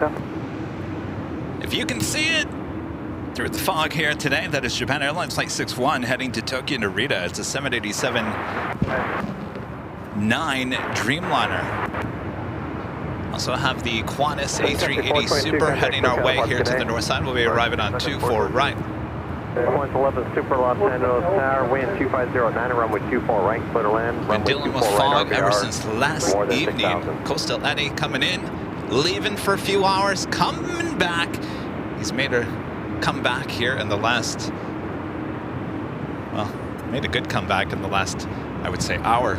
If you can see it through the fog here today, that is Japan Airlines Flight 61 heading to Tokyo Narita. It's a 787-9 Dreamliner. Also have the Qantas A380 Super heading our way here to the north side. We'll be arriving on 24 right. Points 11 Super Los Angeles Tower, wind 2509, runway 24 right, clear to land. Been dealing with fog ever since last evening. Coastal Eddie coming in, leaving for a few hours, coming back. He's made a comeback here in the last, well, made a good comeback in the last, I would say, hour.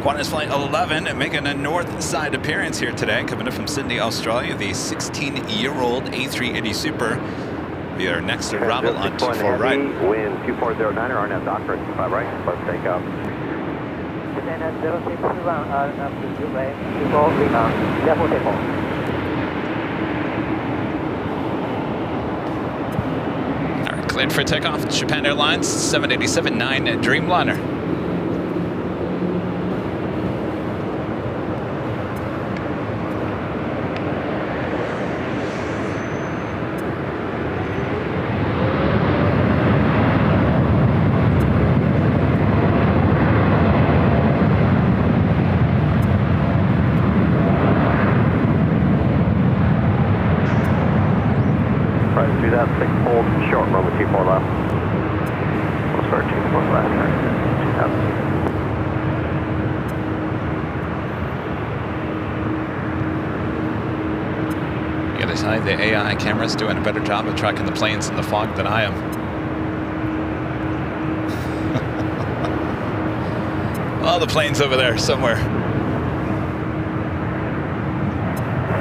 Qantas Flight 11 making a north side appearance here today, coming in from Sydney, Australia, the 16-year-old A380 Super. We are next arrival on 24 right. Wind 2409, RNAV dock for 25 right, let's take off. All right, cleared for takeoff. Japan Airlines 787-9 Dreamliner. Short, runway 24 left. We'll start 24 left. You gotta tell you, the AI camera's doing a better job of tracking the planes in the fog than I am. Oh, the plane's over there somewhere.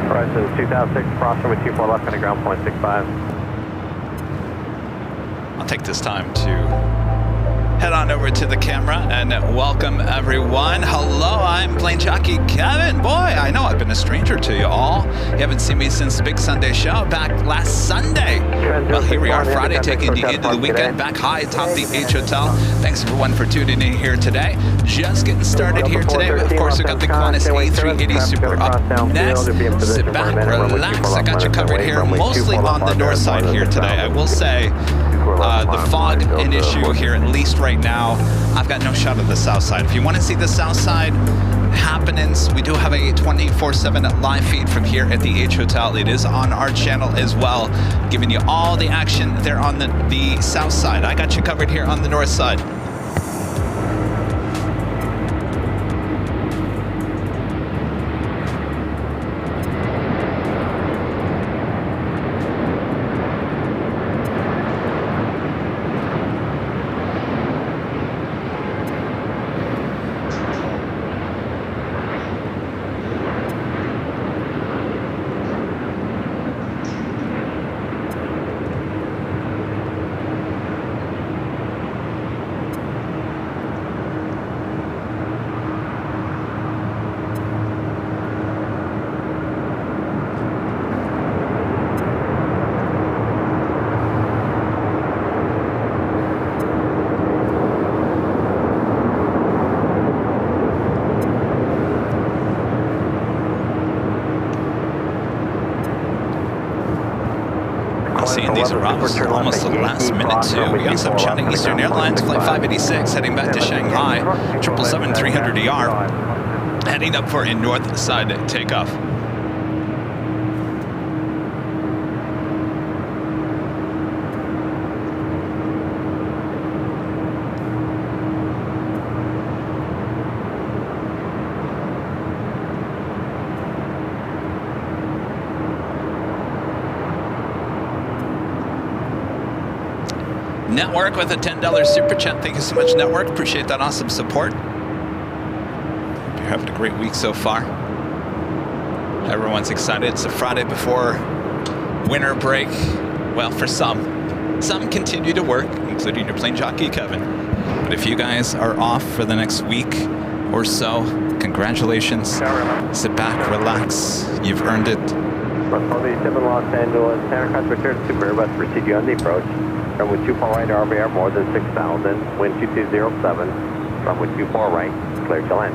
Horizon 2006, cross runway 24 left, on ground point 65. I'll take this time to head on over to the camera and welcome everyone. Hello, I'm Plane Jockey Kevin. Boy, I know I've been a stranger to you all. You haven't seen me since the big Sunday show back last Sunday. Well, here we are Friday, taking you into the weekend, back high atop the H Hotel. Thanks everyone for tuning in here today. Just getting started here today. Of course, we got the Qantas A380 Super up next. Sit back, relax. I got you covered here, mostly on the north side here today. I will say, the fog an issue here, at least right now. I've got no shot of the south side. If you want to see the south side happenings, we do have a 24/7 live feed from here at the H Hotel. It is on our channel as well, giving you all the action there on the south side. I got you covered here on the north side. Seeing these arrivals are almost the last minute too. We also have China Eastern Airlines Flight 586 heading back to Shanghai, 777-300ER, heading up for a north side takeoff. Network with a $10 super chat. Thank you so much, Network. Appreciate that awesome support. Hope you're having a great week so far. Everyone's excited. It's a Friday before winter break. Well, for some. Some continue to work, including your Plane Jockey Kevin. But if you guys are off for the next week, or so. Congratulations. Sit back, relax. You've earned it. Runway 7 Los Angeles, Tower, contact return to Super Airbus, proceed you on the approach. Runway 24 right, RVR more than 6,000, wind 2207, runway 24 right, clear to land.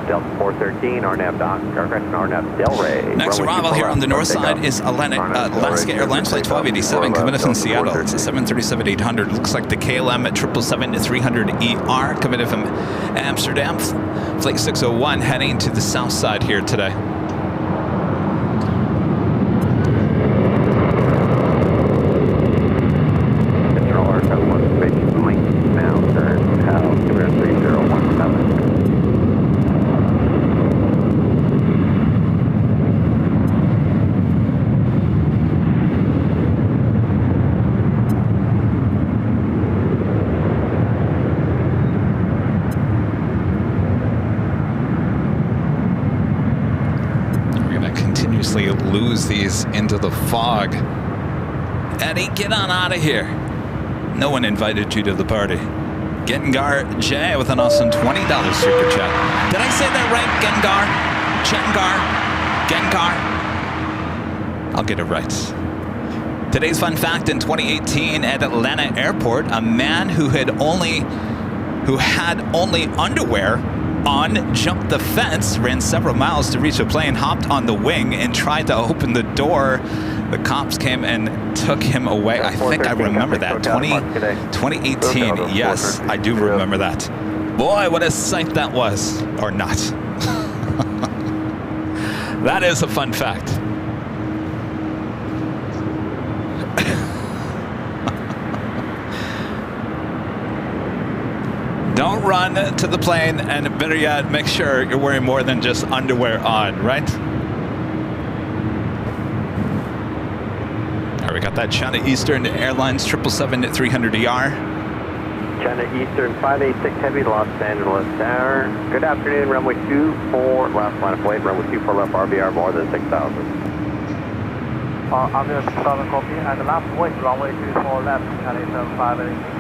Delta 413, RNAV dock, aircraft RNAV Delray. Next arrival here on the north side is Alaska Airlines Flight 1287 coming in from Seattle. It's a 737-800. Looks like the KLM at 777-300ER coming in from Amsterdam. Flight 601 heading to the south side here today. Controller, 71 Bridge, link now, turn, PAL, 3017. Lose these into the fog. Eddie, get on out of here. No one invited you to the party. Gengar J with an awesome $20 super chat. Did I say that right? Gengar? I'll get it right. Today's fun fact: in 2018 at Atlanta Airport, a man who had only underwear on jumped the fence, ran several miles to reach a plane, hopped on the wing, and tried to open the door. The cops came and took him away. I think I remember that. 2018, yes, I do remember that. Boy, what a sight that was. Or not. That is a fun fact. Don't run to the plane, and better yet, make sure you're wearing more than just underwear on, right? All right, we got that China Eastern Airlines 777-300ER. China Eastern 586 Heavy, Los Angeles Tower. Good afternoon, runway 24, last line of flight, runway 24 left, RVR more than 6,000. I'm going to solid copy, and the last point, runway 24 left, China Eastern 586.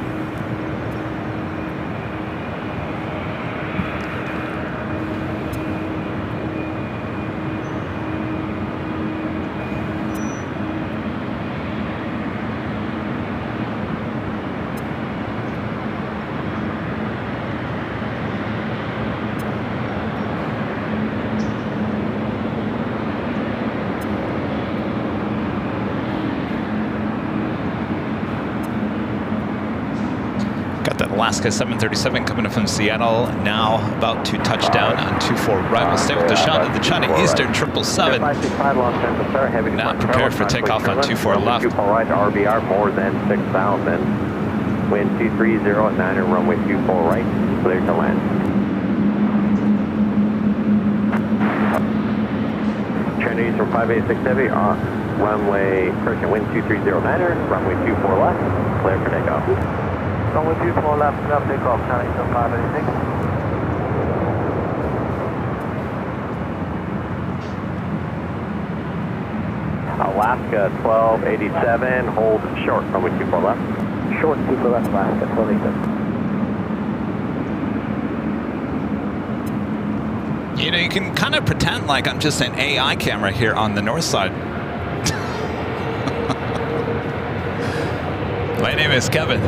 Alaska 737 coming in from Seattle, now about to touch down on 24 right. We'll stay with the shot of the China Eastern 777. Now prepared for takeoff on 24 left. 24 right, RVR more than 6,000. Wind 230 at 9 and runway 24 right, clear to land. China Eastern 586 Heavy, runway, correction, wind 230 9er, runway 24 left, clear for takeoff. Runway 24 left, now takeoff, China Eastern 586. Alaska 1287, hold short, runway 24 left. Short 24 left, Alaska 1287. You know, you can kind of pretend like I'm just an AI camera here on the north side. My name is Kevin.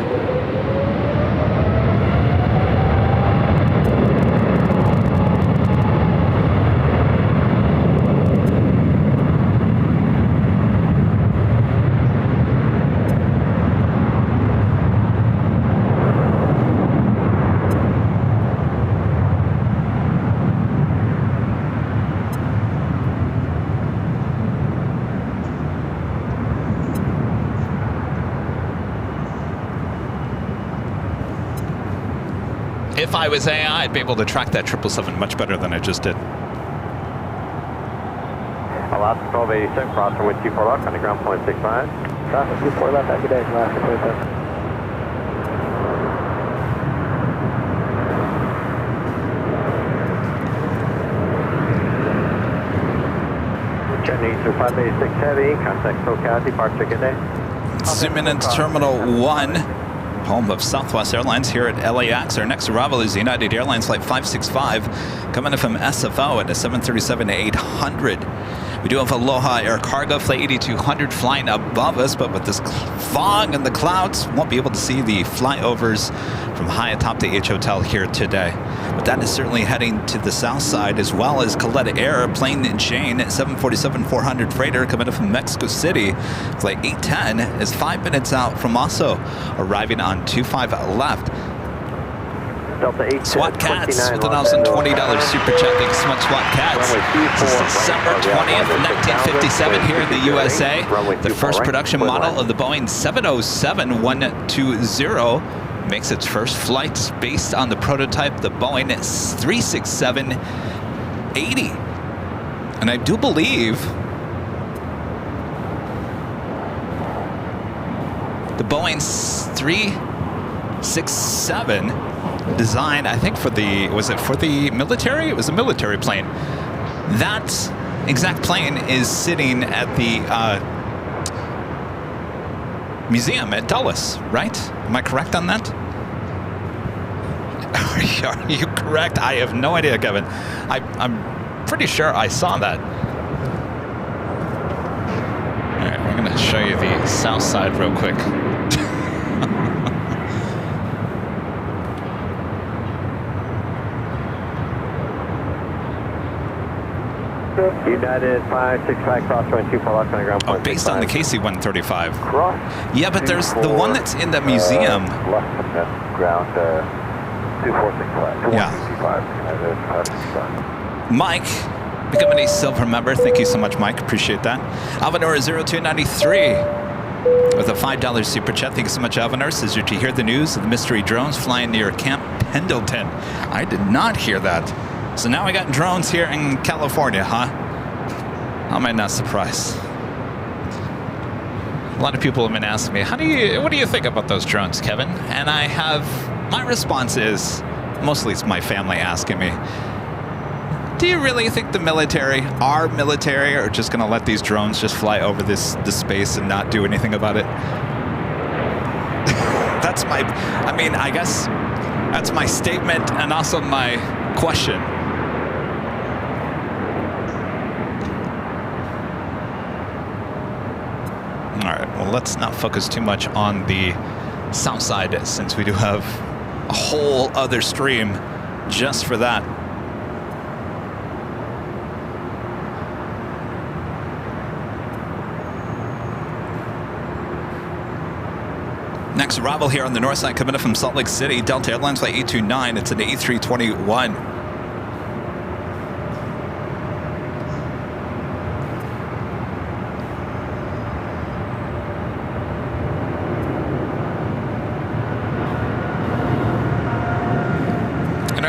If I was AI, I'd be able to track that 777 much better than I just did. Alaska 1287, cross runway 24 left, on the ground point 65. Alaska 24 left, have a good day, Alaska 27. China Eastern 586 Heavy, contact SoCal, departure, good day. Zoom in into Terminal 1. home of Southwest Airlines here at LAX. Our next arrival is United Airlines Flight 565, coming in from SFO at a 737-800. We do have Aloha Air Cargo Flight 8200 flying above us, but with this fog and the clouds, won't be able to see the flyovers from high atop the H Hotel here today. But that is certainly heading to the south side, as well as Coletta Air, Plane Jockey 747-400 freighter coming in from Mexico City. Flight 810 is 5 minutes out from also arriving on 25 left. Delta 8, SWAT Cats with an $1,020 super chat. Thanks so much, SWAT Cats. This is December 20th, 1957 here in the USA. The first production model of the Boeing 707-120 makes its first flight based on the prototype, the Boeing 367-80. And I do believe the Boeing 367 design, I think for the, was it for the military? It was a military plane. That exact plane is sitting at the museum at Dulles, right? Am I correct on that? Are you correct? I have no idea, Kevin. I'm pretty sure I saw that. All right, we're gonna show you the south side real quick. United 565 crosswind 24 left on the ground. Oh, based on the KC-135. Cross. Yeah, but there's the one that's in the museum. Left from the ground 2465. Yeah. Mike, becoming a silver member. Thank you so much, Mike. Appreciate that. Alvanor 0293 with a $5 super chat. Thank you so much, Alvanor. Says, did you hear the news of the mystery drones flying near Camp Pendleton? I did not hear that. So now we got drones here in California, huh? How am I not surprised? A lot of people have been asking me, what do you think about those drones, Kevin? And my response is, mostly it's my family asking me, do you really think our military are just gonna let these drones just fly over this space and not do anything about it? I guess that's my statement and also my question. All right, well, let's not focus too much on the south side since we do have a whole other stream just for that. Next arrival here on the north side coming in from Salt Lake City, Delta Airlines Flight 829. It's an A321.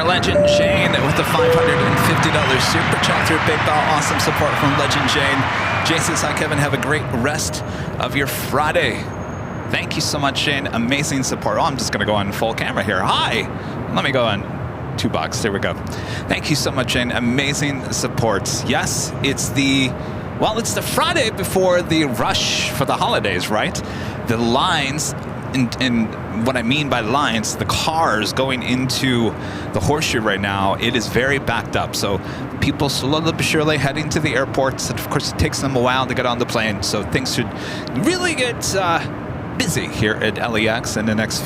Legend Jane with the $550 super chat through PayPal. Awesome support from Legend Jane. Jane says, hi, Kevin. Have a great rest of your Friday. Thank you so much, Jane. Amazing support. Oh, I'm just going to go on full camera here. Hi. Let me go on 2 bucks. There we go. Thank you so much, Jane. Amazing support. Yes, it's the Friday before the rush for the holidays, right? The lines, and what I mean by lines, the cars going into the Horseshoe right now, it is very backed up. So people slowly but surely heading to the airports. And of course, it takes them a while to get on the plane. So things should really get busy here at LAX in the next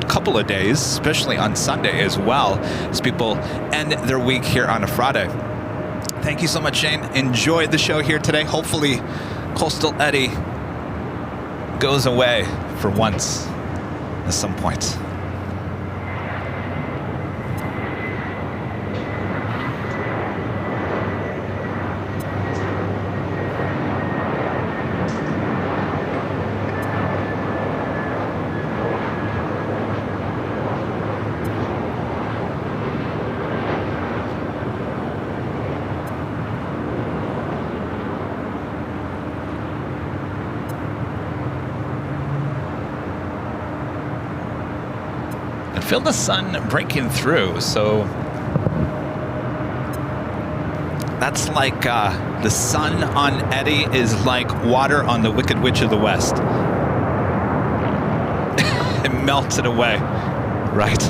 couple of days, especially on Sunday as well, as people end their week here on a Friday. Thank you so much, Shane. Enjoy the show here today. Hopefully, Coastal Eddie goes away for once at some point. Feel the sun breaking through, so that's like the sun on Eddie is like water on the Wicked Witch of the West. melted away. Right.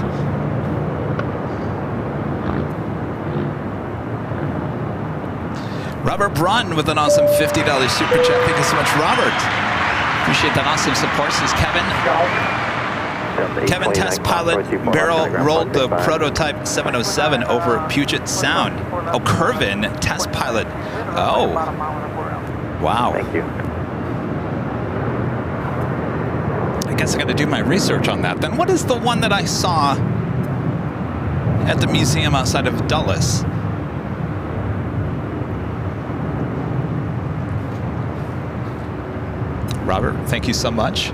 Robert Braun with an awesome $50 super chat. Thank you so much, Robert. Appreciate that awesome support. Says Kevin. Kevin, test pilot, barrel rolled the prototype 707 over Puget Sound. Oh, Kervin, test pilot. Oh, wow. Thank you. I guess I got to do my research on that. Then what is the one that I saw at the museum outside of Dulles? Robert, thank you so much.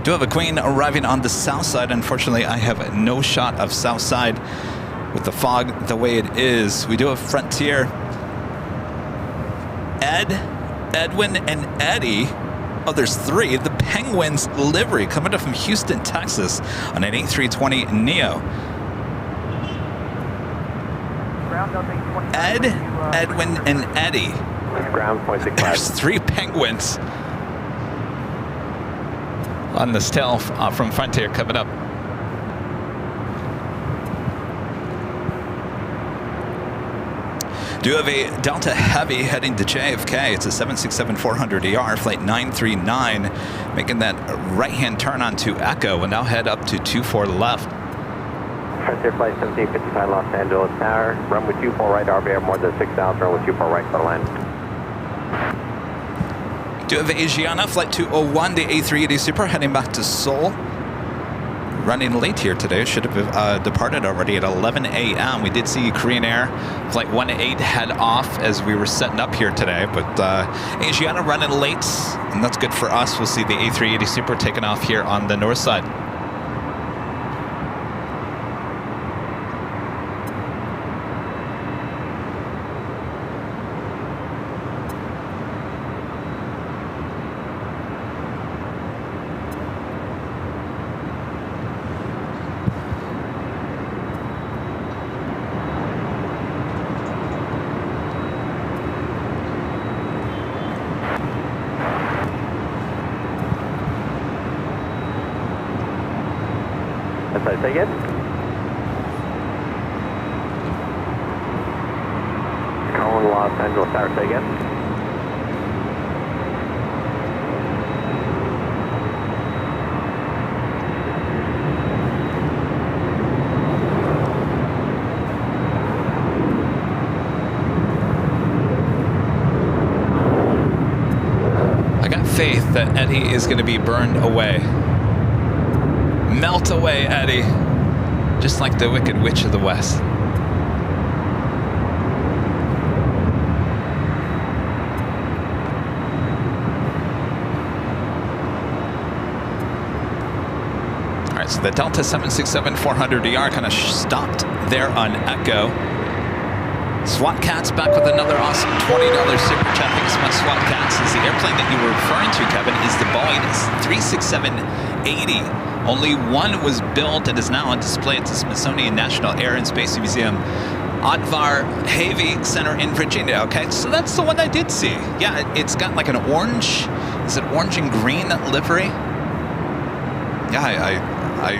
Do have a Queen arriving on the south side. Unfortunately, I have no shot of south side with the fog the way it is. We do have Frontier. Edwin, and Eddie. Oh, there's three. The Penguins livery coming up from Houston, Texas on an A320 Neo. Edwin, and Eddie. Ground point 65. There's three Penguins on this tail from Frontier coming up. Do have a Delta Heavy heading to JFK. It's a 767-400ER, flight 939, making that right-hand turn onto Echo. We'll now head up to 24 left. Frontier flight 1755 Los Angeles Tower. Runway 24 right, RVR more than 6,000. Runway 24 right for the land. Do have Asiana, flight 201, the A380 Super, heading back to Seoul. Running late here today. Should have departed already at 11 a.m. We did see Korean Air flight 18 head off as we were setting up here today, but Asiana running late, and that's good for us. We'll see the A380 Super taking off here on the north side. That's I say again. Calling Los Angeles Tower, say again. I got faith that Eddie is going to be burned away. Melt away, Eddie. Just like the Wicked Witch of the West. All right, so the Delta 767-400ER kind of stopped there on Echo. SWAT Cats back with another awesome $20 super chat. Thanks so much, SWAT Cats. Is the airplane that you were referring to, Kevin, is the Boeing 367-80. Only one was built and is now on display at the Smithsonian National Air and Space Museum, Otvar Havey Center in Virginia. Okay, so that's the one I did see. Yeah, it's got like an orange, is it orange and green livery? Yeah, I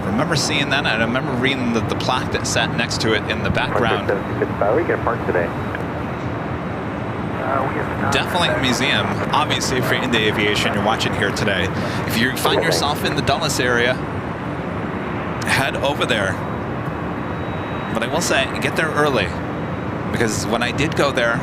remember seeing that. I remember reading the plaque that sat next to it in the background. We get parked today. Definitely a museum. Obviously, if you're into aviation, you're watching here today. If you find yourself in the Dulles area, head over there. But I will say, get there early, because when I did go there,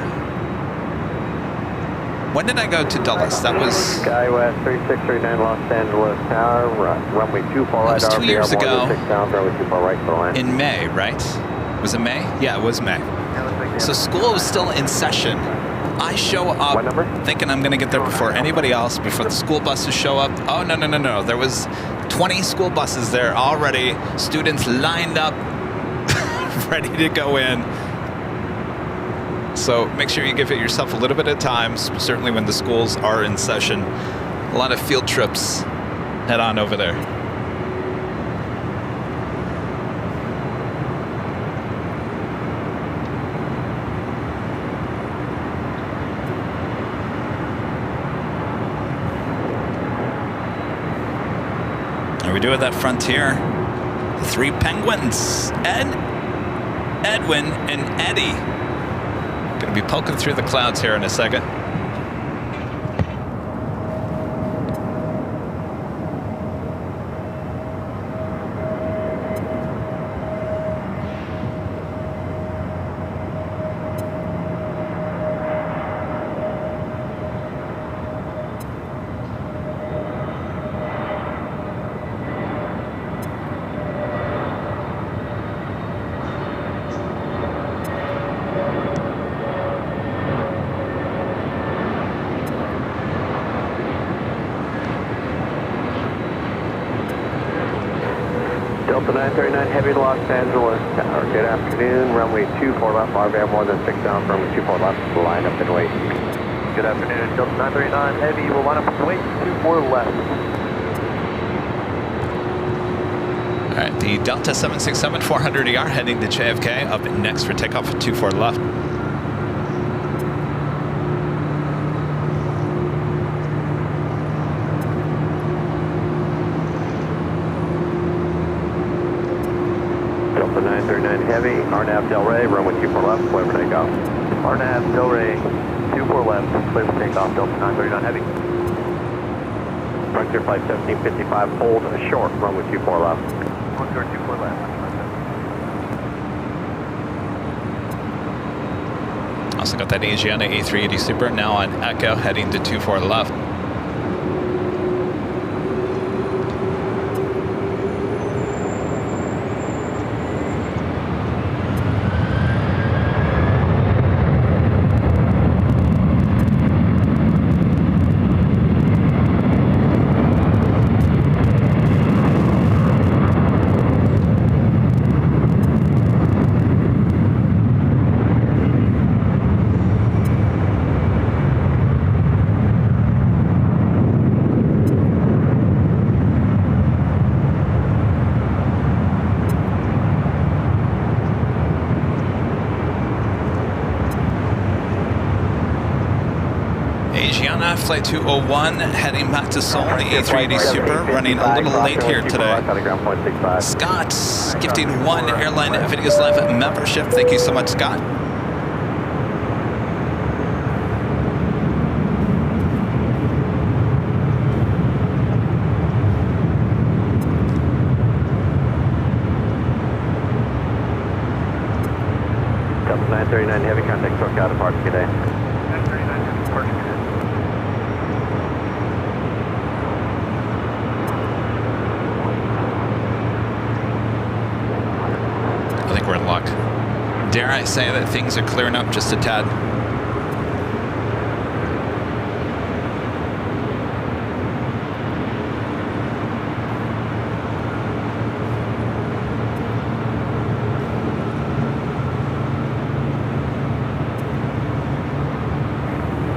when did I go to Dulles? That was SkyWest 3639 Los Angeles Tower, runway 24 right, that was 2 years ago. 6,000, runway 24 right for the land. In May, right? Was it May? Yeah, it was May. So school was still in session. I show up thinking I'm going to get there before anybody else, before the school buses show up. Oh, no, no, no, no. There was 20 school buses there already, students lined up, ready to go in. So make sure you give it yourself a little bit of time, certainly when the schools are in session. A lot of field trips. Head on over there. we do with that Frontier? The three penguins, Ed, Edwin, and Eddie. Gonna be poking through the clouds here in a second. Delta 939 Heavy to Los Angeles Tower. Good afternoon. Runway 24 left. RVR more than 6 down. Runway 24 left. Line up and wait. Good afternoon, Delta 939 Heavy. You will line up and wait. 24 left. All right, the Delta 767 400ER heading to JFK. Up next for takeoff at 24 left. Delta 939 Heavy. RNAV Delray. Runway 24 left. Clear for takeoff. RNAV Delray 24 left. Clear for takeoff. Delta 939 Heavy. Frontier Flight 1755. Hold short. Runway 24 left. 24 left. Also got that Asiana A380 Super now on Echo heading to 24 left. Asiana Flight 201 heading back to Seoul, the A380 Super, running a little late here today. Scott gifting one Airline Videos Live membership. Thank you so much, Scott. Delta 939 Heavy contact SoCal departure today. 939 Heavy departure today. I think we're in luck. Dare I say that things are clearing up just a tad?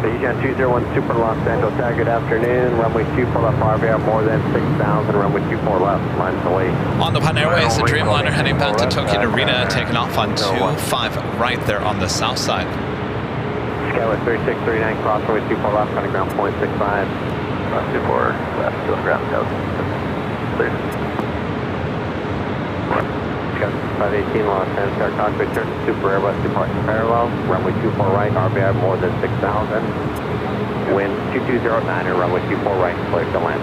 Asiana 201 Super Los Angeles Tower. Good afternoon. Runway 24 left. RVR more than 6,000. Runway 24 left. Line away. On the Pan Airways, the Dreamliner heading back to Tokyo Arena, taking off on 25 right there on the south side. Skyway 3639 crossway 24 left. Running ground point 65. 24 left. Go ground out. Clear. 518 Los Angeles Tower. Cockpit turn to Super Airbus departing parallel. Runway 24 right. RVR more than 6,000. Wind 2209 and runway 24 right. Clear to land.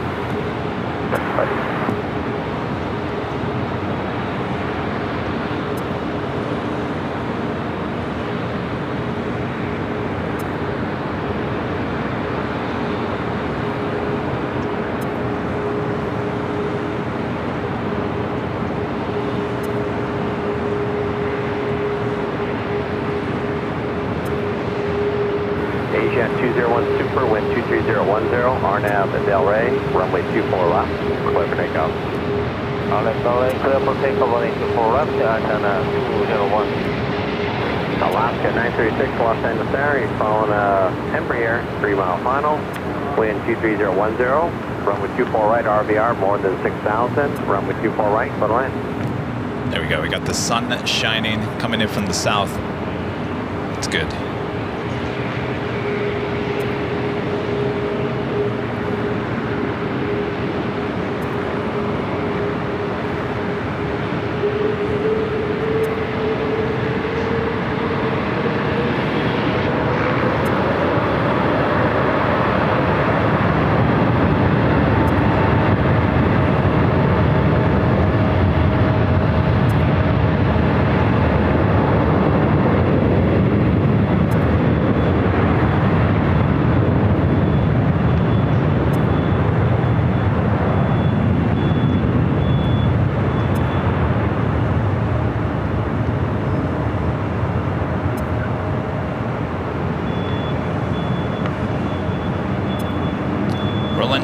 Asiana 201 Super, wind 23010, RNAV Delray, runway 24 left, clear for takeoff. RNAV Delray, clear for takeoff, runway 24 left, Asiana 201. Alaska 936 Los Angeles area, following Embraer, 3 mile final, wind 23010, runway 24 right, RVR more than 6,000, runway 24 right, clear to land. There we go. We got the sun shining coming in from the south. It's good.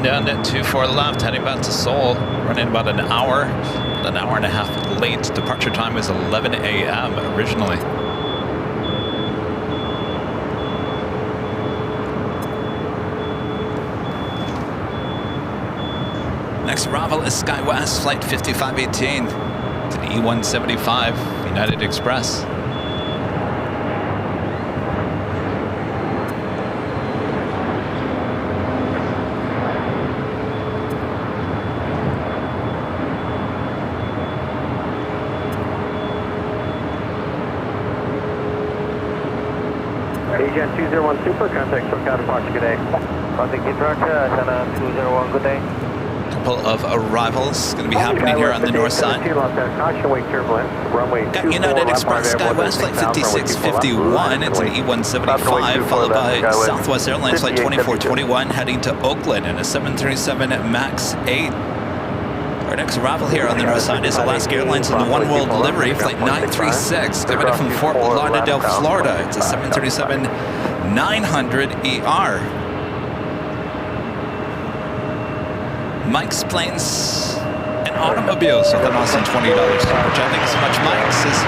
down at 24 left, heading back to Seoul, running about an hour and a half late. Departure time is 11 a.m. originally. Next arrival is SkyWest Flight 5518 to the E175 United Express. Agent 201 Super, contact SoCal departure, good day. Contact departure, Antenna 201, good day. Couple of arrivals going to be happening here on the north side. Got United Express SkyWest Flight 5651 into the E175, followed by Southwest Airlines Flight 2421 heading to Oakland in a 737 MAX 8. Our next arrival here on the north side is Alaska Airlines on the One World delivery, Flight 936, coming in from Fort Lauderdale, Florida. It's a 737-900ER. Mike's Planes and Automobiles with an awesome $20 super chat. Thank you so much, Mike. Says,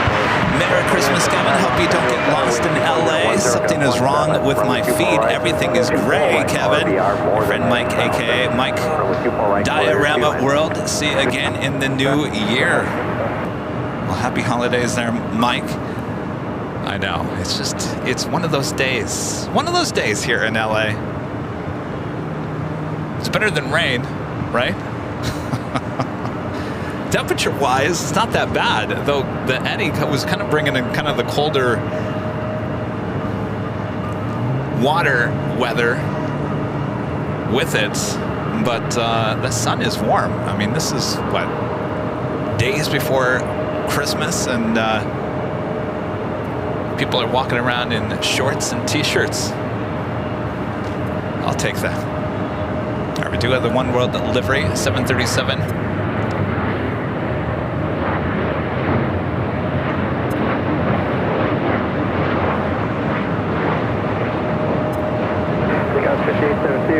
Merry Christmas, Kevin. Hope you don't get lost in LA. Something is wrong with my feed. Everything is gray, Kevin. Your friend Mike, aka Mike Diorama World. See you again in the new year. Well, happy holidays there, Mike. I know. It's one of those days. One of those days here in LA. It's better than rain, right? Temperature-wise, it's not that bad, though the eddy was kind of bringing in kind of the colder water weather with it, but the sun is warm. I mean, this is, what, days before Christmas, and people are walking around in shorts and T-shirts. I'll take that. All right, we do have the One World livery, 737.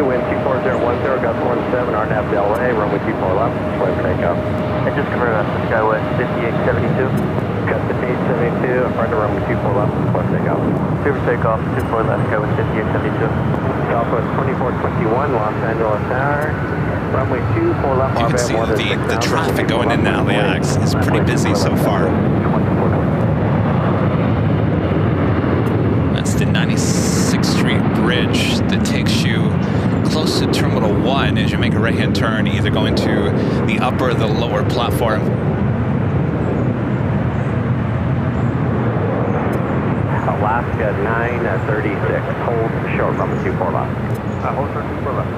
Wind 24010, gust 17, RNAV to LA, runway 24 left, play for takeoff. And just confirm that's the SkyWest 5872. Gust 5872, approach runway 24 left, play for takeoff. Clear for takeoff, 24 left, SkyWest 5872. Southwest 2421, Los Angeles Tower, runway 24 left, you can see the traffic going into LAX is pretty busy so far. That's the 96th Street Bridge that takes you close to Terminal 1 as you make a right-hand turn, either going to the upper or the lower platform. Alaska 936, hold short, runway 24 left. Hold short 24 left.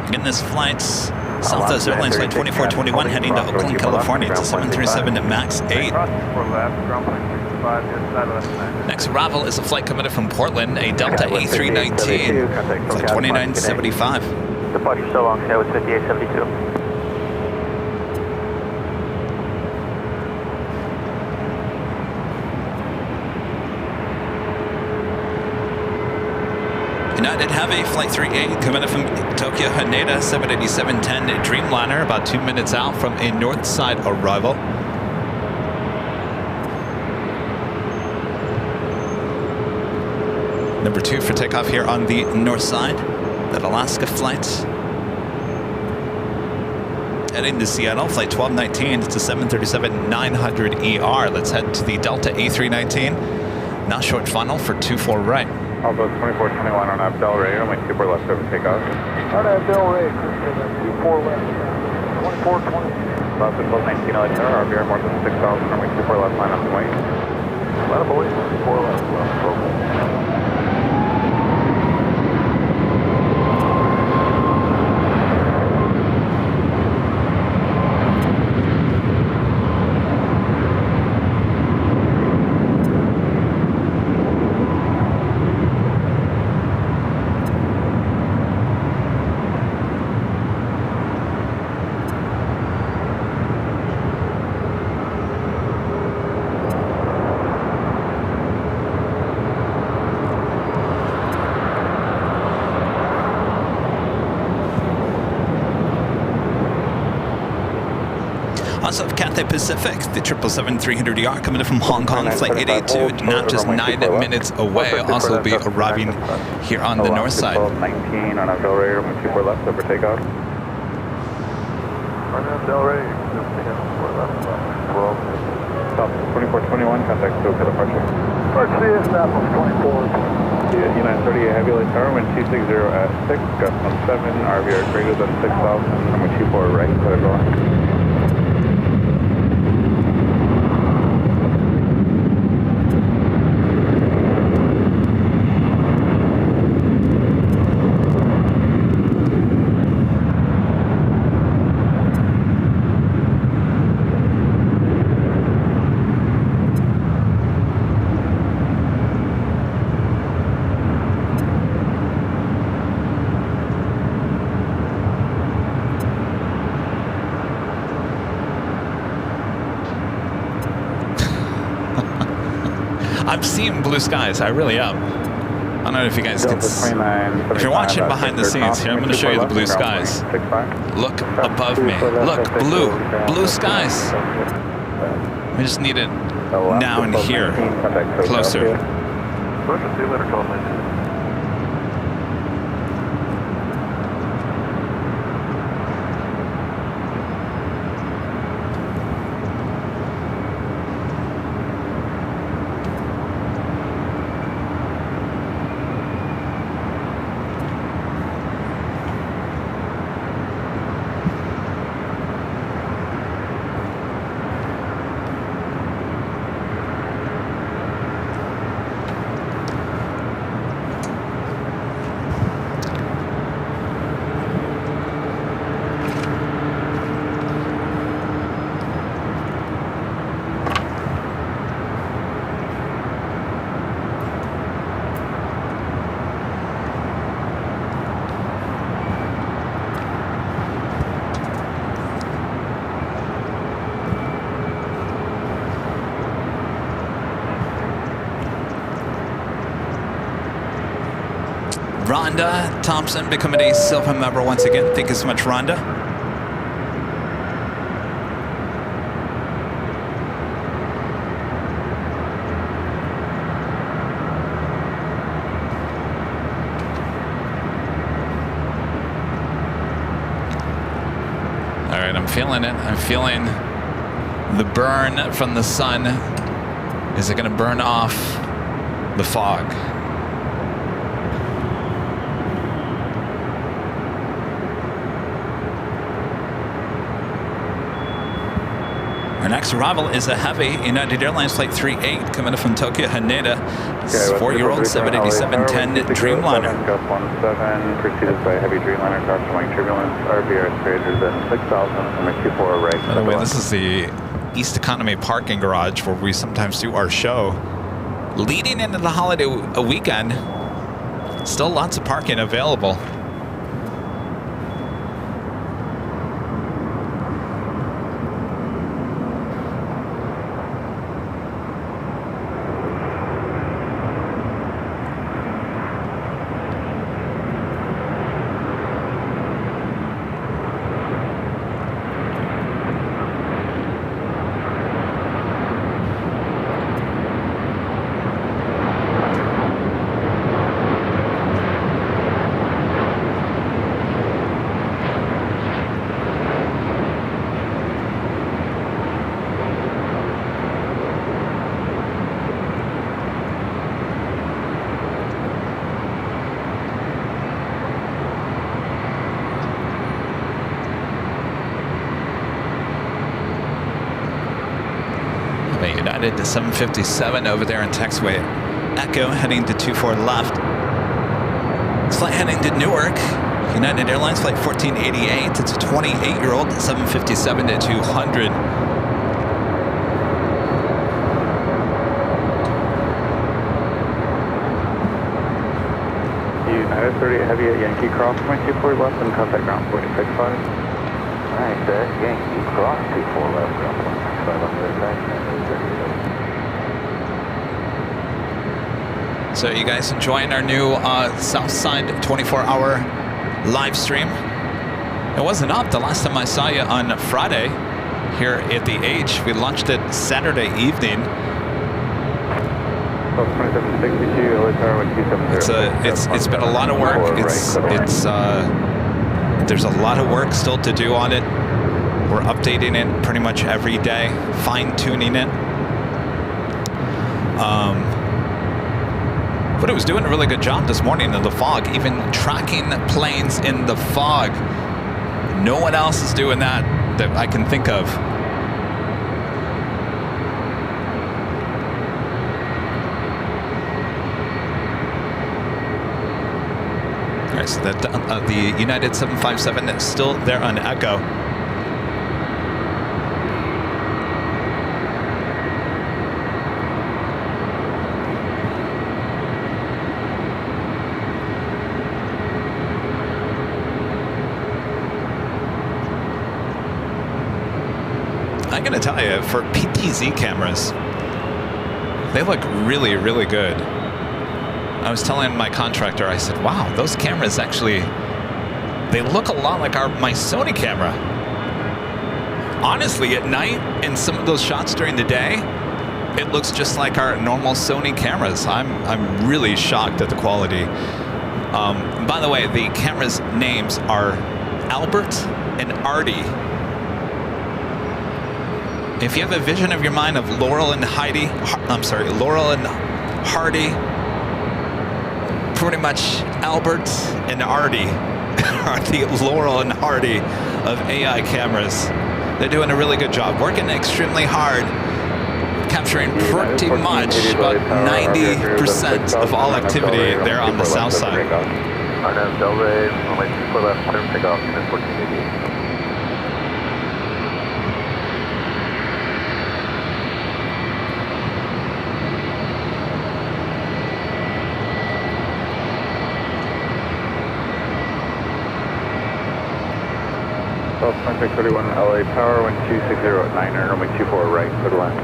Again, this flight's Southwest Airlines Flight 2421 heading to Oakland, California. It's a 737 MAX 8. Next arrival is a flight coming in from Portland, a Delta A319, Flight 2975. Departure so long, SkyWest 5872. United have a Flight 38 coming in from Tokyo Haneda, 787-10 Dreamliner, about 2 minutes out from a north side arrival. Number 2 for takeoff here on the north side, that Alaska flight. Heading to Seattle, Flight 1219, it's a 737-900ER. Let's head to the Delta A319. Now short final for 24 right. Although 2421 on Del Rey, runway 24 left, over takeoff. On Del Rey, 24 left, 2420. About the 19 RVR more than 6,000, runway 24 left, line up and wait. Let them away, 24 left, shouts of Cathay Pacific, the 777-300ER coming in from Hong Kong, flight 882, not just 9 minutes away. Also will be arriving here on the north side. 19 on Delray, 24 left, over takeoff. Delray, Stop 2421, contact Stoke departure. First CS Apples 24. United 30 heavy light tower, wind 260 at 6, gust 17, RVR greater than 6,000, runway 24 right, clear going. I'm seeing blue skies, I really am. I don't know if you guys can see. If you're watching behind the scenes here, I'm going to show you the blue skies. Look above me. Look, blue skies. We just need it now and here, closer. Rhonda Thompson becoming a silver member once again. Thank you so much, Rhonda. All right, I'm feeling it. I'm feeling the burn from the sun. Is it going to burn off the fog? Our next arrival is a heavy United Airlines Flight 38 coming in from Tokyo, Haneda. This is 4-year-old 787-10 Dreamliner. Gust 17, preceded by heavy Dreamliner crossing turbulence. RVR is greater than 6,000, runway 24 right. By the way, this is the East Economy parking garage where we sometimes do our show. Leading into the holiday weekend, still lots of parking available. United to 757 over there in taxiway Echo, heading to 24 left. This flight heading to Newark. United Airlines Flight 1488. It's a 28-year-old 757 to 200. United 30 heavy at Yankee Cross, 24 left, and contact ground 465. Alright, Yankee Cross, 24 left, ground 465 on the other side. So you guys enjoying our new Southside 24-hour live stream? It wasn't up the last time I saw you on Friday here at the H. We launched it Saturday evening. It's been a lot of work. There's a lot of work still to do on it. We're updating it pretty much every day, fine-tuning it. But it was doing a really good job this morning in the fog, even tracking planes in the fog. No one else is doing that I can think of. All right, so that the United 757 is still there on Echo. I'm gonna tell you, for PTZ cameras, they look really, really good. I was telling my contractor, I said, wow, those cameras actually, they look a lot like my Sony camera. Honestly, at night, in some of those shots during the day, it looks just like our normal Sony cameras. I'm really shocked at the quality. By the way, the cameras' names are Albert and Artie. If you have a vision of your mind of Laurel and Hardy, pretty much Albert and Artie are the Laurel and Hardy of AI cameras. They're doing a really good job, working extremely hard, capturing pretty much about 90% of all activity there on the south side. Pacific 31 LA Power, wind 260 at 9, runway 24 right, clear to land.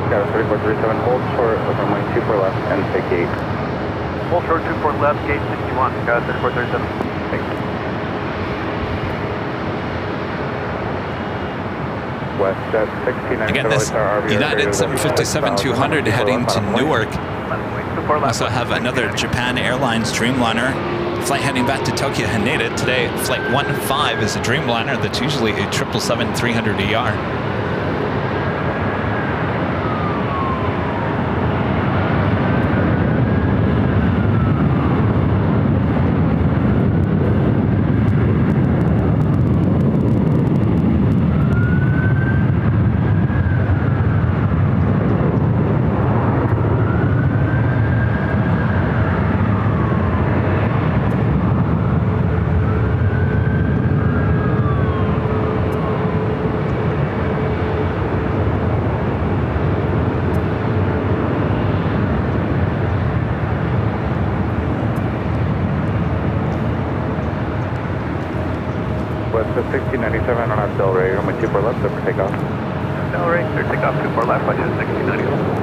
Got a 3437, hold short, runway 24 left, and take gate. Hold short, 24 left, gate 61. Got a 3437. Thanks. WestJet 16. Again, this United 757-200 heading to Newark. We also have another Japan Airlines Dreamliner flight heading back to Tokyo Haneda. Today, flight 15 is a Dreamliner that's usually a 777-300ER.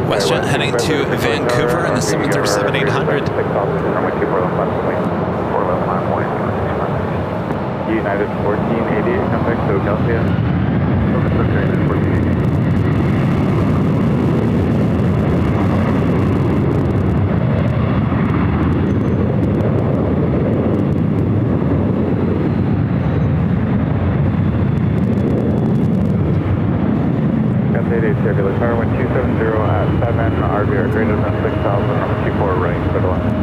WestJet heading to Vancouver in the 737-800. United 1488, contact Philadelphia. Turbulent tower, wind 270 at 7, RVR greater than 6,000, runway 24 right, clear to land.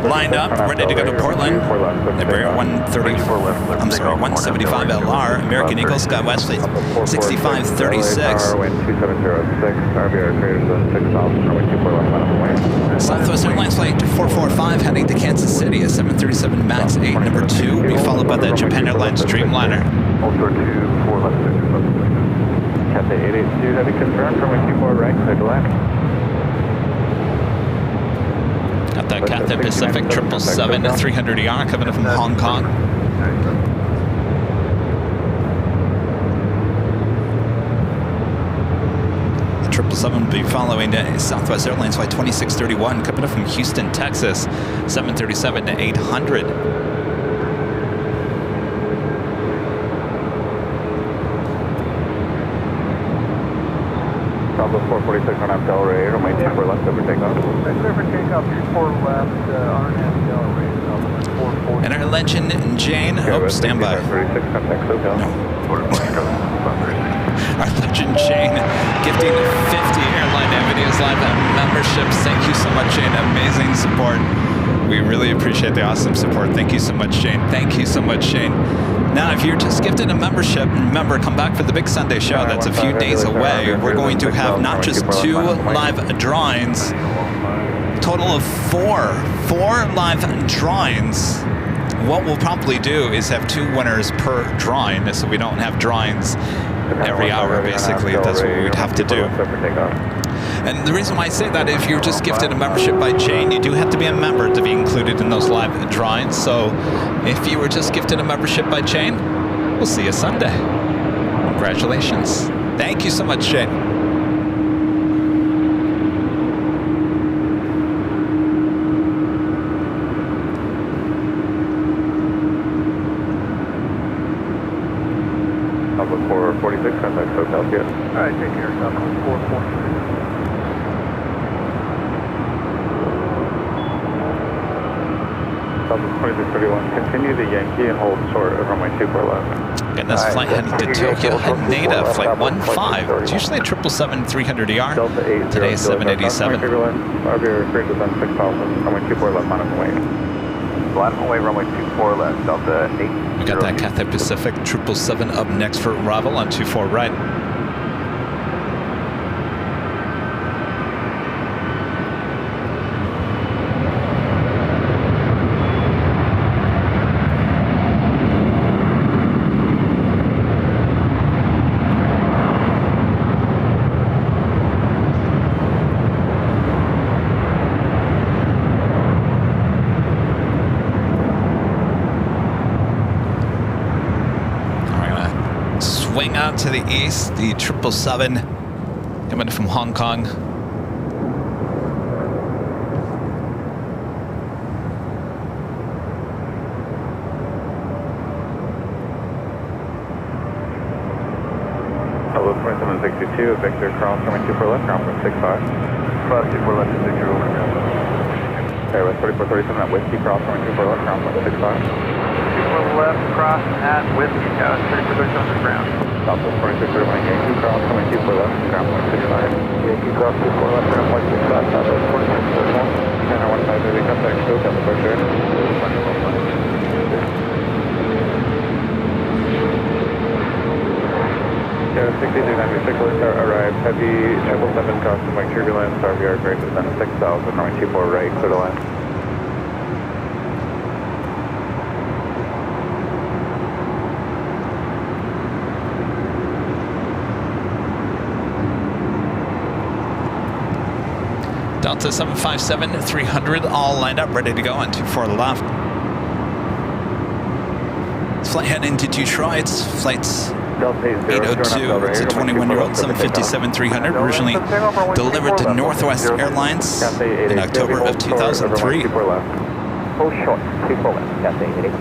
Lined up, ready to go to Portland. Embraer 175 LR, American Eagle, SkyWest Fleet 6536. Southwest Airlines Flight 445 heading to Kansas City, a 737 MAX 8, number 2, will be followed by the Japan Airlines Dreamliner. Cathay 882, heading confirmed, runway 24 right, clear to land. Got that Cathay Pacific 777-300ER coming in from Hong Kong. 777 will be following Southwest Airlines flight 2631 coming up from Houston, Texas, 737 to 800. Southwest 446 on up Delray, runway 24 left, over takeoff. Clear for takeoff, 24 left, RNF Delray, Southwest 440. And our legend, Jane, oh, stand by. 36, contact SoCal. No. Our legend, Jane, gifting 50 Airline Videos Live memberships. Thank you so much, Jane. Amazing support. We really appreciate the awesome support. Thank you so much, Jane. Thank you so much, Jane. Now, if you're just gifted a membership, remember, come back for the big Sunday show. That's a few days away. We're going to have not just 2 live drawings, total of 4 live drawings. What we'll probably do is have 2 winners per drawing, so we don't have drawings every hour, basically. That's what we'd have to do. And the reason why I say that, if you're just gifted a membership by Jane, you do have to be a member to be included in those live drawings. So if you were just gifted a membership by Jane, we'll see you Sunday. Congratulations. Thank you so much, Jane. Southwest 446, contact SoCal, yes. All right, take care, Southwest 440. Southwest 2631, continue the Yankee and hold short of runway 24 left. And this flight heading to Tokyo, Haneda, flight 15. It's usually a 777-300ER. Today is 787. RVR greater than 6,000, runway 24 left, minus weight. Flat away, runway 24 left, Delta 8. We got that Cathay Pacific 777 up next for arrival on 24 right. Swing out to the east, the 777 coming from Hong Kong. Hello, 2762, Victor Cross, coming 24 left, ground from 65. Cross 24 left, Victor, over. Airway 4437 at Whiskey, cross, coming 24 left, ground from 65. 24 left, cross at Whiskey, Tower 3437 ground. Southwest 2631, Yankee cross, coming 24 left, ground point 65. Yankee cross 24 left, ground point 65, Southwest 2631. 10-1530, contact SoCal, departure. Yeah, 6396, arrived. Heavy 777 custom wing turbulence, RVR greater than 6,000, runway 24 right, clear to land. Delta 757-300, all lined up, ready to go on 24 left. This flight heading to Detroit. Flight's 802. It's a 21-year-old 757-300, originally delivered to Northwest Airlines in October of 2003. Hold short, 24 left, Cathay 88.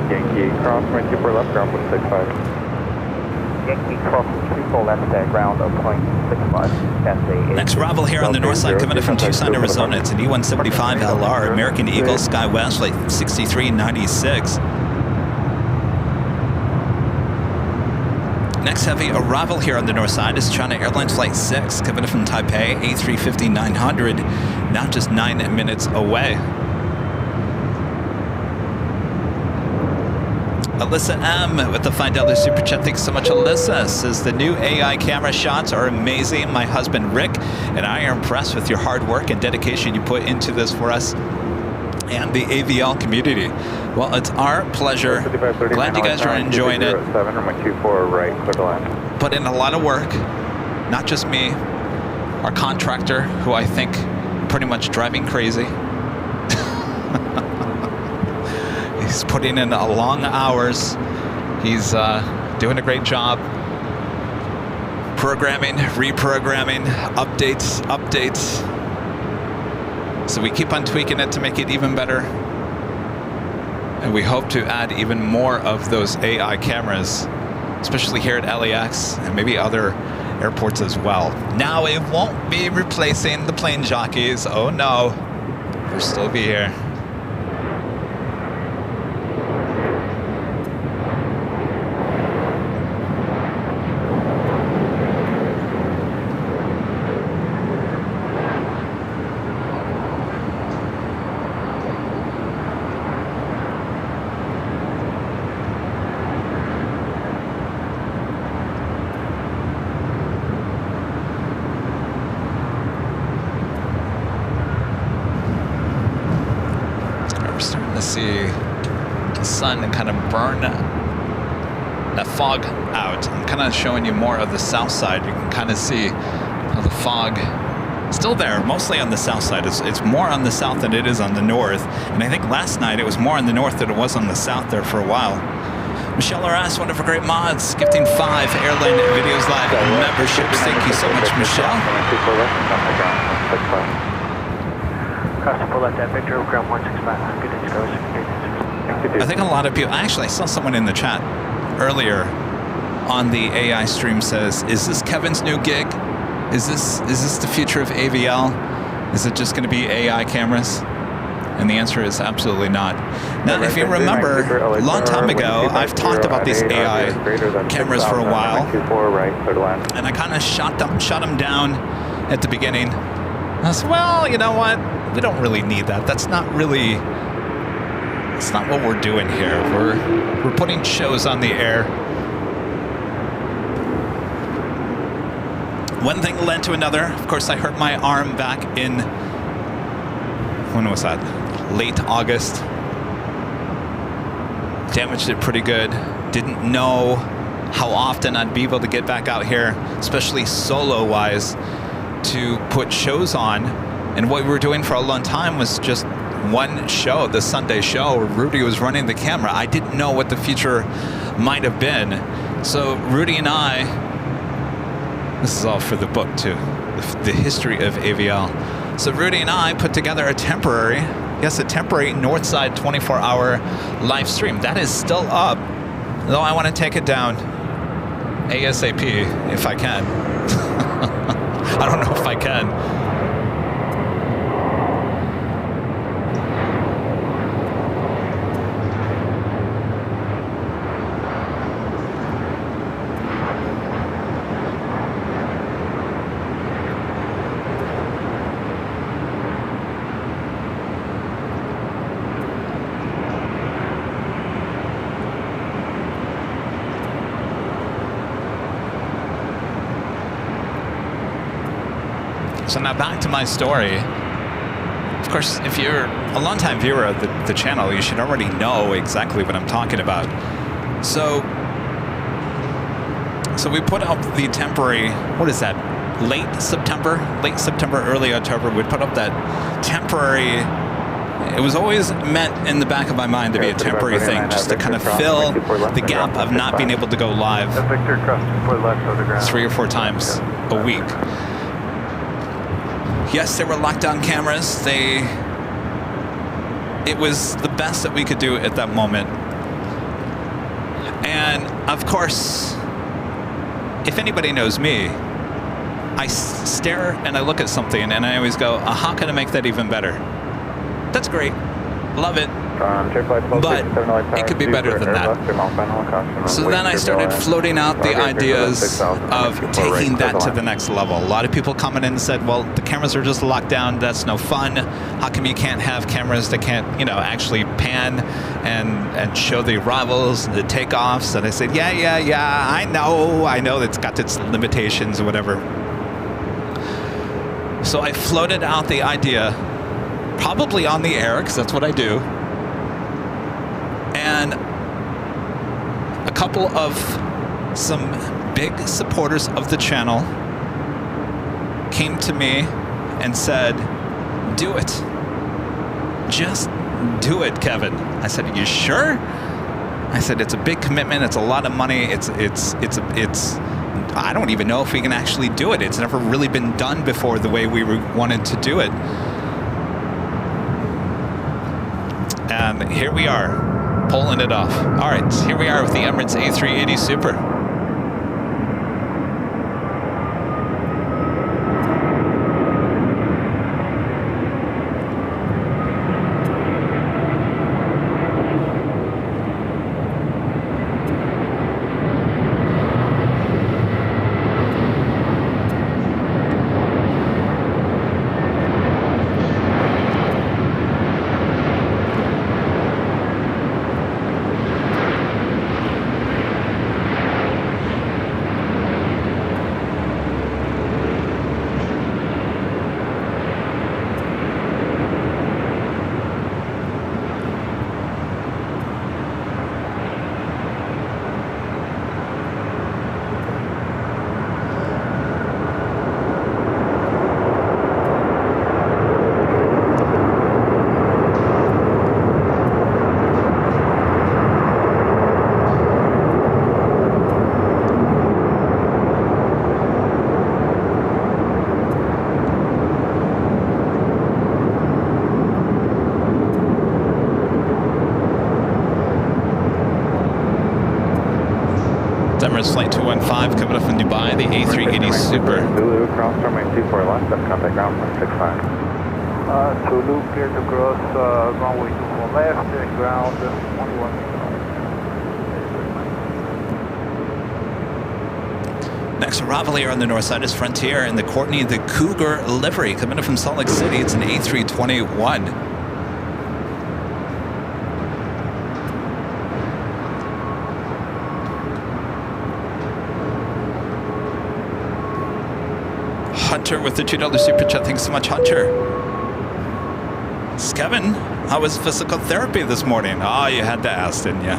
Yankee cross, 24 left, ground point 65. Yankee cross 24 left, ground of point 65. Next arrival here on the north side, coming in from Tucson, Arizona. It's an E175 LR, American Eagle SkyWest, flight 6396. Next heavy arrival here on the north side is China Airlines Flight 6, coming in from Taipei, A350-900, now just 9 minutes away. Alyssa M with the $5 super chat. Thanks so much, Alyssa. Says the new AI camera shots are amazing. My husband Rick and I are impressed with your hard work and dedication you put into this for us and the AVL community. Well, it's our pleasure. Glad you guys are enjoying it. 7 runway 24 right, clear to land. Put in a lot of work, not just me, our contractor, who I think pretty much driving crazy. He's putting in long hours. He's doing a great job. Programming, reprogramming, updates. So we keep on tweaking it to make it even better. And we hope to add even more of those AI cameras, especially here at LAX and maybe other airports as well. Now it won't be replacing the plane jockeys. Oh no, we'll still be here. See the sun and kind of burn that fog out. I'm kind of showing you more of the south side. You can kind of see how the fog still there, mostly on the south side. It's more on the south than it is on the north. And I think last night it was more on the north than it was on the south there for a while. Michelle R.S., one of our great mods, gifting 5 Airline Videos Live memberships. Thank you so much, Michelle. Cross the left at Victor, ground 165. Good discretion. I think a lot of people, actually I saw someone in the chat earlier on the AI stream says, is this Kevin's new gig? Is this the future of AVL? Is it just going to be AI cameras? And the answer is absolutely not. Now, if you remember, a long time ago, I've talked about these AI cameras for a while, and I kind of shot them down at the beginning. I said, well, you know what? We don't really need that. That's not what we're doing here. We're putting shows on the air. One thing led to another. Of course, I hurt my arm back in, when was that? Late August. Damaged it pretty good. Didn't know how often I'd be able to get back out here, especially solo-wise, to put shows on. And what we were doing for a long time was just one show, the Sunday show, where Rudy was running the camera. I didn't know what the future might have been. So Rudy and I, this is all for the book too, the history of AVL. So Rudy and I put together a temporary north side 24-hour live stream. That is still up, though I want to take it down ASAP if I can. I don't know if I can. So now back to my story. Of course, if you're a longtime viewer of the channel, you should already know exactly what I'm talking about. So we put out the temporary, what is that, late September, early October, we put up that temporary, it was always meant in the back of my mind to be a temporary thing, just to kind of fill the gap of not being able to go live 3 or 4 times a week. Yes, they were lockdown cameras. It was the best that we could do at that moment. And of course, if anybody knows me, I stare and I look at something and I always go, how can I make that even better? That's great. Love it. but it could be better than that. So then I started floating out the ideas of taking that to the next level. A lot of people commented and said, well, the cameras are just locked down. That's no fun. How come you can't have cameras that can't, actually pan and show the arrivals and the takeoffs? And I said, yeah, I know it's got its limitations or whatever. So I floated out the idea, probably on the air, because that's what I do. And a couple of some big supporters of the channel came to me and said, do it. Just do it, Kevin. I said, are you sure? I said, it's a big commitment. It's a lot of money. It's I don't even know if we can actually do it. It's never really been done before the way we wanted to do it. And here we are, pulling it off. All right, here we are with the Emirates A380 Super. Emirates Flight 215 coming up from Dubai, the A380 Super. Zulu, cross runway 24 left, that's contact ground 165. Zulu, clear to cross runway 24 left, ground 11. Next arrival here on the north side is Frontier and the Courtney the Cougar livery coming up from Salt Lake City. It's an A321. Hunter with the $2 super chat. Thanks so much, Hunter. Kevin, how was physical therapy this morning? Oh, you had to ask, didn't you?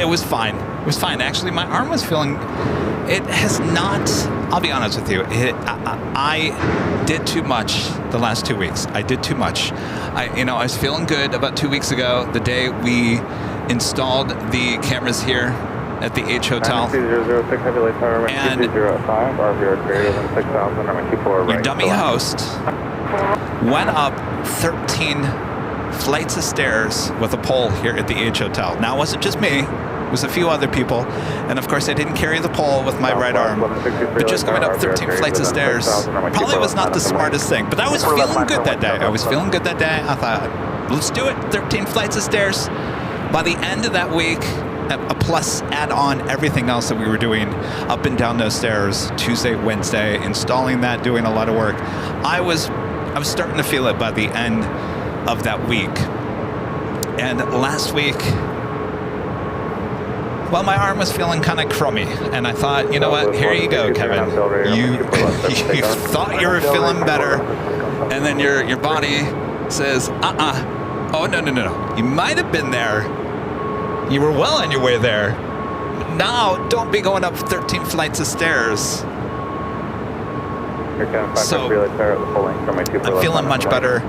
It was fine. It was fine. Actually, my arm was feeling... It has not... I'll be honest with you. I did too much the last 2 weeks. I did too much. I was feeling good about 2 weeks ago, the day we installed the cameras here at the H Hotel. And your dummy host went up 13 flights of stairs with a pole here at the H Hotel. Now, it wasn't just me. It was a few other people. And of course, I didn't carry the pole with my right arm. But just going up 13 flights of stairs probably was not the smartest thing. But I was feeling good that day. I thought, let's do it. 13 flights of stairs. By the end of that week, a plus add on everything else that we were doing up and down those stairs, Tuesday, Wednesday, installing that, doing a lot of work. I was starting to feel it by the end of that week. And last week, well, my arm was feeling kind of crummy, and I thought, you know what, here you go, Kevin. You thought you were feeling better, and then your body says, oh, no. You might have been there. You were well on your way there. Now, don't be going up 13 flights of stairs. So, I'm feeling much better.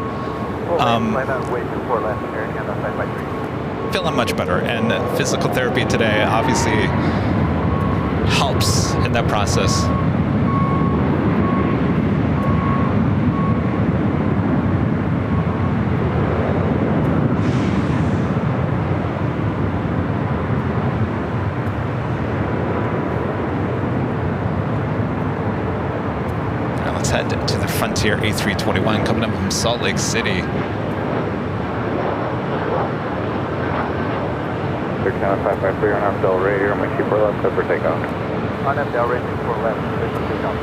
Feeling much better. And physical therapy today obviously helps in that process. head to the Frontier A321 coming up from Salt Lake City. Air Canada 553 on our Del Rey here, runway 24 left, clear for takeoff. On that Del Rey 24 left, clear for takeoff.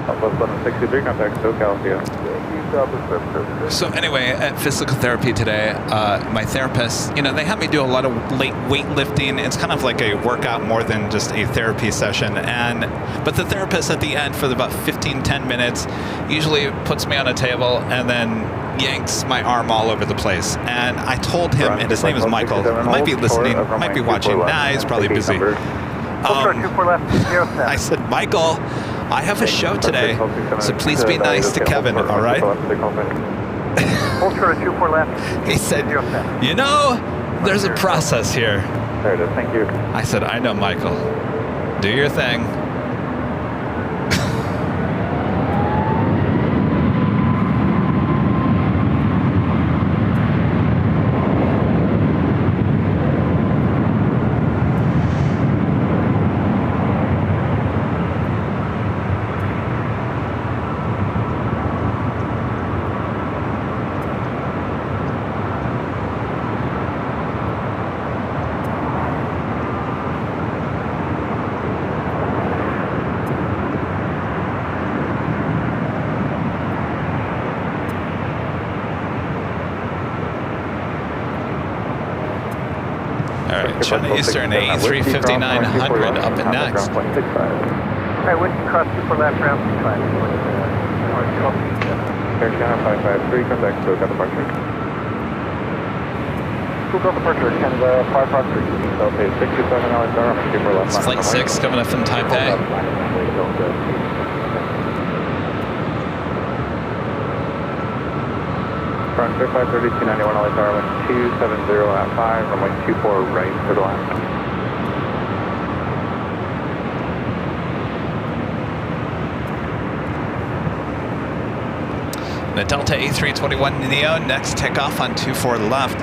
Southwest 1163, contact SoCal, via. So anyway, at physical therapy today, my therapist, you know, they have me do a lot of weightlifting. It's kind of like a workout more than just a therapy session. But the therapist at the end for about 10 minutes usually puts me on a table and then yanks my arm all over the place. And I told him, and his name is Michael, might be listening, might be watching. Nah, he's probably busy. I said, Michael, I have a show today, so please be nice to Kevin, all right? He said, you know, there's a process here. There it is, thank you. I said, I know, Michael. Do your thing. China Eastern A350-900 up and next. Alright, we can cross 24 left round 5. Air Canada 553, contact SoCal departure. SoCal departure, Canada 553. Okay, 67 LXR, I'm 24 left. It's Flight 6 coming up from Taipei. Frontier 530, 291 LXR, wind 270 at 5, runway 24 right for the last. The Delta A321 Neo, next takeoff on 24 left.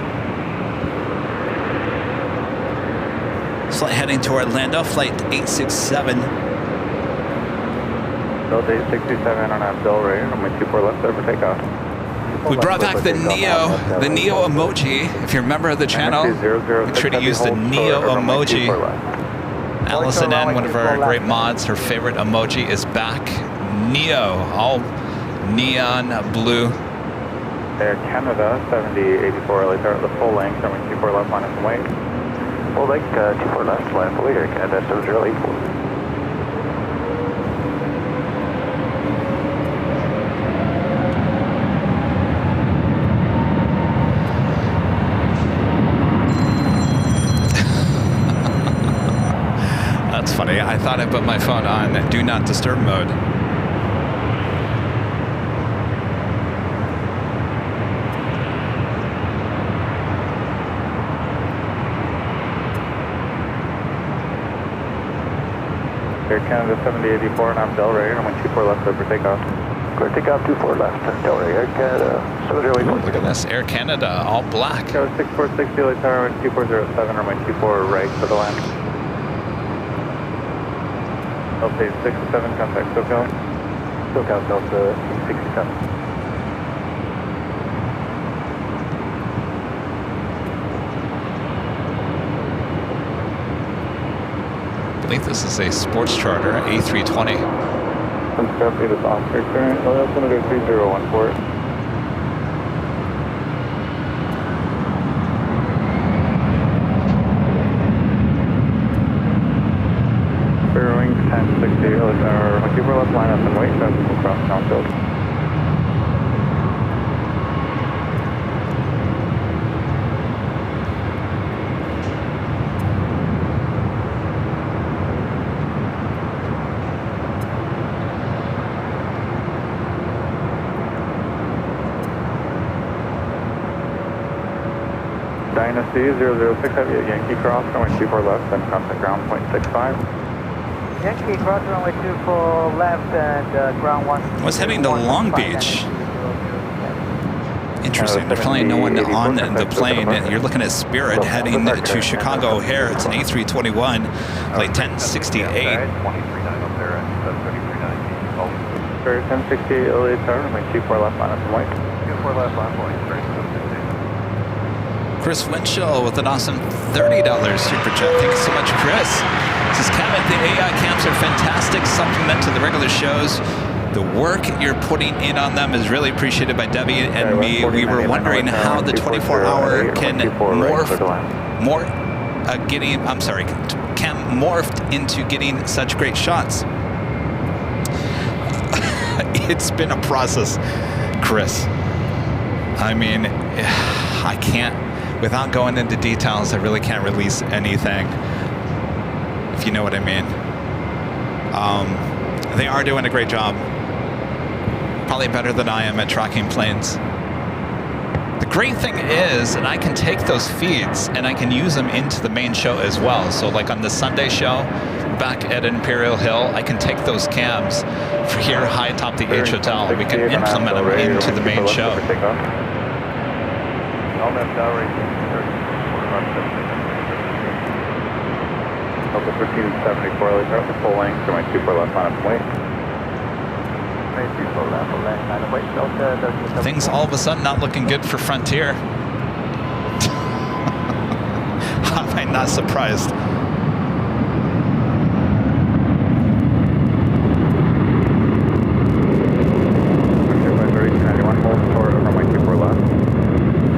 Flight heading to Orlando, flight 867. Delta 867 on Del Rey, runway 24 left there for takeoff. We brought back the Neo emoji. If you're a member of the channel, make sure to use the Neo emoji. Allison N, one of our great mods, her favorite emoji is back. Neo, all neon blue. Air Canada 7084 LXR at the full length, runway 24 left minus and wait. Full length, 24 left, line fully, Air Canada 7084. Funny, I thought I put my phone on do not disturb mode. Air Canada 7084 and I'm Del Rey, runway 24 left clear for takeoff. Clear takeoff 24 left, Del Rey, Air Canada 7084. Look at this, Air Canada, all black. Go 6460 LXR, runway 2407, runway 24 right for the land. Delta 67, contact SoCal. SoCal Delta 67. I believe this is a sports charter, A320. Skype is Oscar current, altimeter 3014. Fair wing 1060, or keep our left line up and wait, that's we'll cross downfield. Dynasty 006 heavy at Yankee Cross, runway 24 left, then contact ground 0.65. Yankee Cross, runway 24 left and ground 1. Was heading to Long Beach. Interesting. There's probably no one on the plane. You're looking at Spirit heading to Chicago O'Hare. It's an A321, flight 1068. 1068 LA tower, runway 24 left line up and white. 24 left line point. Chris Winchell with an awesome $30 super chat. Thank you so much, Chris. This is Kevin. The AI camps are fantastic supplement to the regular shows. The work you're putting in on them is really appreciated by Debbie and me. We were wondering how the 24-hour can morphed into getting such great shots. It's been a process, Chris. I mean, I can't, without going into details, I really can't release anything, if you know what I mean. They are doing a great job. Probably better than I am at tracking planes. The great thing is that I can take those feeds and I can use them into the main show as well. So like on the Sunday show, back at Imperial Hill, I can take those cams for here high atop the H Hotel. We can implement them into the main show. Delta 1374 LA tower, full length, runway 24 left line up and white. Things all of a sudden not looking good for Frontier. Am I not surprised?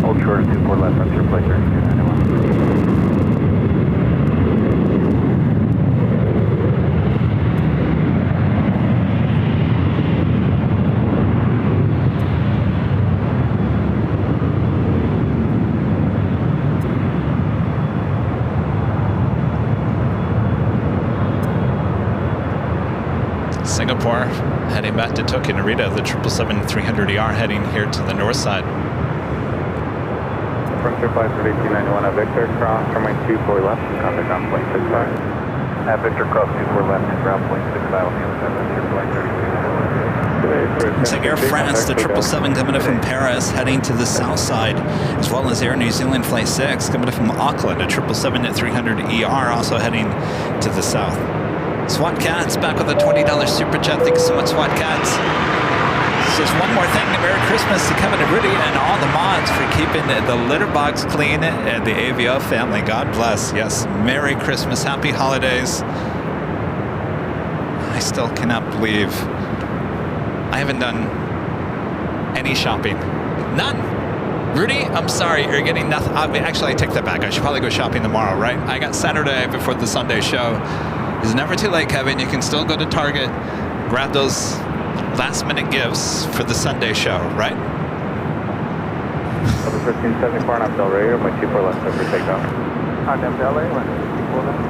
Hold short of 24 left, Frontier flight 3291. Singapore heading back to Tokyo Narita, the 777-300ER heading here to the north side. Frontier flight 3291 at Victor, cross runway 24 left, contact ground point 65. At Victor, cross 24 left, ground point 65 on the other side, Frontier flight 3291. Looks like Air France, the 777 coming in from Paris, heading to the south side, as well as Air New Zealand Flight 6 coming in from Auckland, a 777-300ER also heading to the south. SWAT Cats back with a $20 super chat. Thank you so much, SWAT Cats. Just one more thing. Merry Christmas to Kevin and Rudy and all the mods for keeping the litter box clean and the AVO family. God bless. Yes, Merry Christmas. Happy holidays. I still cannot believe I haven't done any shopping. None. Rudy, I'm sorry, you're getting nothing. Actually, I take that back. I should probably go shopping tomorrow, right? I got Saturday before the Sunday show. It's never too late, Kevin. You can still go to Target, grab those last-minute gifts for the Sunday show, right? Delta 1374 on Del Rey, runway 24 left, over takeoff. On Del Rey, runway 24 left.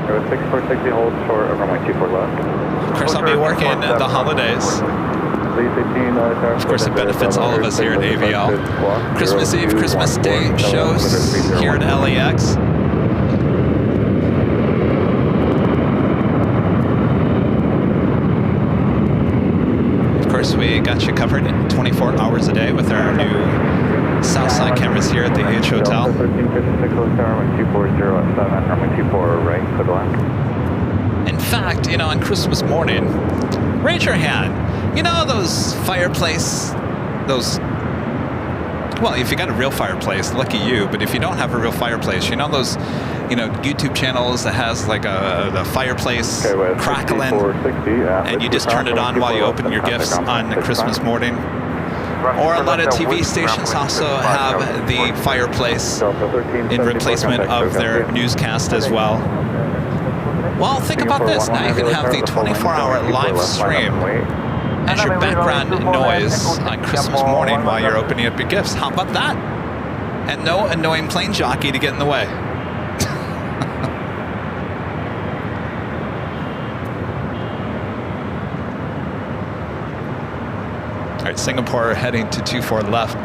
There was 6460, hold short of runway 24 left. Of course, I'll be working the holidays. Of course, it benefits all of us here at AVL. Christmas Eve, Christmas Day shows here at LAX. We got you covered 24 hours a day with our new Southside cameras here at the H Hotel. 1356 In fact, you know, on Christmas morning, raise your hand. You know those fireplace, those, well, if you got a real fireplace, lucky you, but if you don't have a real fireplace, you know those, you know, YouTube channels that has like the fireplace crackling, and you just turn it on while you open your gifts on Christmas morning. Or a lot of TV stations also have the fireplace in replacement of their newscast as well. Well, think about this. Now you can have the 24-hour live stream as your background noise on Christmas morning while you're opening up your gifts. How about that? And no annoying plane jockey to get in the way. All right, Singapore heading to 24 left.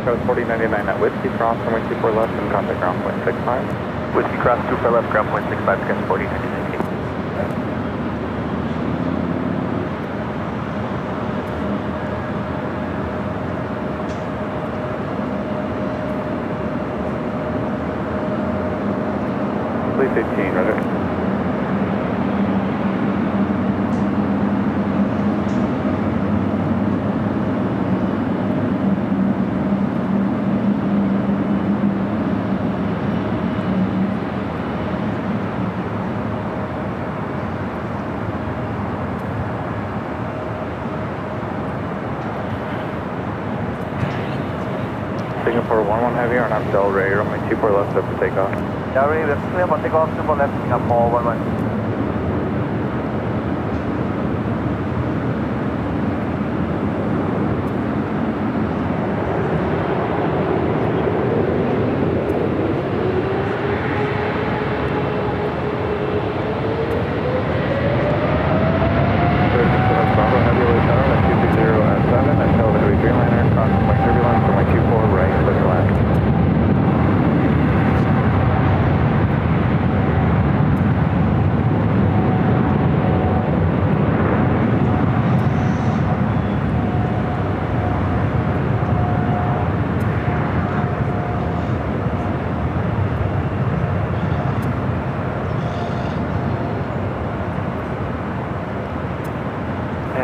Coast 4099 at Whiskey Cross, runway 24 left, and contact ground point 65. Whiskey Cross 24 left, ground point 65, discussion 4099. Please 18, roger. Singapore 11 Heavy, on up Del Rey, runway 24 left, up for takeoff. Del Rey, left clear, one takeoff, super left, Singapore 11.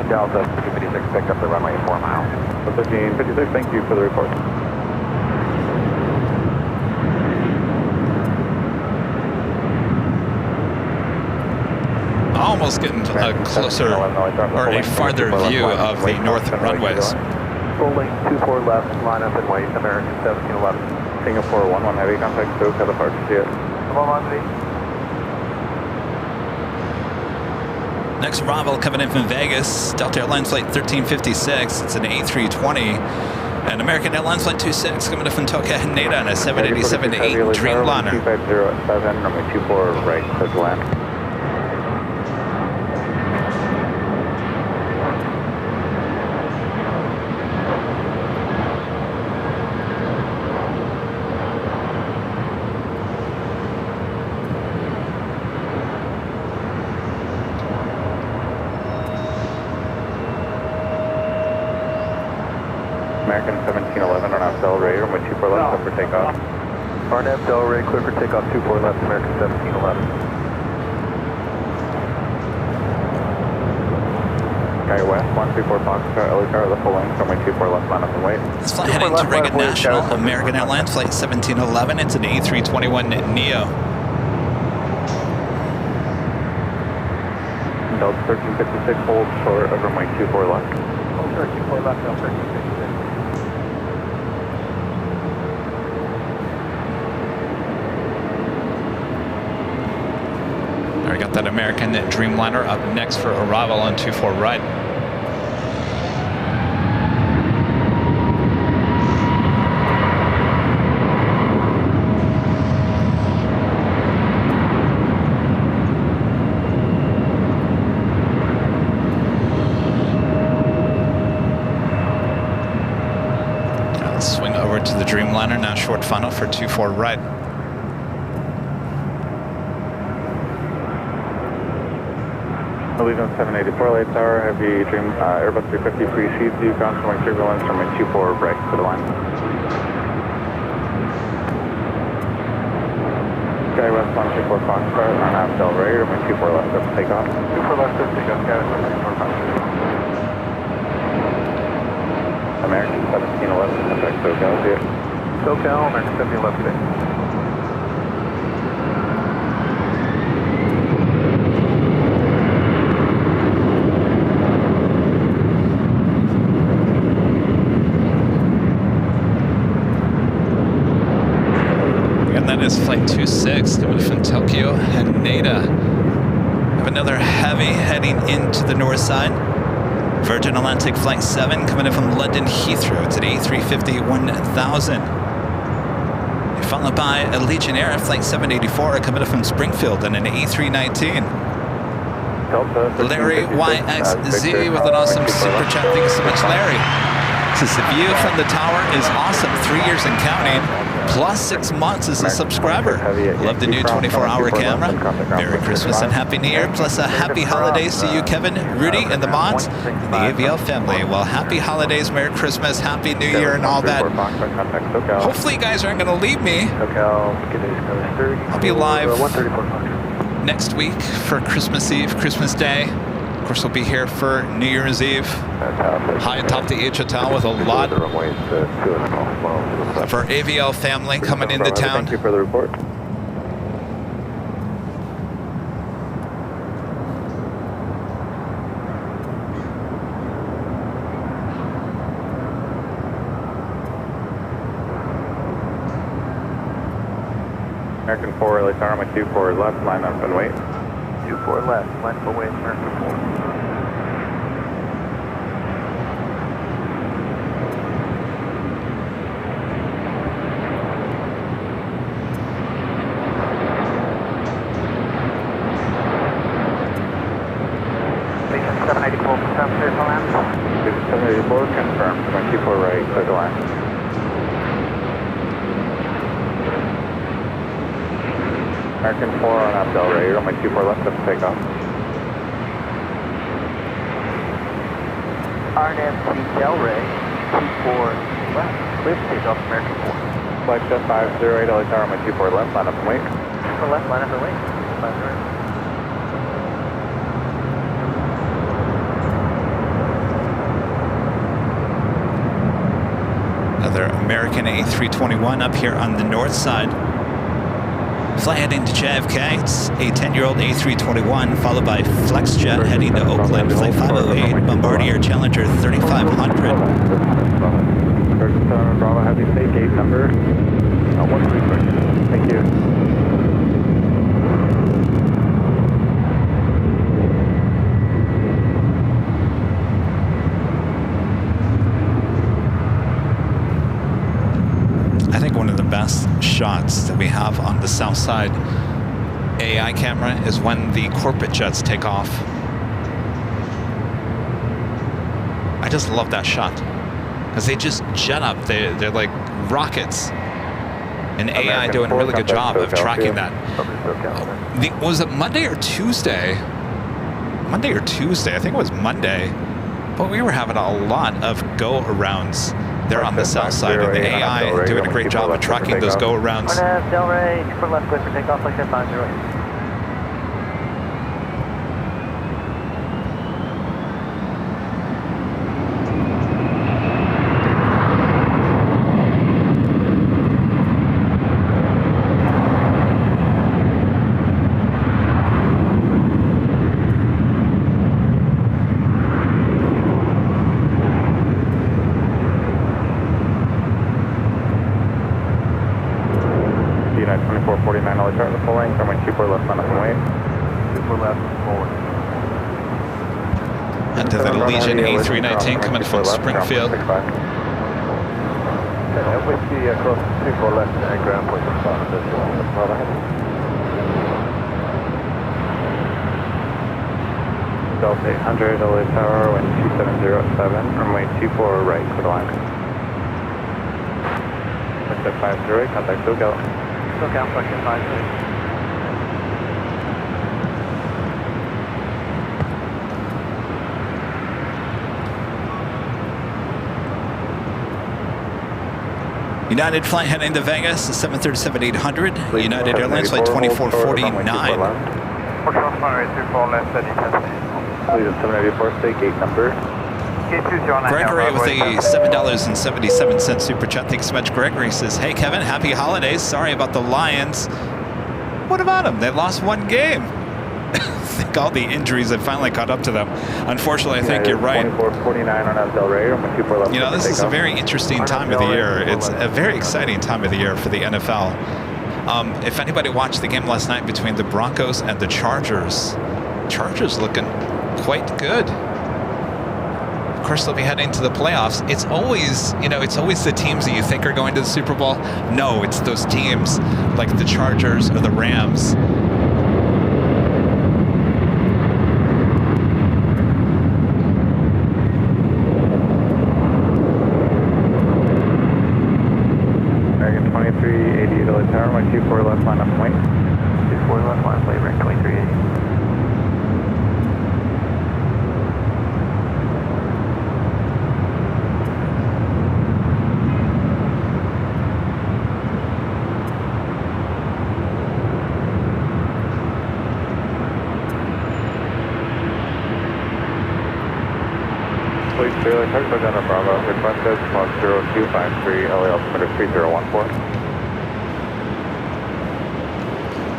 Delta 56 picked up the runway at 4 miles. 1356, thank you for the report. Almost getting a closer or a farther view of the north runways. Full length 24 left, line up and wait, American 1711. Singapore 11 Heavy, contact SoCal departure, see it. Come on, please. Next arrival coming in from Vegas, Delta Airlines flight 1356. It's an A320. And American Airlines flight 26 coming in from Tokyo Haneda on a 787-8 Dreamliner. 2507, runway 24 right, clear to land. American 1711 on out Del Rey, runway 24 left, up for takeoff. RNAV Del Rey, clear for takeoff 24 left, American 1711. Sky West, 134 Foxtrot, LA Tower, the full length, runway 24 left, line up and wait. This flight heading to Reagan National, American Airlines flight 1711. It's an A321neo. Delta 1356, hold short of runway 24 left. Hold short 24 left, Delta 1356. We got that American Dreamliner up next for arrival on 24 right. Now let's swing over to the Dreamliner, now short funnel for 24 right. Allegiant 784 late tower, heavy Dream Airbus 350 free seats, Yukon, showing turbulence from 24 right to the line. Sky West 124 Foxtrot, on half Del Rey, runway 24 left, up takeoff. 24 left, up takeoff, Sky West 124 Foxtrot. American 1711, contact SoCal, see it. SoCal, American 1711 today. That is flight 26 coming from Tokyo Haneda. Have another heavy heading into the north side. Virgin Atlantic flight 7 coming in from London Heathrow. It's an A350-1000. Followed by Allegiant Air flight 784 coming in from Springfield and an A319. Larry YXZ with an awesome super chat. Thank you so much, Larry. Says the view from the tower is awesome. 3 years and counting, plus 6 months as a subscriber. Love the new 24-hour camera. Merry Christmas and Happy New Year, plus a happy holidays to you, Kevin, Rudy, and the mods, and the AVL family. Well, happy holidays, Merry Christmas, Happy New Year, and all that. Hopefully you guys aren't going to leave me. I'll be live next week for Christmas Eve, Christmas Day. Of course, we'll be here for New Year's Eve. High atop the hotel with a lot of our AVL family coming into town. Thank you for the report. American 4, LAX on my 24 left, line up and wait. 24 left, line up and wait, American 4. Station 784, confirm clear for land. Station 784, confirmed. 24 right, clear to land. American 4 on up Delray, you're on my 24 left, let's take off. RNMC Delray, 24 left, clear to take off American 4. Flight 508, LA Tower on my 24 left, line up and wait. For left, line up and wait. 508. Another American A321 up here on the north side. Fly heading to JFK. It's a 10-year-old A321, followed by FlexJet heading to Oakland. Flight 508, Bombardier Challenger 3500. Bravo, have you say gate number? 136. Thank you. I think one of the best shots that we have on the south side AI camera is when the corporate jets take off. I just love that shot because they just jet up. They're like rockets. And AI doing a really good job of tracking that. Was it Monday or Tuesday? Monday or Tuesday? I think it was Monday. But we were having a lot of go-arounds there on the south side, and the AI doing a great job of tracking those go-arounds. Delray, for left, clear for takeoff, like that 508. United 2449, I'll start the full length, from my 24 left, line up and wait. 24 left, forward. And to the Legion A319 coming from Springfield. Whiskey across 24 left and ground point 5. Delta 800, LA Tower, wind 2707, runway 24 right, clear to line. Flight 508, contact SoCal. SoCal, flight 508. United flight heading to Vegas, 737-800. United Airlines flight 2449. Please, 784, state gate number. Gregory with a $7.77 super chat. Thanks so much. Gregory says, hey Kevin, happy holidays. Sorry about the Lions. What about them? They lost one game. I think all the injuries have finally caught up to them. Unfortunately, I think you're right. 2449 on Delray, you know, this is a very interesting time of the year. It's a very exciting time of the year for the NFL. If anybody watched the game last night between the Broncos and the Chargers looking quite good. Of course, they'll be heading to the playoffs. It's always, it's always the teams that you think are going to the Super Bowl. No, it's those teams like the Chargers or the Rams. 2380 Italy Tower, my 24 left line up and wait. 24 left line, plane rank 2380. Police Taylor, Texas Denver Bravo, requested plus 0253, LA altimeter 3014.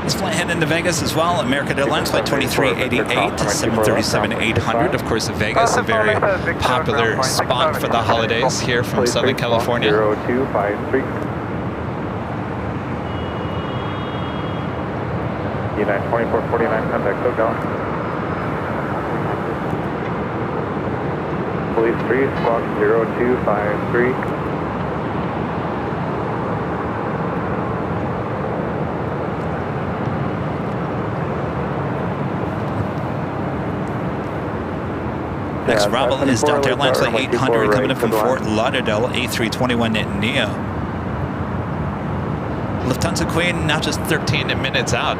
This flight heading into Vegas as well. American Airlines flight 2388 to 737-800. Of course, Vegas, a very popular spot for the holidays here from Southern California. 0253. United 2449, contact SoCal. Police 3, squawk 0253. Next arrival is Delta Airlines flight 800 coming in from Fort Lauderdale, A321neo. Lufthansa Queen now just 13 minutes out.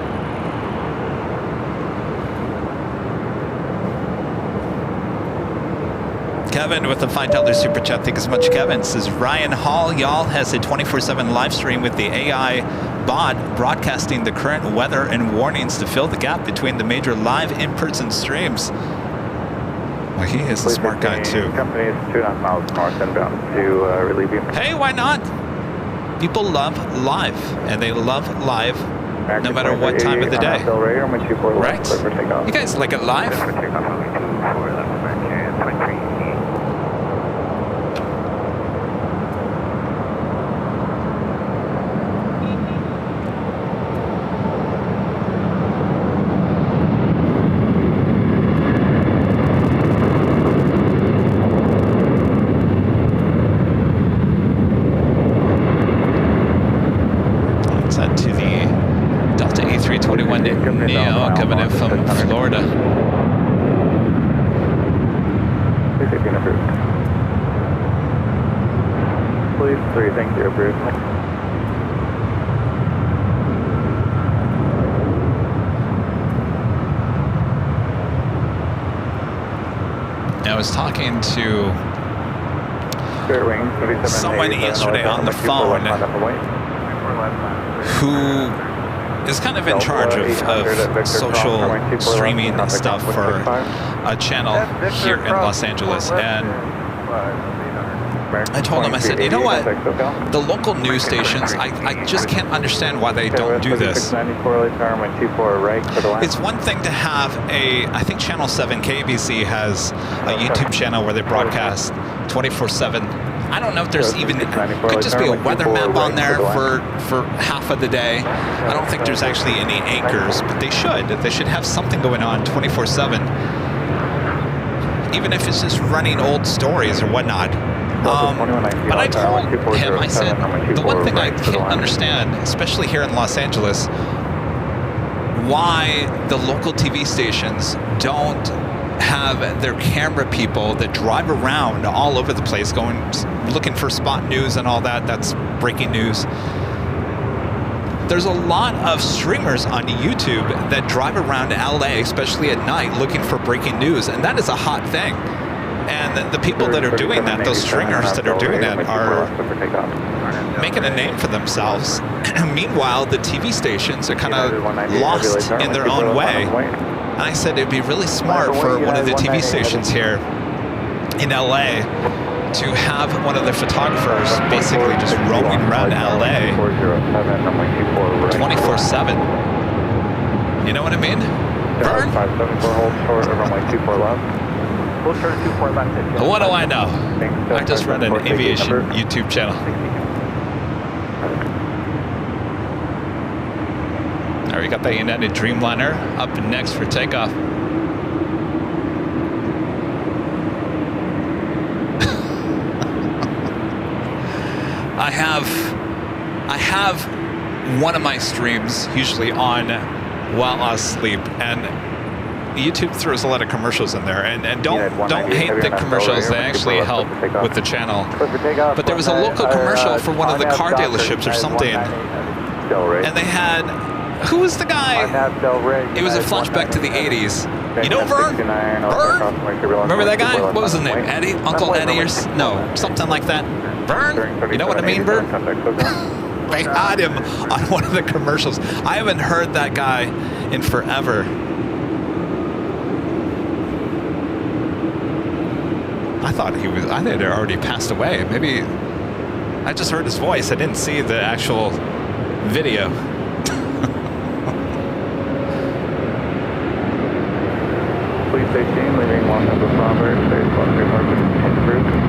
Kevin with the $5 super chat. Thank you so much, Kevin. Says Ryan Hall, y'all has a 24/7 live stream with the AI bot broadcasting the current weather and warnings to fill the gap between the major live in-person streams. Well, he is a smart guy too. Company is 2.5 miles north inbound to relieve you. Hey, why not? People love live, and they love live no matter what time of the day. Right? You guys like it live? To the Delta A321neo coming in from Florida. Please 3, thank you, approved. I was talking to someone yesterday on the phone who is kind of in charge of social streaming stuff for a channel here in Los Angeles. And I told him, I said, you know what? The local news stations, I just can't understand why they don't do this. It's one thing to have I think Channel 7 KBC has a YouTube channel where they broadcast 24/7. I don't know if there's even, could just be a weather map on there for half of the day. I don't think there's actually any anchors, but they should. They should have something going on 24/7. Even if it's just running old stories or whatnot. But I told him, I said, the one thing I can't understand, especially here in Los Angeles, why the local TV stations don't have their camera people that drive around all over the place looking for spot news and all that. That's breaking news. There's a lot of streamers on YouTube that drive around LA, especially at night, looking for breaking news, and that is a hot thing. And the people that are doing that, those stringers that are doing that, are making a name for themselves. Meanwhile, the TV stations are kind of lost in their own way. And I said it'd be really smart for one of the TV stations here in LA to have one of their photographers basically just roaming around LA 24/7. You know what I mean? Vern? 574, hold short, runway 24 left. Hold short 24 left. What do I know? I just run an aviation YouTube channel. All right, we got the United Dreamliner up next for takeoff. I have one of my streams usually on while I sleep, and YouTube throws a lot of commercials in there, and don't hate the commercials. They actually help with the channel. But there was a local commercial for one of the car dealerships or something, and they had, who was the guy? It was a flashback to the 80s. You know Vern? Remember that guy? What was his name? Eddie? Uncle Eddie or no, something like that. Vern? You know what I mean, Vern? They had him on one of the commercials. I haven't heard that guy in forever. I thought he had already passed away. Maybe I just heard his voice. I didn't see the actual video. Police 18, leaving Los Angeles Robert, stage 13 approved.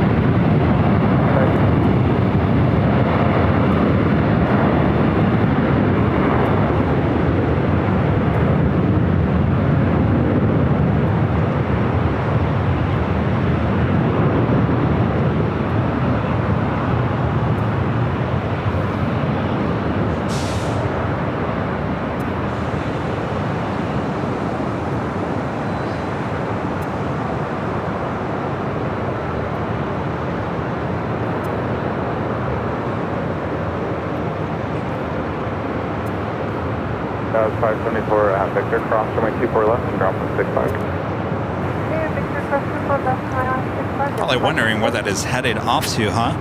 That was 574 at Victor, cross runway 24 left and ground from 65. Hey, Victor, cross 24 left, runway 65. Probably wondering where that is headed off to, huh?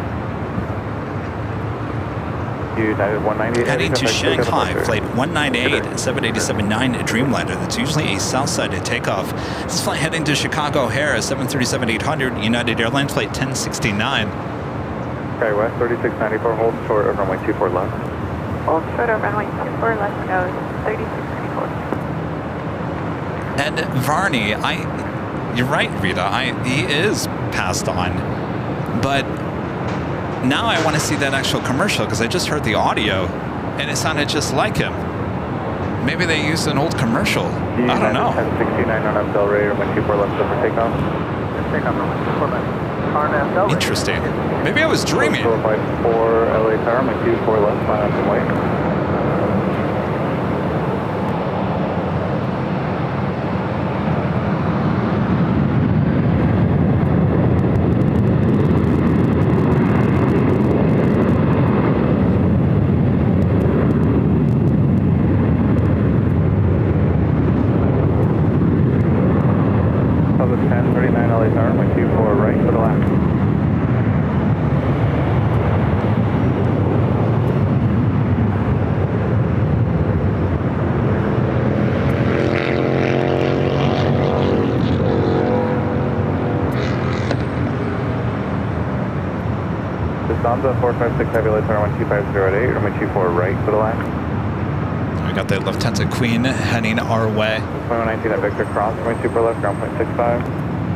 United 198. Heading to Shanghai, flight 198 at 787-9 Dreamliner. That's usually a south-sided takeoff. This flight heading to Chicago O'Hare at 737-800, United Airlines flight 1069. Okay, West 3694, hold short of runway 24 left. Hold short of runway 24 left, goes 3634. And Varney, you're right, Rita, he is passed on, but now I want to see that actual commercial because I just heard the audio and it sounded just like him. Maybe they used an old commercial. I don't know. 1069 on Del Rey, runway 24 left for takeoff. Takeoff runway 24 left. Interesting. Maybe I was dreaming. 454 LA Tower, runway 24 left, line up and wait. Lufthansa 456 Heavy Light Tower 12508, runway 24 right for the line. We got the Lufthansa Queen heading our way. 2119 at Victor, cross, runway 24 left, ground point 65.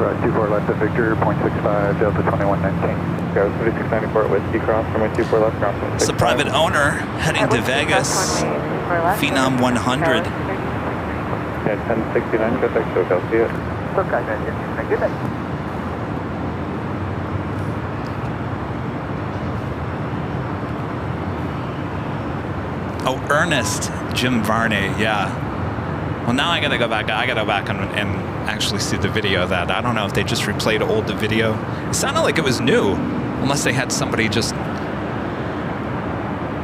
Right, 24 left at Victor, 0.65, Delta 2119. Go 3694 at Whiskey, cross, runway 24 left, ground point 65. It's a private owner heading to Vegas. Phenom 100. Yeah, 1069, good, thanks, so see it. Okay, good day. Oh, Ernest Jim Varney, yeah. Well, now I gotta go back. I gotta go back and actually see the video of that. I don't know if they just replayed old the video. It sounded like it was new, unless they had somebody just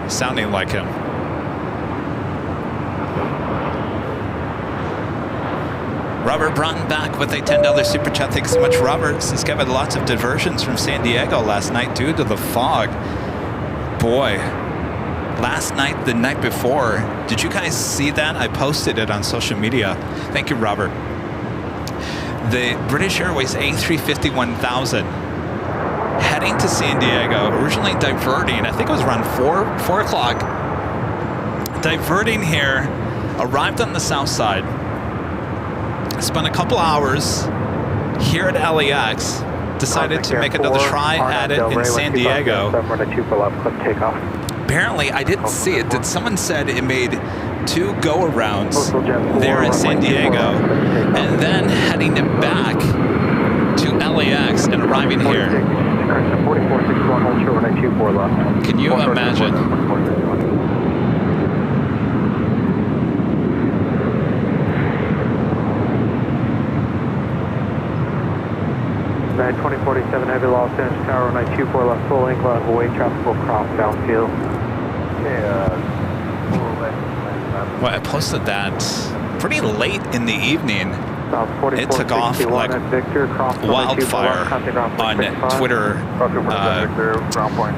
sounding like him. Robert Broughton back with a $10 super chat. Thanks so much, Robert. Says Kevin, lots of diversions from San Diego last night due to the fog. Boy. Last night, the night before, did you guys see that? I posted it on social media. Thank you, Robert. The British Airways A350-1000 heading to San Diego, originally diverting, I think it was around 4 o'clock, diverting here, arrived on the south side, spent a couple hours here at LAX, decided to make another try at it in San Diego. Apparently, I didn't see it. Did someone said it made 2 go-arounds there in San Diego, and then heading back to LAX and arriving here. Can you imagine? 2047 heavy Los Angeles Tower, 924 left full link, left away, traffic will cross downfield. Okay, Well, I posted that pretty late in the evening. It took off like wildfire on Twitter,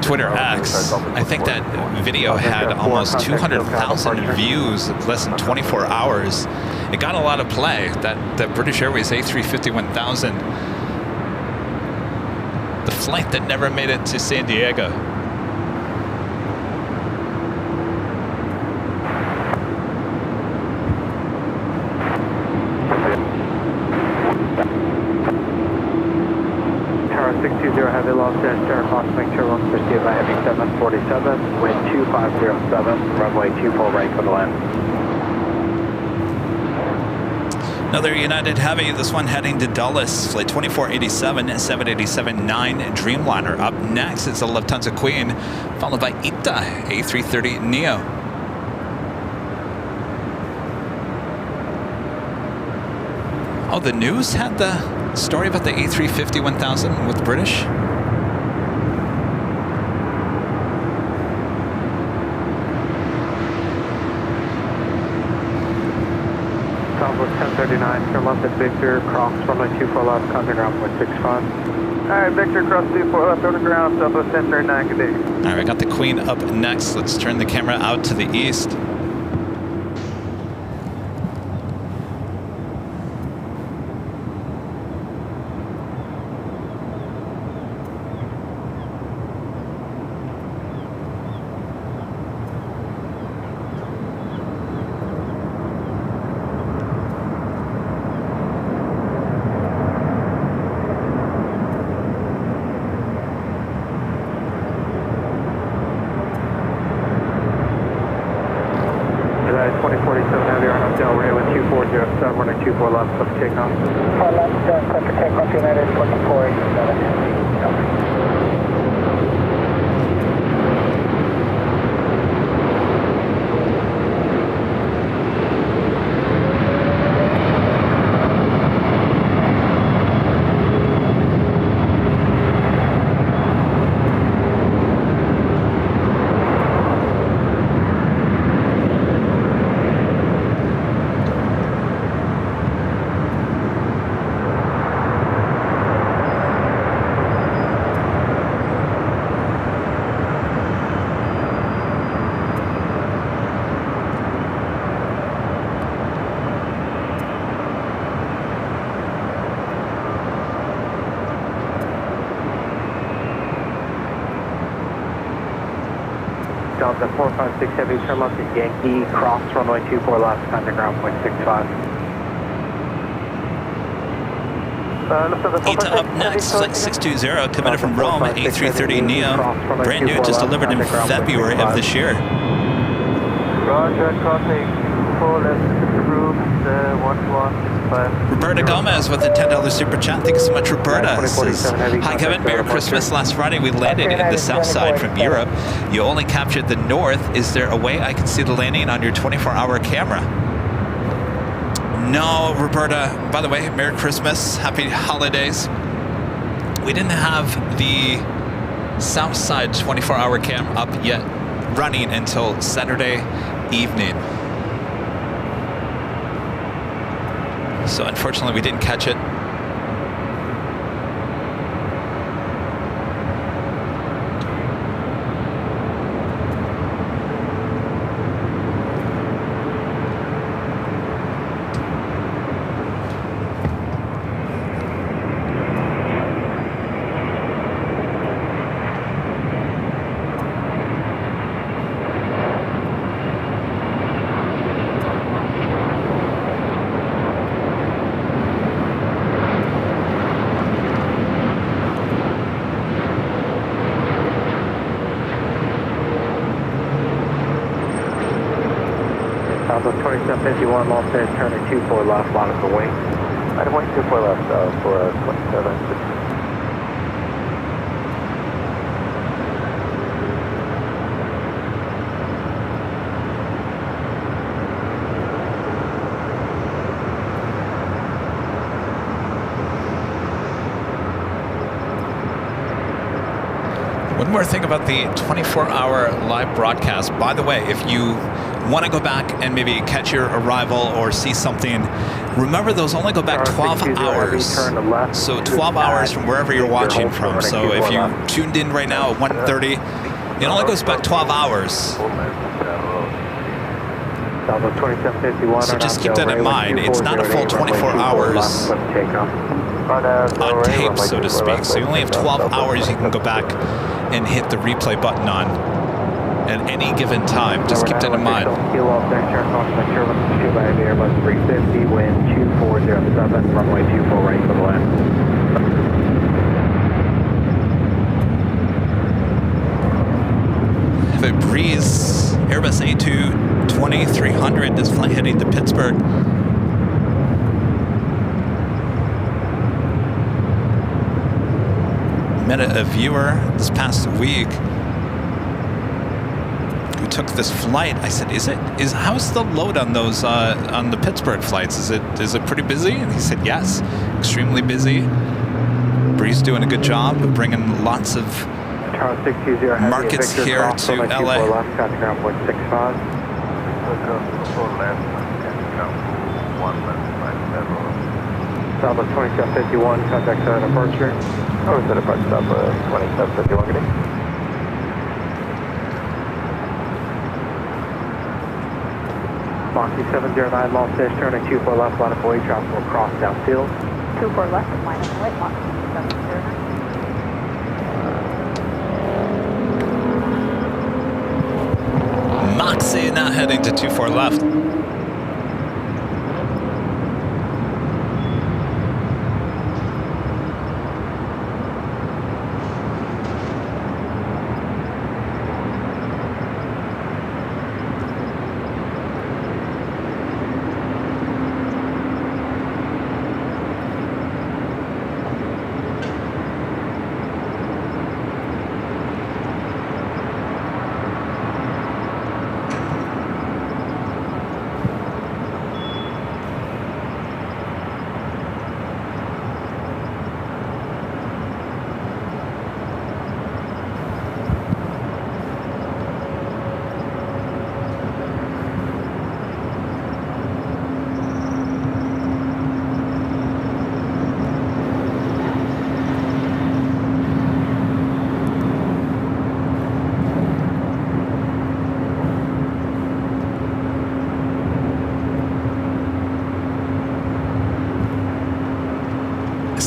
Twitter X. I think that video had almost 200,000 views less than 24 hours. It got a lot of play. That British Airways A350-1000, the flight that never made it to San Diego. Tower 620 heavy Los Angeles Tower, clock make sure runs pursued by heavy 747, wind 2507, runway 24 right for the land. Another United Heavy, this one heading to Dulles, flight 2487, 787-9 Dreamliner. Up next is the Lufthansa Queen, followed by ITA A330 Neo. Oh, the news had the story about the A350-1000 with British? Southwest 1039, turn left at Victor, cross runway 24 left, contact ground point 65. Alright, Victor, cross 24 left, over ground, Southwest 1039, good day. All right, we got the Queen up next. Let's turn the camera out to the east. United 2047 heavy on Del Rey with 2407, runway 24 left, left takeoff. 4 left, clear for takeoff, United 2487. Delta 456 heavy, turn left at Yankee, cross runway 24 left, contact ground point 65. ITA up next, flight 620, coming in from Rome, A330 Neo. Brand new, just delivered in February of this year. Roger, crossing 4 left, approved, 1165. Roberta Gomez with a $10 super chat. Thank you so much, Roberta. Says, hi Kevin, Merry Christmas. Last Friday we landed in the south side from Europe. You only captured the north. Is there a way I can see the landing on your 24-hour camera? No, Roberta. By the way, Merry Christmas. Happy holidays. We didn't have the south side 24-hour cam up yet, running until Saturday evening. So unfortunately, we didn't catch it. Southwest 2751, Los Angeles, turning 24 left, line of the wing. Item 124 left, for 27. One more thing about the 24-hour live broadcast. By the way, if you want to go back and maybe catch your arrival or see something, remember those only go back 12 hours. So 12 hours from wherever you're watching from. So if you tuned in right now at 1:30, it only goes back 12 hours. So just keep that in mind. It's not a full 24 hours on tape, so to speak. So you only have 12 hours you can go back and hit the replay button on at any given time. Just keep that in mind. Airbus 350, wind 2407, runway 24 right for the land. Have a Breeze Airbus A220-300. This flight heading to Pittsburgh. Met a viewer this past week who took this flight. I said, how's the load on those on the Pittsburgh flights? Is it pretty busy? And he said, yes, extremely busy. Breeze doing a good job of bringing lots of markets here to LA. Southwest 2751, contact center departure. Oh, is that departure stop 2751, good day. Monkey 709, Los Angeles, turning 24 left, line of way, traffic will cross downfield. 24 left, line of way, Monkey 709. Moxie now heading to 24 left.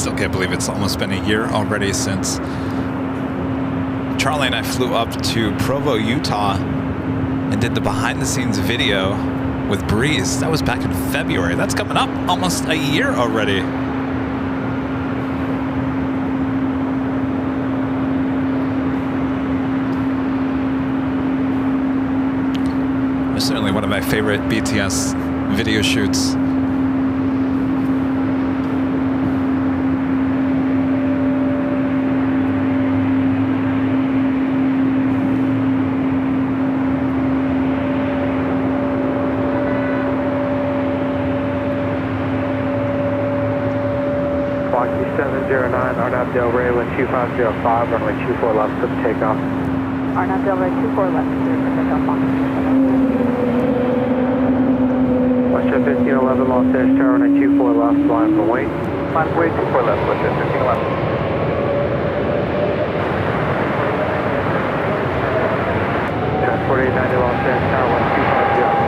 I can't believe it's almost been a year already since Charlie and I flew up to Provo, Utah and did the behind-the-scenes video with Breeze. That was back in February. That's coming up almost a year already. It was certainly one of my favorite BTS video shoots. Del Rey, wind 2505, runway 24 left, for takeoff. Arnav Del Rey, 24 left, clear for takeoff, Monkey 1511, Los Angeles, runway 24 left, flying for wing. Line for way 24 left, Los Angeles, 15 left. Transport 890, Los Angeles, tower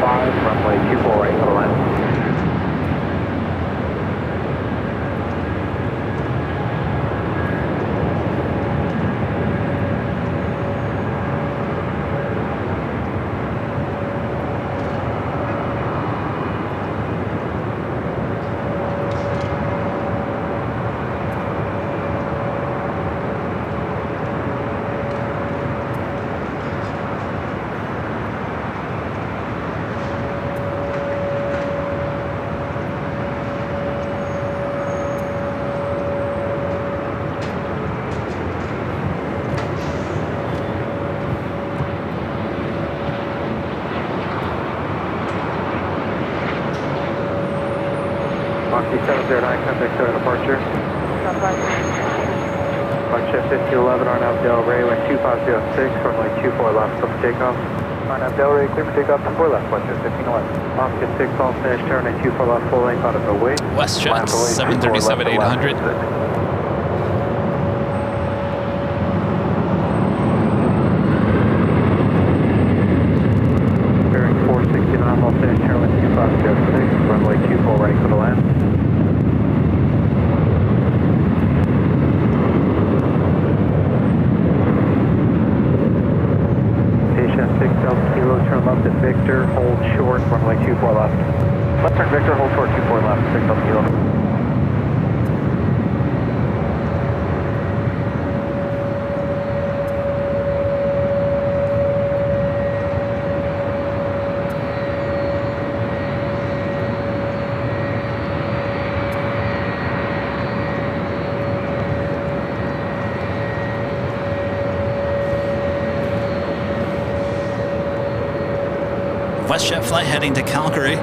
12505, runway 24 right for the line. Monkey 709, contact center departure. Flight 1511, RNAV Del Rey, wind 2506, runway 24 left, clear for takeoff. RNAV Del Rey, clear for takeoff, 24 left, Flight 1511. Oscar 6, all finished, turn at 24 left, full length, out of the way. WestJet 737-800. Bearing 469, all finished, turn with 2506, runway 24 right, for the land. Turn left at Victor, hold short, runway 24 left. Left turn Victor, hold short, 24 left, 6 up kilo. WestJet flight heading to Calgary.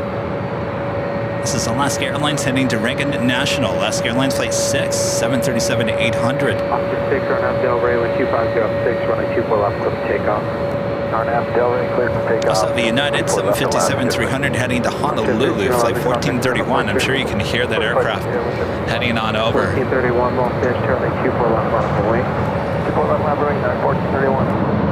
This is Alaska Airlines heading to Reagan National. Alaska Airlines flight 6, 737-800. Oscar 6, RNAV Del Rey, wind 2506, runway 24 left, clear for takeoff. RNAV Del Rey, clear for takeoff. Also the United 757-300 heading to Honolulu, flight 1431. I'm sure you can hear that aircraft heading on over. 1431, long finish, turn at 24 left, on the wing. 24 left, laboring, 1431.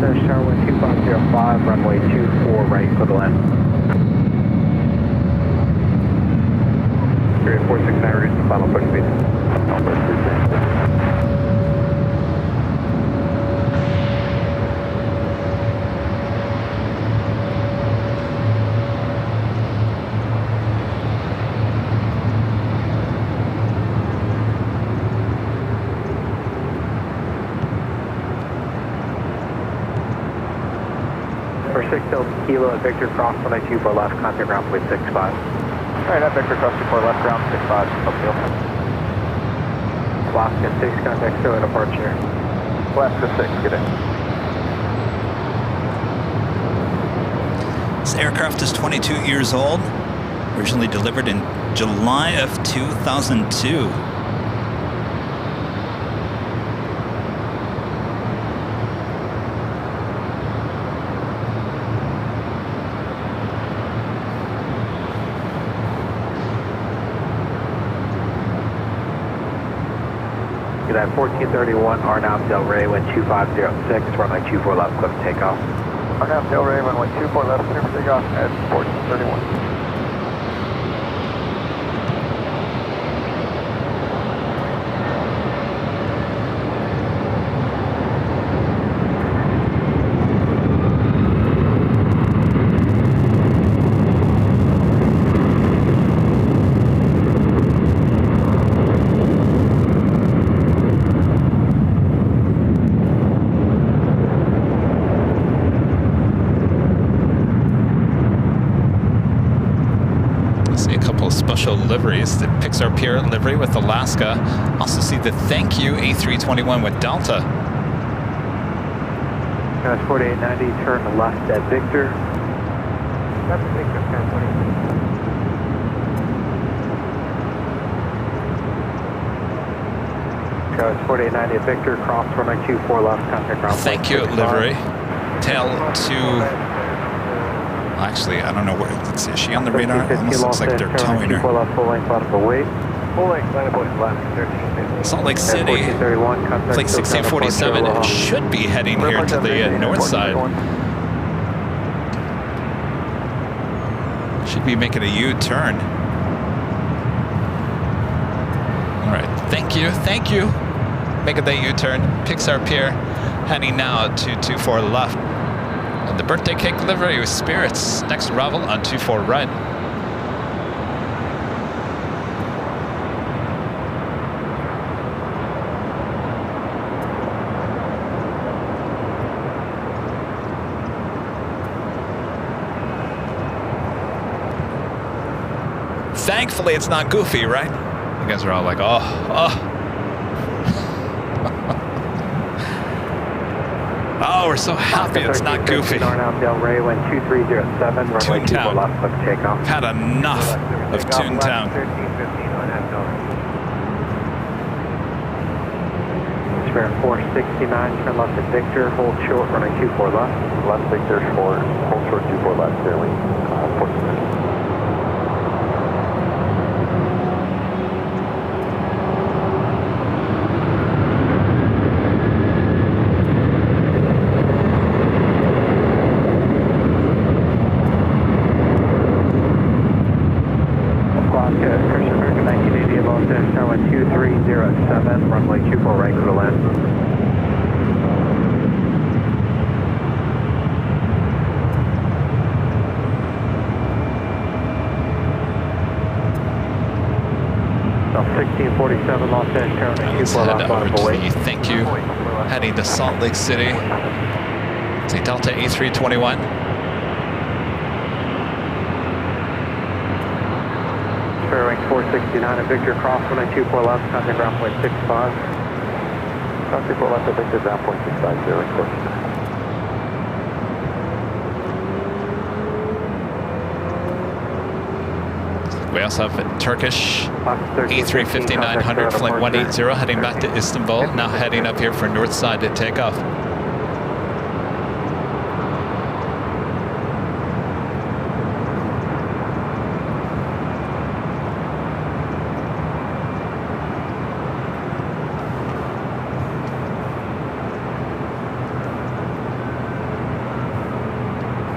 Finish turn wind 2505, runway 24 right for the land. Period 469, reduce the final push speed. For 6 Delta Kilo at Victor Cross, runway 24 left, contact ground point 65. Alright, at Victor Cross 24 left, ground 65, upfield. Alaska 6, contact Stowe departure. Alaska 6, get in. This aircraft is 22 years old, originally delivered in July of 2002. At 1431, RNAV Del Rey, wind 2506, runway 24 left, clear for takeoff. RNAV Del Rey, runway 24 left, clear for takeoff at 1431. Special liveries, the Pixar Pier livery with Alaska. Also see the Thank You A321 with Delta. That's 4890, turn left at Victor. That's Victor, turn 20. It's 4890 at Victor, cross runway 24 left, contact ground. Thank You livery. Tail to... Actually, I don't know where. Let's see, is she on the radar? Almost looks like they're towing her. Full length out of the way. Full length, line of voice, Alaska 13. Salt Lake City, flight 1647 should be heading here to the north side. Should be making a U-turn. All right, thank you. Making that U-turn. Pixar Pier, heading now to 24 left. And the birthday cake delivery with Spirits. Next arrival on 24 right. Thankfully, it's not goofy, right? You guys are all like, oh, we're so happy it's not goofy. Now Del Rey, wind 2307, runway 24 Toontown. left, left takeoff. Had enough of Toontown. 1315 Spirit 469, turn left at Victor, hold short, runway 24 left. Left Victor, short, hold short 24 left, clearly. 46. Runway 24 right, clear to land. So 1647 Los Angeles, Let's 24 head left over on to away. the thank you. Heading to Salt Lake City. It's a Delta A321. Fairway 469 at Victor, cross runway 24 left, contact ground point 65. Cross 24 left at Victor, ground point 650, of course. We also have a Turkish A350 A350-900 flight 180 heading back to Istanbul. Now heading up here for north side to take off.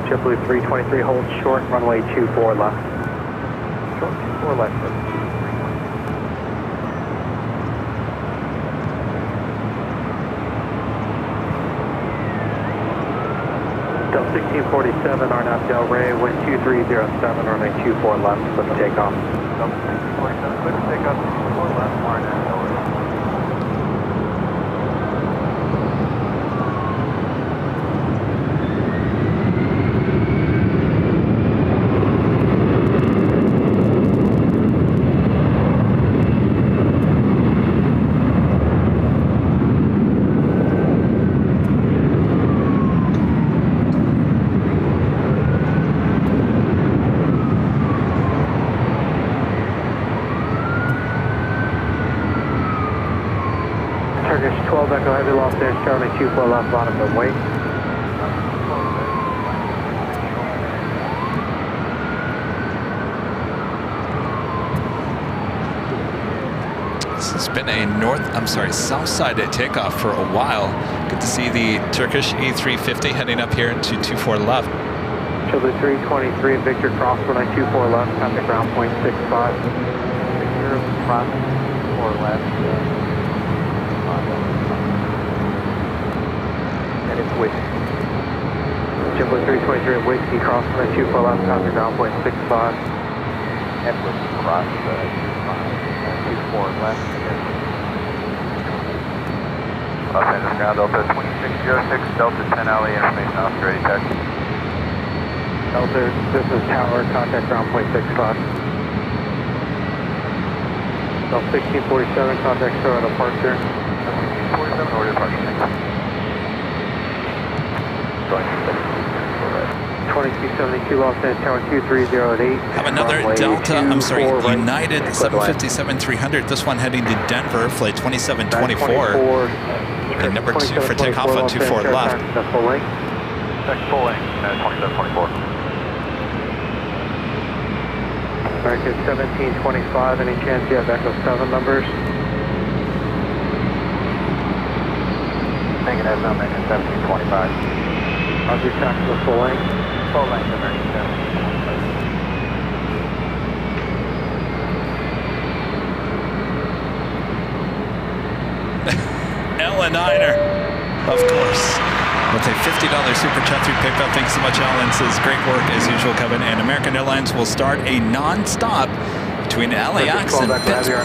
JetBlue 323, hold short, runway 24 left. Short 24 left. Del 1647, Arnab Del Rey, wind 2307, runway 24 left, let's take off. Del 1647, clear to take off 24 left, Arnab Del Rey. Turkish 12 Echo Heavy, Los Angeles, Charlie 24 left, bottom of wait. This has been a south side at takeoff for a while. Good to see the Turkish A350 heading up here to 24 left. JetBlue 323, Victor, cross runway 24 left, contact ground point 65. Victor, cross 24 left. And it's with JetBlue 323 at Whiskey, cross runway 24 left, contact ground point 65. Edward, cross 24 left. Los Angeles ground Delta 2606, Delta 10 LA, information off, ready tech. Delta, this is tower, contact ground point 65. Del 1647, contact Star departure. 1647, order departure, thanks. Going 2272 Los Angeles Tower 2308. Have another runway Delta, 24 right, United clear to land. 757-300. This one heading to Denver, flight 2724. And number 2 for takeoff on 24 left. That's full length. Check full length, 2724. American 1725, any chance you have Echo 7 numbers? Negative, no, American 1725. Roger, taxi with full length. Full length, American 1725. Airliner, of course. With a $50 super chat through PayPal. Thanks so much, Alan. Says great work as usual, Kevin. And American Airlines will start a non-stop between LAX and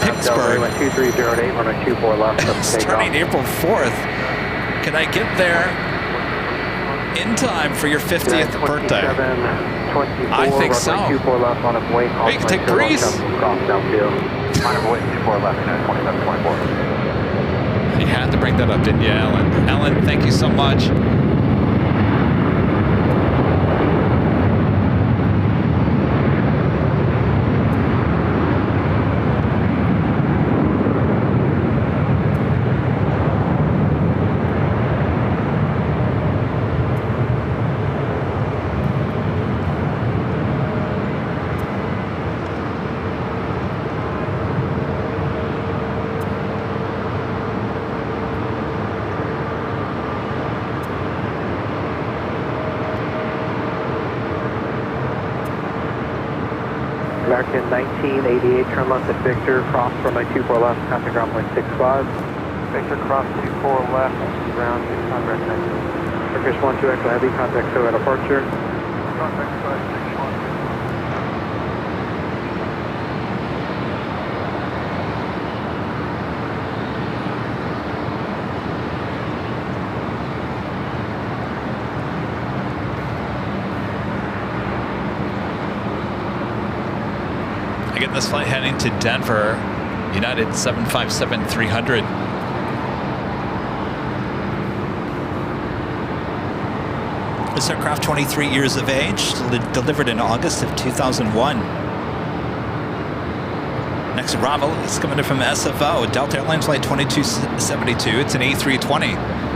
Pittsburgh. 2308, runway 24 left. Starting April 4th. Can I get there in time for your 50th birthday? 24, I think so. 24 left on a way. Hey, you can take Breeze. Cross downfield. On a way, 24 left, 2724. You had to bring that up, didn't you, Alan? Alan, thank you so much. American 1988, turn left at Victor, cross runway 24 left, contact ground point 65. Victor cross 24 left, ground 600, recognize. Turkish 12 Echo Heavy, contact SOA departure. Contact SOA 61. Again, this flight heading to Denver, United 757-300. This aircraft 23 years of age, delivered in August of 2001. Next arrival is coming in from SFO, Delta Airlines flight 2272. It's an A320.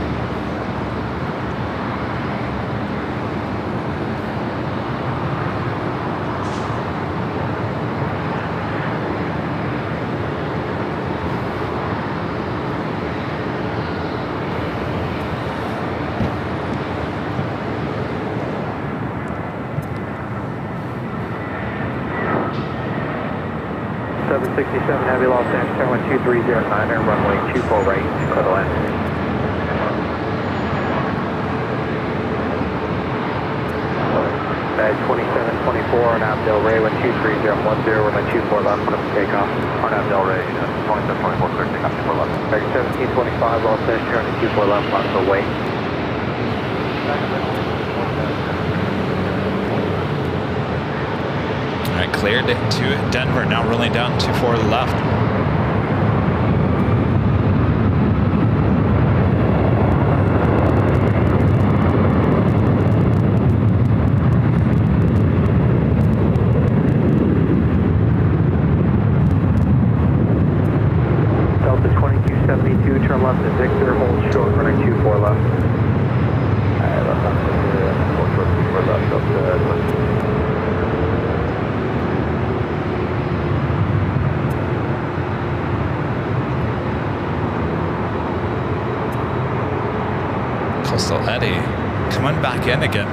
Heavy Los Angeles, turn 2309er, runway 24 right, clear to land. Bag 2724, on Del Rey, 12310, runway 24 left, clear for takeoff. On Del Rey, 2724, clear takeoff, 24 left. Bag 1725, Los Angeles, turn 24 left, possible wait. All right, cleared to Denver, now rolling down 24 left. Delta 2272, turn left at Victor, hold short, running 24 left. Alright, left on hold short, 24 left, Delta. Coastal Eddie coming back in again.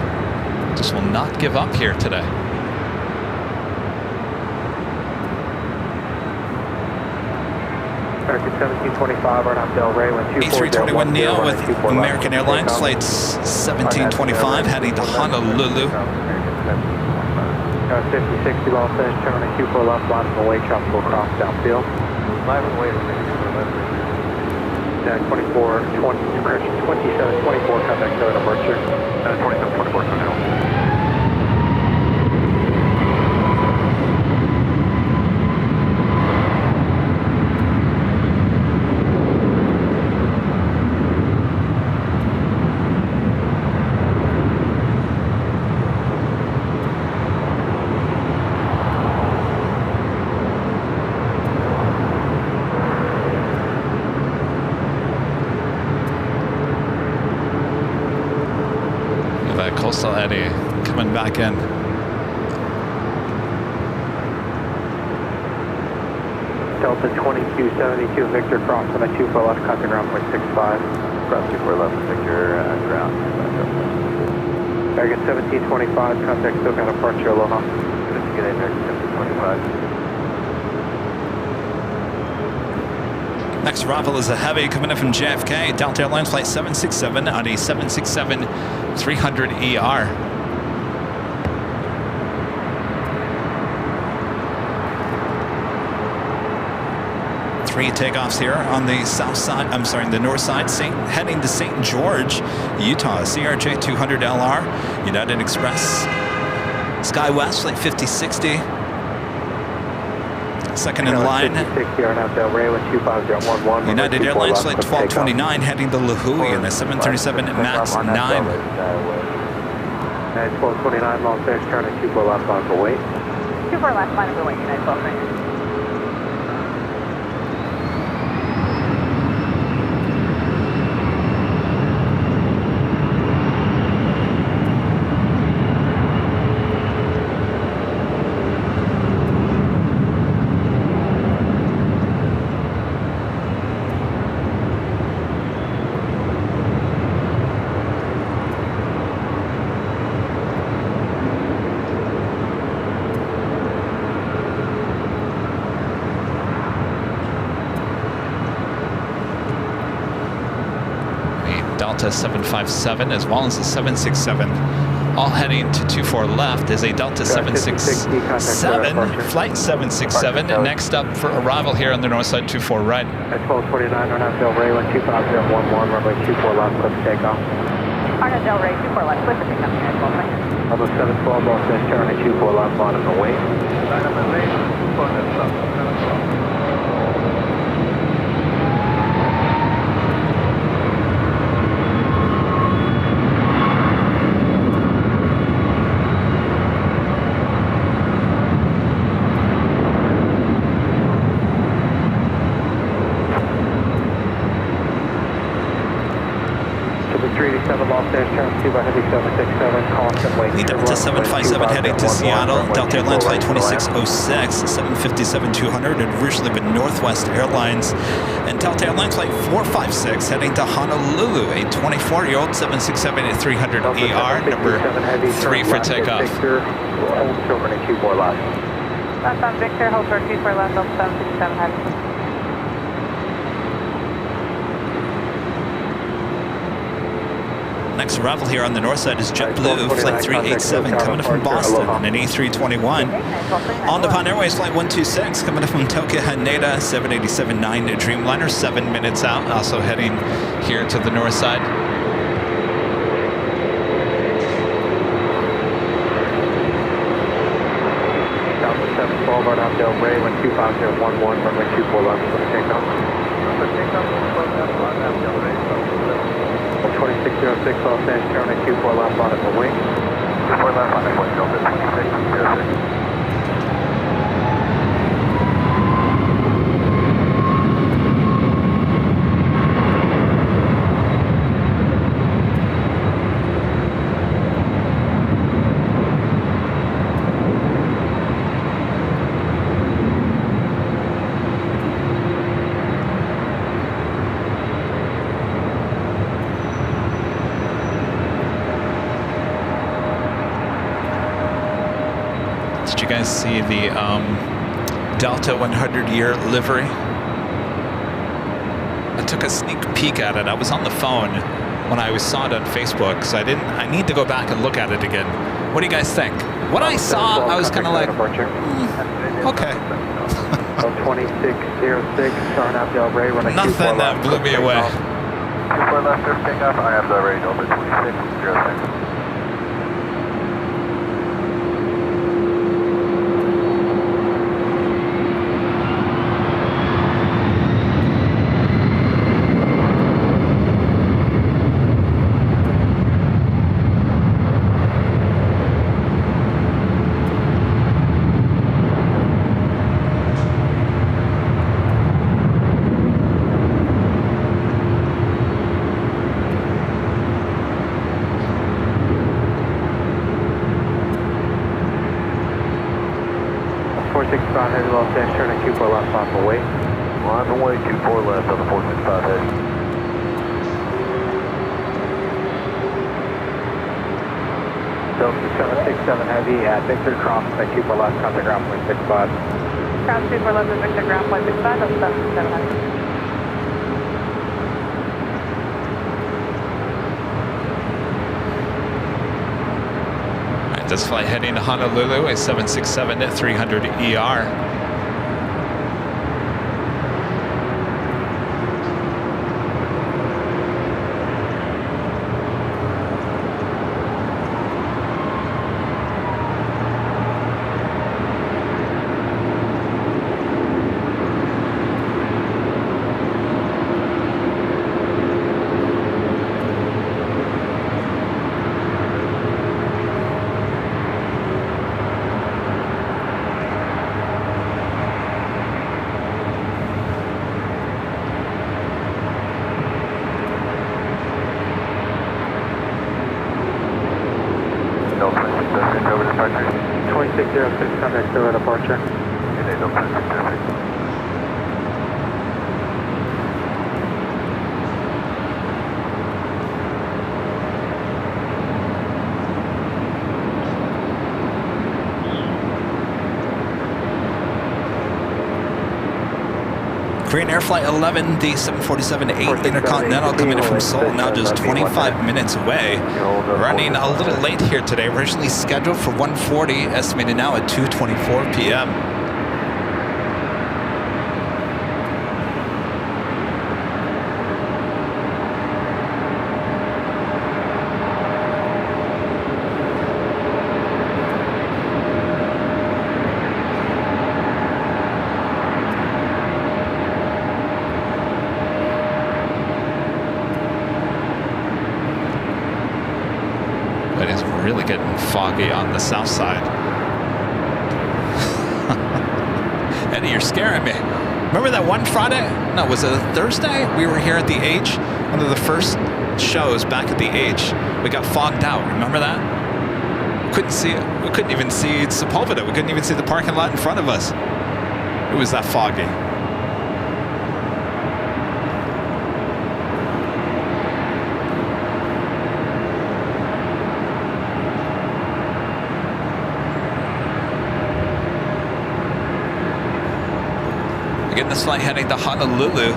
Just will not give up here today. American 1725, right on Del Rey, A321 Neo with American Airlines, flights 1725, heading to Honolulu. 5060 Los Angeles, turn on 24 left, line of away, tropical cross downfield. Live and wait, 24, 20, correction, 2724, contact SOA departure. 2724, come Coastal Eddie coming back in. Delta 2272, Victor, cross on a 24 left, contact ground point 65. Cross 24 left, Victor, ground. American 1725, contact SOA departure, Aloha. Good day, American 1725. Next arrival is a heavy coming in from JFK, Delta Airlines flight 767 on a 767-300ER. Three takeoffs here on the south side, the north side, heading to St. George, Utah, CRJ 200LR, United Express, SkyWest flight 5060. Second in line, United Airlines flight 1229 heading to La Hui in a 737 MAX 9. 1229 Los Angeles, turn at 24 left, line for wait. 24 left, line for wait, United 1229. Delta 757 as well as the 767. All heading to 24 left is a Delta 767, flight 767. And next up for arrival here on the north side, 24 right. At 1249, on Del Rey, 125.11, runway 24 left, clear for takeoff. On Del Rey, 24 left, clear for takeoff here at 12. Level 712, Los Angeles, turn at 24 left, bottom away. The Delta 757 heading to Seattle, Delta Airlines flight 2606, 757-200, had originally been Northwest Airlines, and Delta Airlines flight 456 heading to Honolulu, a 24-year-old 767-300ER, number 3 for takeoff. That's on Victor, hold short 24 left, Delta 767 heading. Next arrival here on the north side is JetBlue, flight 387, coming in from Boston, and an A321. On Nippon Airways, flight 126, coming in from Tokyo Haneda, 787-9 Dreamliner, 7 minutes out, also heading here to the north side. Delta 712, right off Del Rey, 125.11, runway 24 left, clear for takeoff. 2606 Los Angeles, turn at 24 left, bottom away. 24 left, on that one, Delta 2606. Did you guys see the Delta 100-year livery? I took a sneak peek at it. I was on the phone when I saw it on Facebook, so I need to go back and look at it again. What do you guys think? What I saw, I was kind of like, okay. 2606, starting out Del Rey, running Nothing that blew me away. 24 left, clear for takeoff. I have Del Rey, Delta 2606. Heading Los Angeles, turn at 24 left, off away. On the way, 24 left on the 465 heading. Delta 767 heavy at Victor, cross at 24 left, contact ground point 65. Cross 24 left at Victor, ground point 65, Delta 767 heading. This flight heading to Honolulu, a 767-300ER. Delta 2606 over departure. 2606, contact zero departure. Good day, Delta 2606. Korean Air Flight 11, the 747-8 Intercontinental coming in from Seoul, now just 25 minutes away. Running a little late here today, originally scheduled for 1:40, estimated now at 2:24 p.m. Really getting foggy on the south side. Eddie, you're scaring me. Remember that one Friday? No, was it a Thursday? We were here at the H, one of the first shows back at the H. We got fogged out. Remember that? Couldn't see it. We couldn't even see Sepulveda. We couldn't even see the parking lot in front of us. It was that foggy. Getting this flight heading to Honolulu.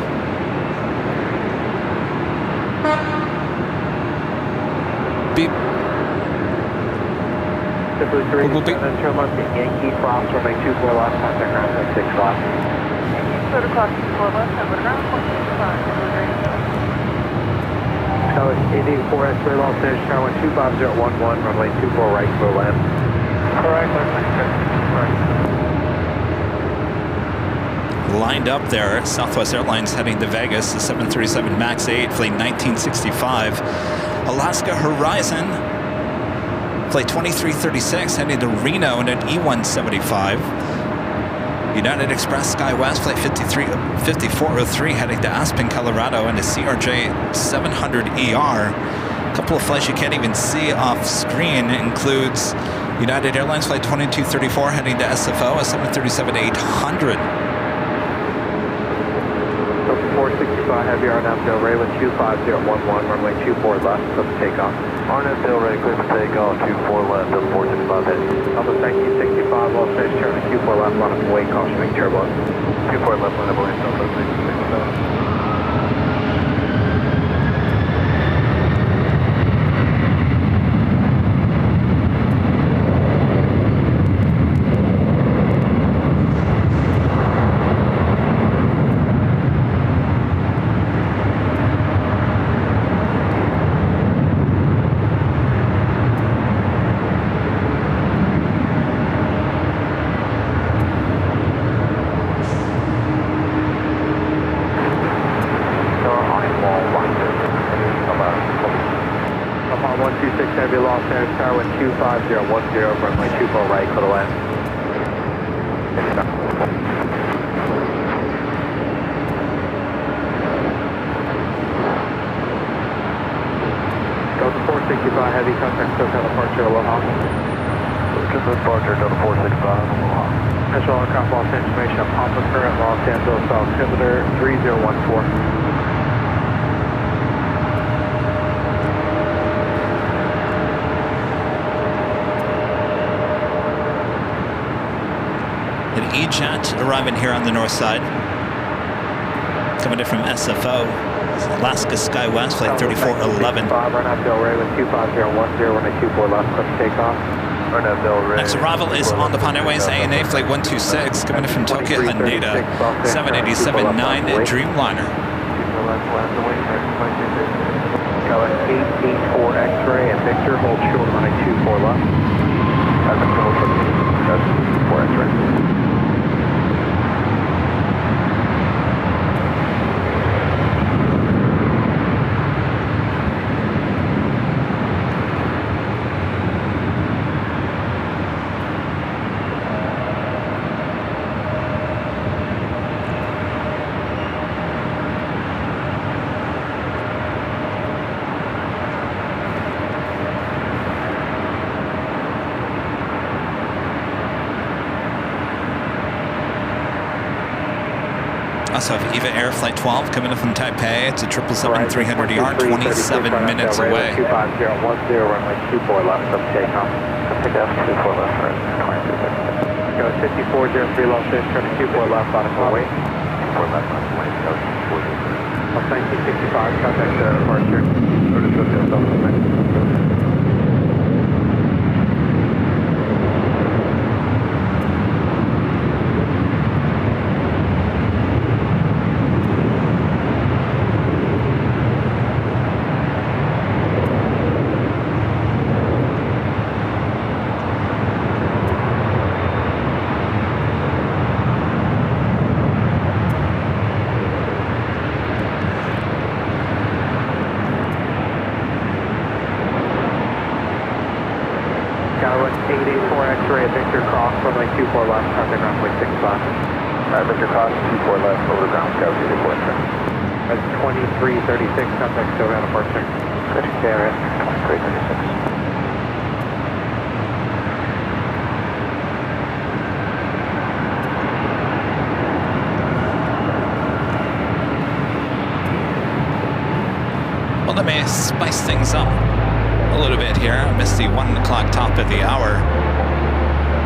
Beep. Triple 3, turn left at Yankee, cross runway 24 left, contact ground 6 left. Yankee, clear to cross 24 left, over ground 165, Tower 884 X-ray Los Angeles, tower 25011, runway 24 right, clear land. Correct, right. Lined up there, Southwest Airlines heading to Vegas, the 737 MAX 8, flight 1965. Alaska Horizon, flight 2336, heading to Reno in an E175. United Express SkyWest, flight 5403, heading to Aspen, Colorado, in a CRJ 700ER. A couple of flights you can't even see off screen includes United Airlines, flight 2234, heading to SFO, a 737-800. 465 heavy RNAV Del Rey with 25011, runway 24 left, up to takeoff. RNAV Del Rey, clear for takeoff, 24 left, up 465 heavy. Alpha 1965, Los Angeles, turn 24 left, line up away, cautioning turbulence. 24 left, line up away, Southwest 1967. Tower 25010, runway 24 right, clear to land. Delta 465 heavy, contact SoCal departure, Aloha. SoCal departure, Delta 465, Aloha. National aircraft loss information, Papa current, Los Angeles, altimeter 3014. E-Jet arriving here on the north side. Coming in from SFO. Alaska SkyWest, flight 3411. RNAV Del Rey with 25010, runway 24 left, clip takeoff. RNAV Del Rey. Next arrival is on the Nippon Airways ANA flight 126, coming in from Tokyo Haneda, 787-9 Dreamliner. Tower 884 X-ray and Victor, hold short runway 24 left. That's a 4 X-ray. Also have EVA Air Flight 12 coming in from Taipei. It's a 777-300ER, 27 minutes away. 25010, runway 24 left, up takeoff. Takeoff, 24 left, right, 22. Go 5403 Los Angeles, turn 24 left, on a away. left on plane, Scout 240. 1965, contact departure. Notice what goes off the plane. Skyway 884 X-ray at Victor Cross, runway 24 left, contact runway 65. Victor Cross, 24 left, over ground, Scout 240. That's 2336, contact still down departure. Good, KRS 2336. Well, let me spice things up a little bit here. I missed the 1 o'clock top of the hour.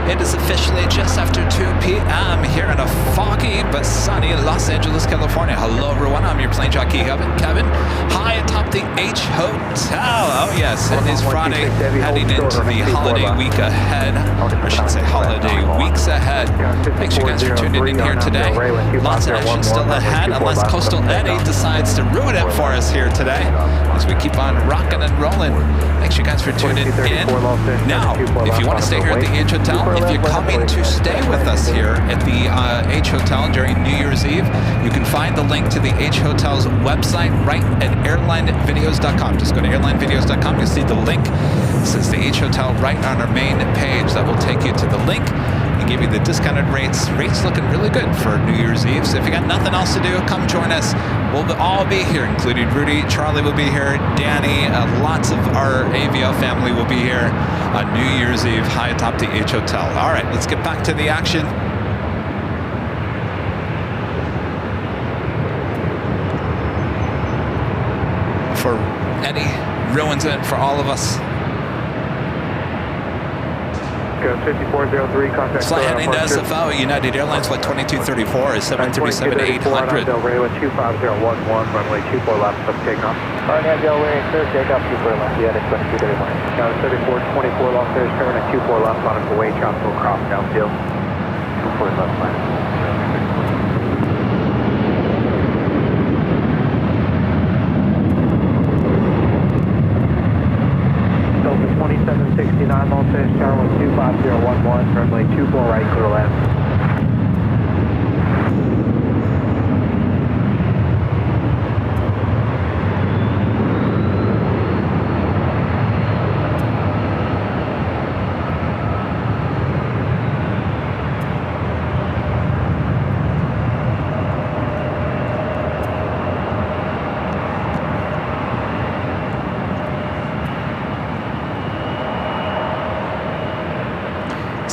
It is officially just after 2 p.m. here in a foggy but sunny Los Angeles, California. Hello, everyone. I'm your plane jockey, Kevin. High atop the H Hotel. Oh, yes. It is Friday, heading into the holiday week ahead. Or I should say holiday weeks ahead. Thanks, you guys, for tuning in here today. Lots of action still ahead, unless Coastal Eddie decides to ruin it for us here today as we keep on rocking and rolling. Thanks, you guys, for tuning in. Now, if you want to stay here at the H Hotel, if you're coming to stay with us here at the H Hotel during New Year's Eve, you can find the link to the H Hotel's website right at airlinevideos.com. Just go to airlinevideos.com. You'll see the link. It says the H Hotel right on our main page. That will take you to the link and give you the discounted rates. Rates looking really good for New Year's Eve. So if you got nothing else to do, come join us. We'll all be here, including Rudy. Charlie will be here. Danny. Lots of our AVL family will be here on New Year's Eve high atop the H Hotel. All right, let's get back to the action. For Eddie, ruins it for all of us. Go 5403, contact Flight heading to SFO, United Airlines, flight 2234 is 737-800. Del Rey with 25011, runway 24 left, up takeoff. Arnett Del Rey, clear takeoff, 24 left, yeah, that's 2231. Got 3424 Los Angeles, turn at 24 left on its way, tropical cross downfield. 24 left line. Delta 2769, Los Angeles, turn with 25011, runway 24 right, clear left.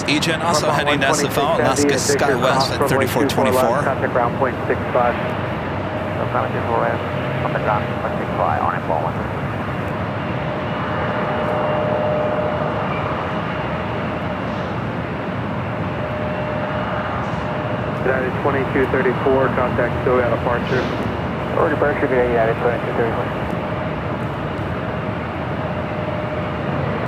Egen also heading to SFO, Alaska SkyWest at 3424. Contact ground point 65. So kind of just roll in on the ground, let's take fly on it, ball one. United 2234, contact still at departure. Or departure via United 2231.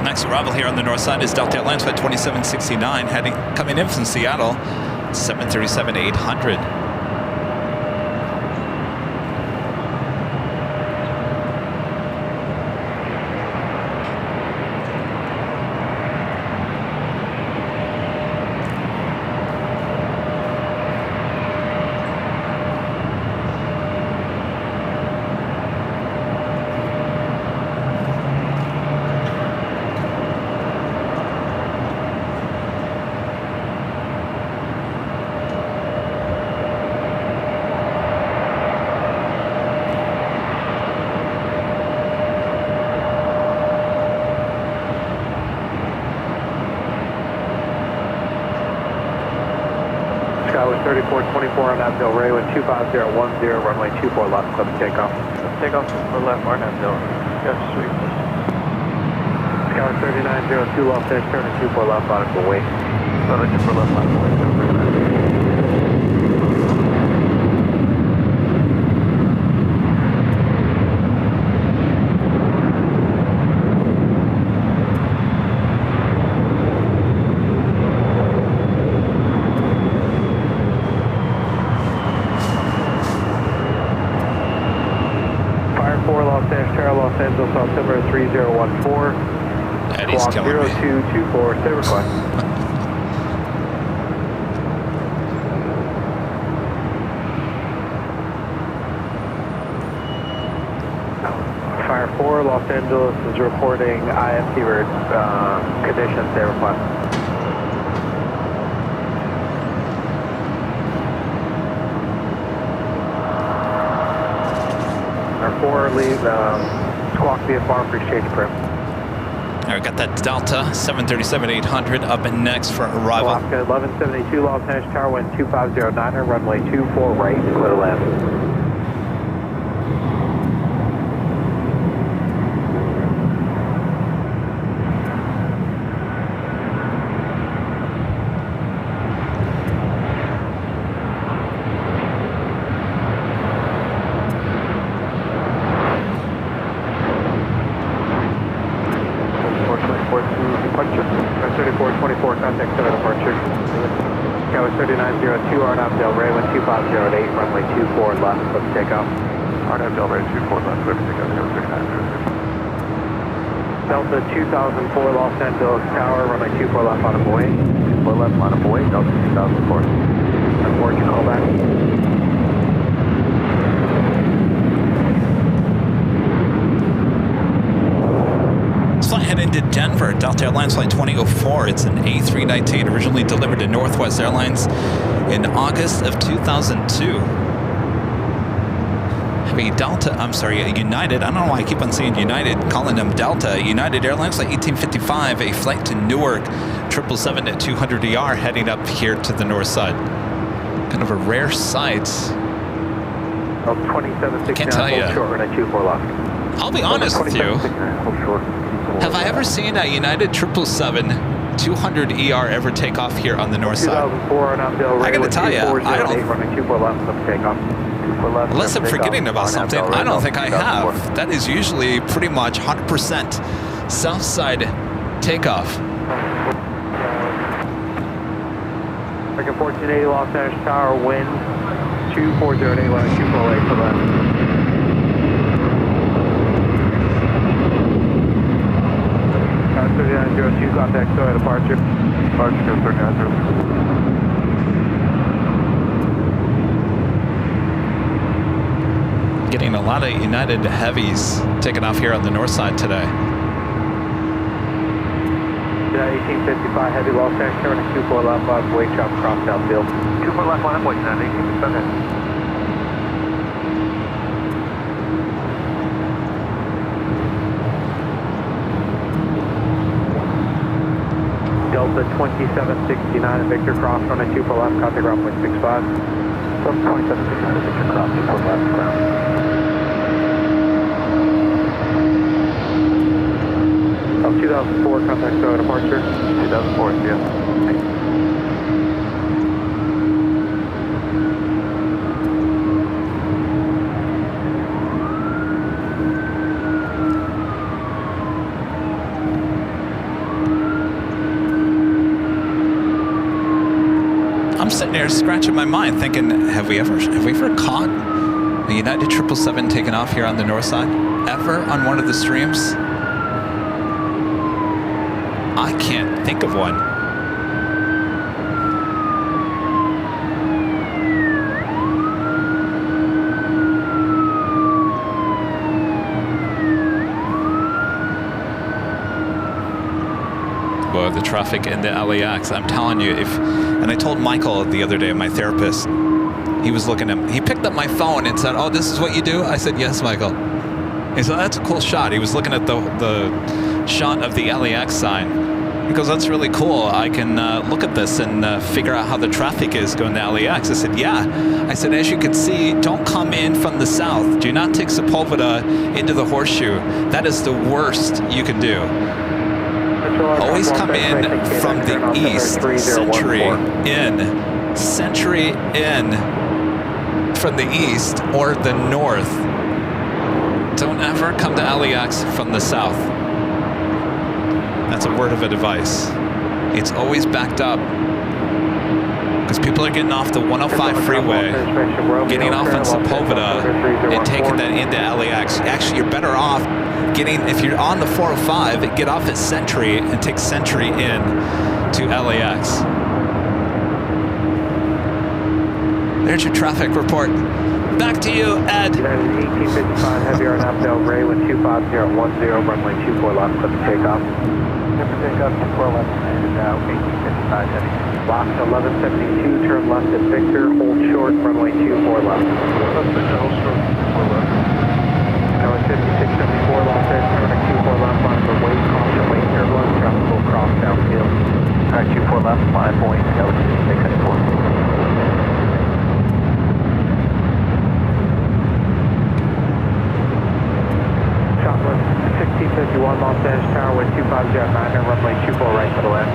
Next arrival here on the north side is Delta Airlines flight 2769, coming in from Seattle, 737-800. Skyway 3424 on that Del Rey with 25010, runway 24 left, clear for takeoff. Takeoff for left, Arnett Del Rey. Yes, sweet. Skyway 3902 Los Angeles, turn at 24 left on its way. So just for left, on the way. altimeter 3014. Eddie's Squawk killing me. 0224, stay request. Fire 4, Los Angeles is reporting IFC conditions, stay request. Fire 4, leave, squawk VFR for exchange prim. All right, got that Delta 737-800 up and next for arrival. Alaska 1172 Los Angeles Tower, wind 2509, runway 24 right, clear land. Departure. 3424, contact center departure. Tower 3902, RNAV Del Rey, wind 2508, runway 24 left, let's take off. RNAV Del Rey 24 left, clear to take off, 6900. Delta 2004 Los Angeles Tower, runway 24 left on a buoy. 24 left on a buoy, Delta 2004. Unfortunate callback. Flight heading to Denver, Delta Airlines Flight 2004. It's an A319, originally delivered to Northwest Airlines in August of 2002. United, I don't know why I keep on saying United, calling them Delta. United Airlines Flight 1855, a flight to Newark, 777 at 200ER, heading up here to the north side. Kind of a rare sight. 2769, Can't tell ya. hold short, runway 24 left. I'll be honest with you. Hold short. Have I ever seen a United 777 200ER ever take off here on the north side? 2004 RNAV Del Rey, I gotta tell ya, I don't- runway 24 left, let's take off. 24 left, Unless I'm take forgetting off. about RNAV something, Del Rey, I don't think I 2004. have. That is usually pretty much 100% south side takeoff. American 1480 Los Angeles Tower, wind 2408, runway 248 for left. Tower 3902, contact Soy departure. Departure 3902. Getting a lot of United heavies taking off here on the north side today. 1855 heavy Los Angeles, turning 24 left, wake chop cross downfield. 24 left line, wait, 1857. Delta 2769 Victor Cross, runway 24 left, contact ground point 65. Delta 2769 Victor Cross, 24 left, ground. 2004, contact Soy departure. 2004, yeah. I'm sitting there scratching my mind thinking, have we ever caught a United 777 taking off here on the north side? Ever on one of the streams? I can't think of one. Well, the traffic in the LAX, I'm telling you, and I told Michael the other day, my therapist, he picked up my phone and said, "Oh, this is what you do?" I said, "Yes, Michael." He said, "That's a cool shot." He was looking at the shot of the LAX sign. He goes, "That's really cool. I can look at this and figure out how the traffic is going to LAX." I said, "Yeah." I said, "As you can see, don't come in from the south. Do not take Sepulveda into the horseshoe. That is the worst you can do. Always come in from the east, Century in from the east or the north. Don't ever come to LAX from the south." That's a word of advice. It's always backed up because people are getting off the 105 freeway, getting off on Sepulveda and taking that into LAX. Actually, you're better off if you're on the 405, get off at Sentry and take Sentry in to LAX. There's your traffic report. Back to you, Ed. United 1855, heavy on Abdel Ray with 25010, runway 24 left, clear for takeoff. Clear for takeoff, 24 left, and 1855 heavy. Box 1172, turn left at Victor, hold short, runway 24 left. Hold short, 24 left. Tower 5674, Los Angeles, turn at 24 left, line for weight, caution, weight, turbulence, tropical cross downfield. Alright, 24 left, 5 points, altitude 604. Southwest 1651, Los Angeles Tower with 250 Magna, runway 24 right for the left.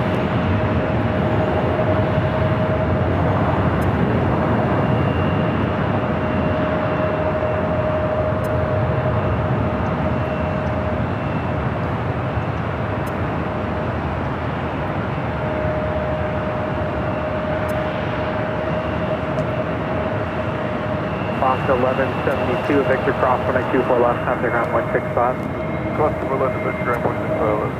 Fox 1172, Victor Cross, runway 24 left, contact ground 165. Cross to left, Victor, 165 left.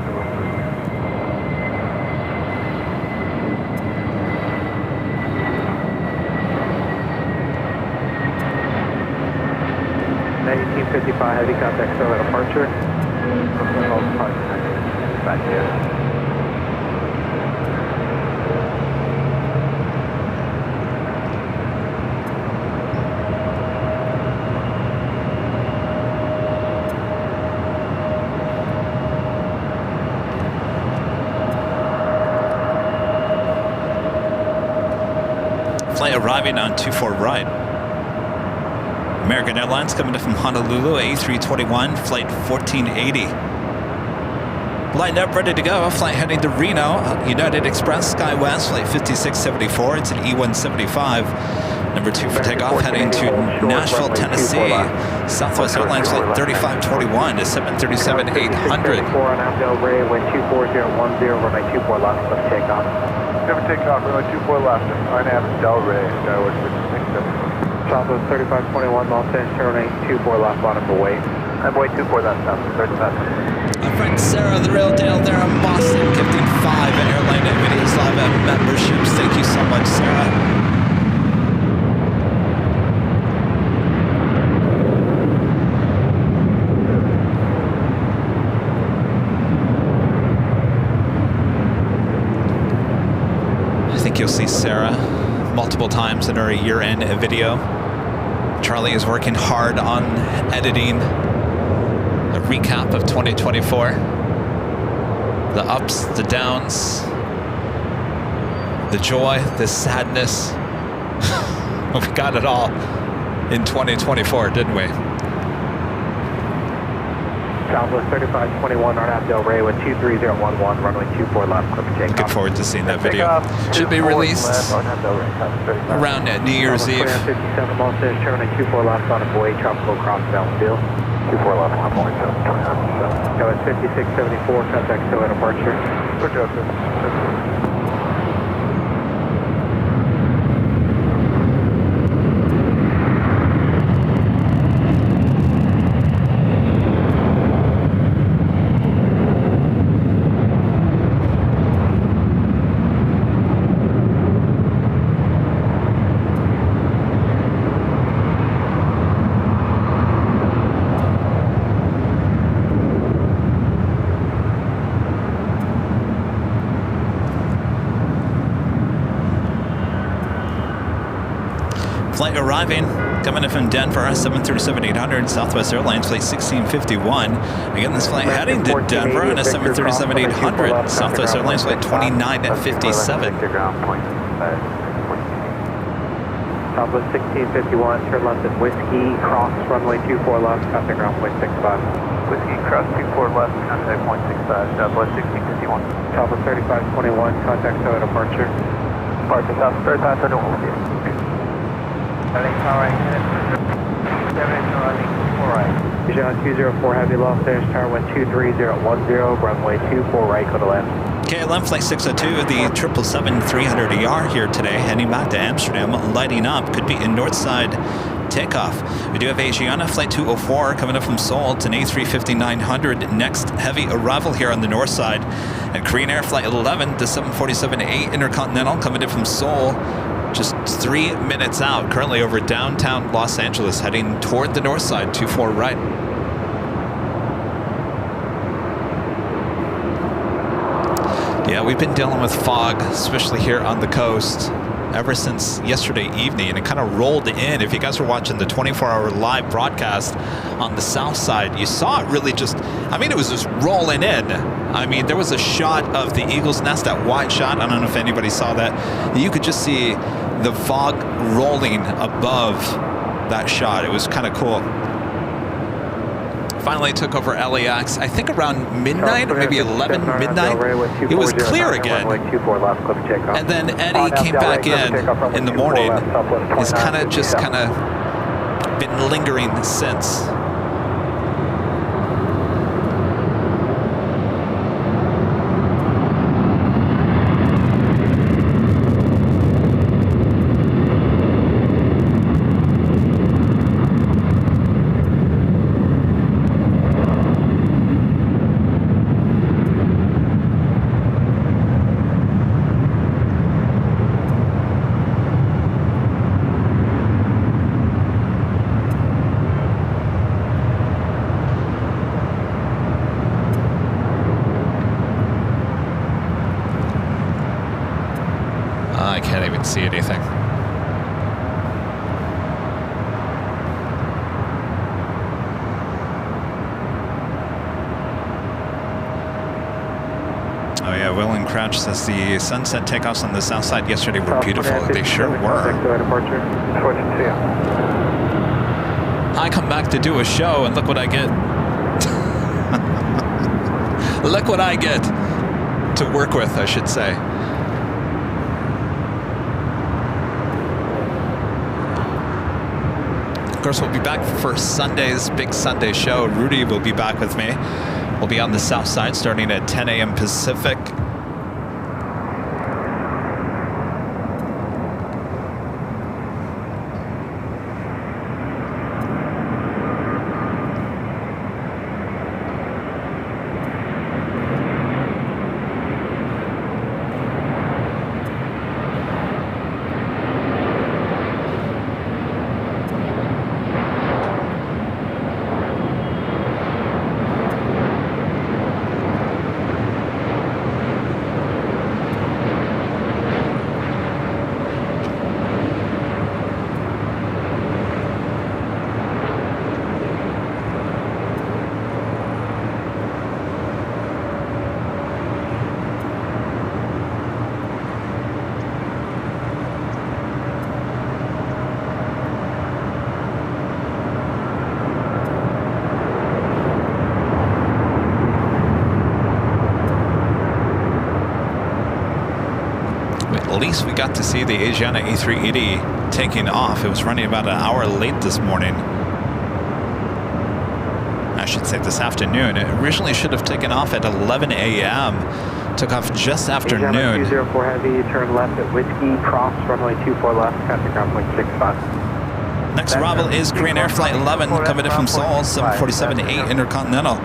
Negative 1855, heavy contact, so at departure. Back here. Flight arriving on 24 right. American Airlines coming in from Honolulu, A321, flight 1480. Line up, ready to go. Flight heading to Reno. United Express, SkyWest, flight 5674. It's an E175. Number 2 for takeoff, heading to Nashville, Tennessee. Southwest Airlines, flight 3521 to 737-800. 4 on Abdel Ray, wind 24010, runway 24 left, let's take off. Never take off, runway 24 left, on Del Rey, Skyward 5674. Southwest 3521, Los Angeles, terminate 24 left, bottom for weight. Boy 24 left, south, 35. My friend Sarah, the real deal there in Boston, gifting 5 Airline Videos Live memberships. Thank you so much, Sarah. I think you'll see Sarah multiple times in our year-end video. Charlie is working hard on editing a recap of 2024. The ups, the downs, the joy, the sadness. We got it all in 2024, didn't we? Southwest 3521 on Abdel Ray with 23011, runway 24 left, clear for takeoff. Looking forward to seeing that video. Should be released around New Year's Eve. 57 Los Angeles, terminate 24 left, bottom for weight, tropical cross downfield. 24 left, 1.7. Tower 5674, contact still at departure. Roger, Flight arriving, coming in from Denver, 737-800, Southwest Airlines, flight 1651. Again, this flight heading to Denver on a 737-800, Southwest Airlines, flight 2957. Southwest 1651, turn left at Whiskey, cross runway 24 left, contact ground point 65. Whiskey, cross 24 left, contact point 65, Southwest 1651. Southwest 3521, contact still at departure. Departure, South 3521. Bijan 204 Heavy, Los Angeles Tower, wind 23010, runway 24 right, go to left. KLM Flight 602, the 777-300ER here today, heading back to Amsterdam, lighting up. Could be in Northside takeoff. We do have Asiana Flight 204 coming up from Seoul. It's an A350-900 next heavy arrival here on the north side. And Korean Air Flight 11, the 747-8 Intercontinental coming in from Seoul. Just 3 minutes out, currently over downtown Los Angeles, heading toward the north side, 24 right. Yeah, we've been dealing with fog, especially here on the coast, ever since yesterday evening, and it kind of rolled in. If you guys were watching the 24-hour live broadcast on the south side, you saw it really just, I mean, it was just rolling in. I mean, there was a shot of the Eagle's Nest, that wide shot. I don't know if anybody saw that. You could just see the fog rolling above that shot. It was kind of cool. Finally took over LAX, I think around midnight, or maybe 11 midnight. It was clear again. And then Eddie came back in the morning. He's kind of been lingering since. I can't even see anything. Oh yeah, Will and Crouch says the sunset takeoffs on the south side yesterday were beautiful. They sure were. I come back to do a show and look what I get. Look what I get to work with, I should say. Of course, we'll be back for Sunday's big Sunday show. Rudy will be back with me. We'll be on the south side starting at 10 a.m. Pacific. At least we got to see the Asiana A380 taking off. It was running about an hour late this morning. I should say this afternoon. It originally should have taken off at 11 a.m. Took off just after noon. 204 heavy, turn left at Whiskey, cross runway 24 left, traffic ground point 65. Next arrival is Korean Air Flight 11 coming in from Seoul, 747-8 Intercontinental.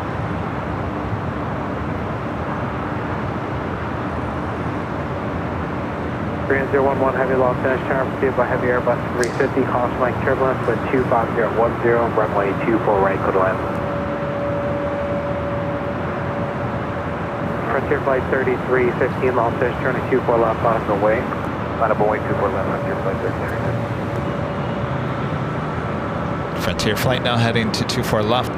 Korean 011 heavy lost finish turn pursued by heavy Airbus 350, cross flank turbulence with 25010, runway 24 right, clear to land. Frontier Flight 3315, lost finish turn at 24 left, bottom of the way. Bottom of the way, 24 left, Frontier Flight 33. Frontier Flight now heading to 24 left.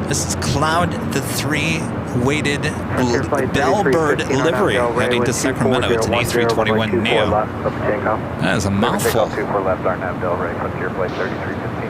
This is Cloud the 3 weighted Bellbird livery heading to Sacramento. It's an A321 Neo. That is a mouthful. 24 left, RNAV Del Rey, Frontier Flight 3315.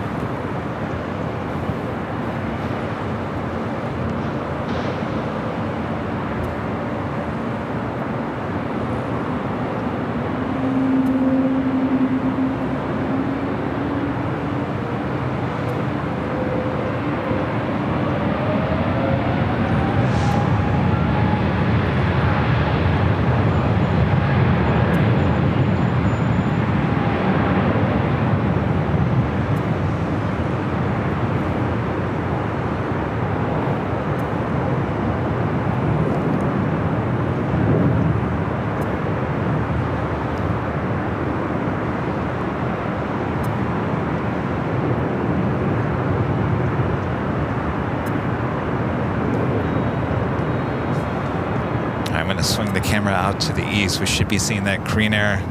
Swing the camera out to the east. We should be seeing that Green Air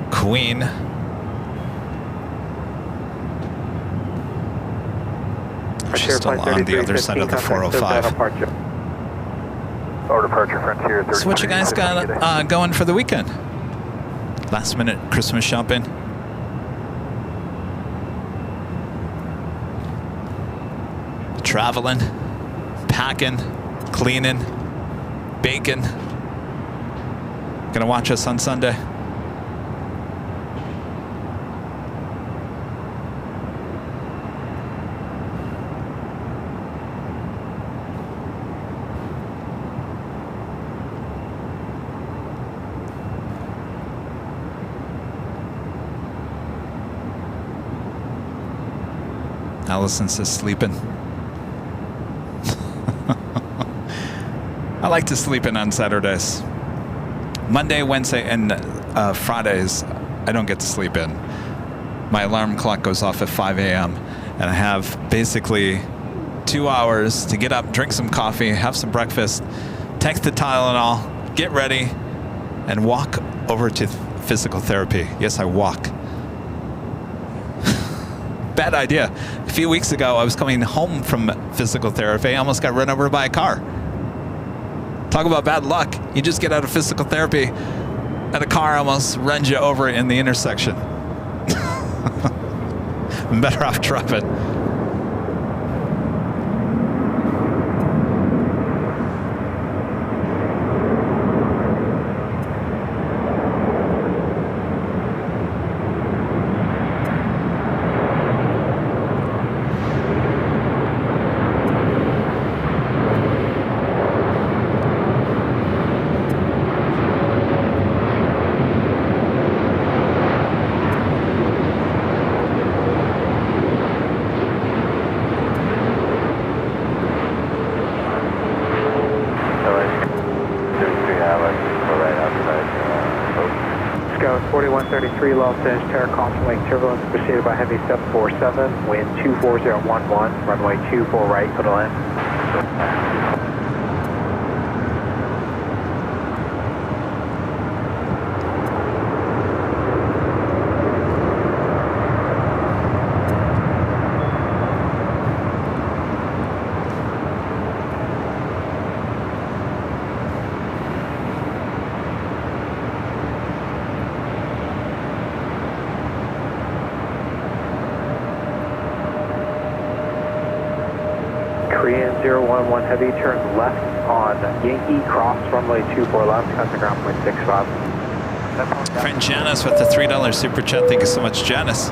Queen. She's still on the other side of the 405. Or departure Frontier 33. So what you guys got going for the weekend? Last minute Christmas shopping? Traveling? Packing? Cleaning? Bacon. Gonna watch us on Sunday. Allison says sleeping. I like to sleep in on Saturdays. Monday, Wednesday, and Fridays, I don't get to sleep in. My alarm clock goes off at 5 a.m. and I have basically 2 hours to get up, drink some coffee, have some breakfast, take the Tylenol, get ready, and walk over to physical therapy. Yes, I walk. Bad idea. A few weeks ago, I was coming home from physical therapy. I almost got run over by a car. Talk about bad luck. You just get out of physical therapy and a car almost runs you over in the intersection. I'm better off driving. Scout 4133, Los Angeles, Terracom Lake turbulence preceded by heavy 747, wind 24011, runway 24 right, put a in. Korean 011 heavy, turn left on Yankee, cross runway 24 left, contact ground point 65. Friend Janice with the $3 super chat. Thank you so much, Janice.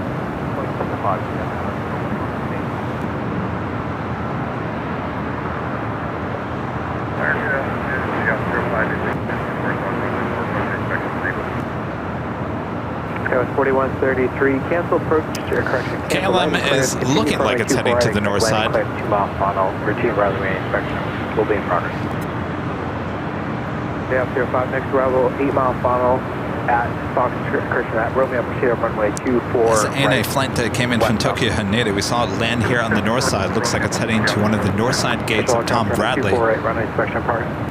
Scout 4133, cancel approach, correction. KLM is looking like it's heading to the north side. 2 mile final, routine runway inspection will be in progress. Yeah, 05, next arrival, 8 mile final at Fox correction at Romeo Proceed runway 24. This ANA flight that came in from Tokyo Haneda. We saw it land here on the north side. Looks like it's heading to one of the north side gates of Tom Bradley. 24 runway inspection in progress.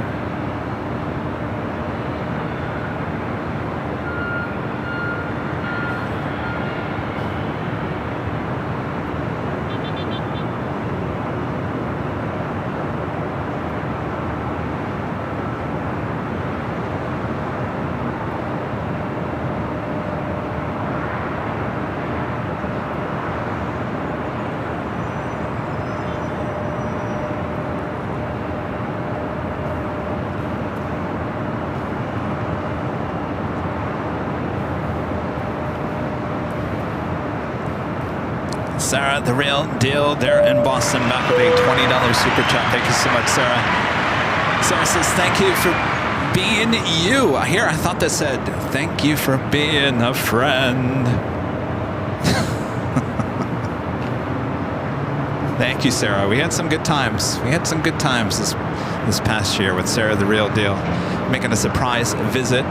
Sarah, the real deal there in Boston, back with a $20 super chat. Thank you so much, Sarah. Sarah says, thank you for being you. Here, I thought that said, thank you for being a friend. Thank you, Sarah. We had some good times. We had some good times this past year with Sarah, the real deal, making a surprise visit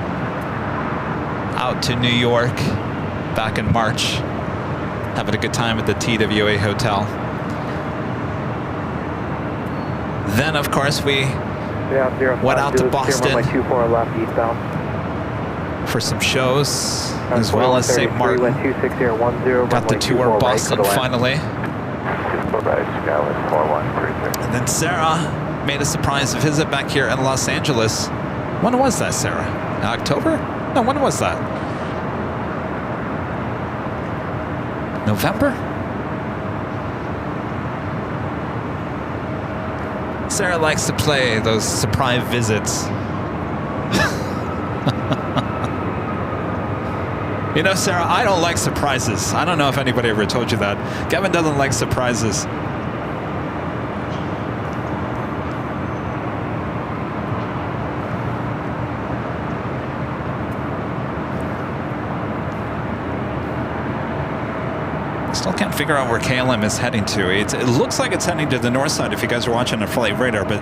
out to New York back in March, having a good time at the TWA Hotel. Then, of course, we went out to Boston for some shows, as well as St. Martin. Got to tour Boston finally. And then Sarah made a surprise visit back here in Los Angeles. When was that, Sarah? October? No, when was that? November? Sarah likes to play those surprise visits. You know, Sarah, I don't like surprises. I don't know if anybody ever told you that. Kevin doesn't like surprises. Still can't figure out where KLM is heading to. It looks like it's heading to the north side if you guys are watching a flight radar, but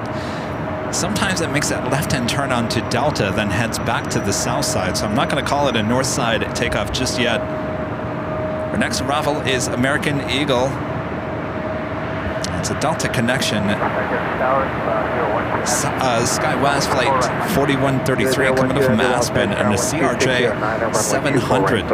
sometimes it makes that left-hand turn onto Delta, then heads back to the south side. So I'm not going to call it a north side takeoff just yet. Our next arrival is American Eagle. It's a Delta connection. SkyWest flight 4133 coming in from Aspen and a CRJ 700.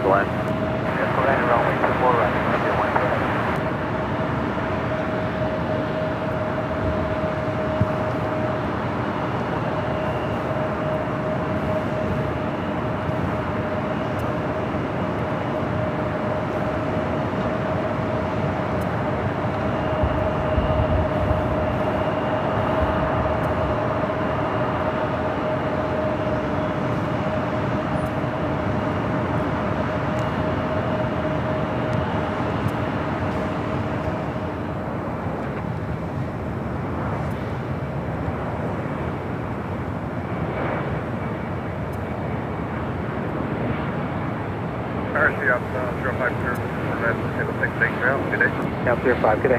Yep, 05, good day.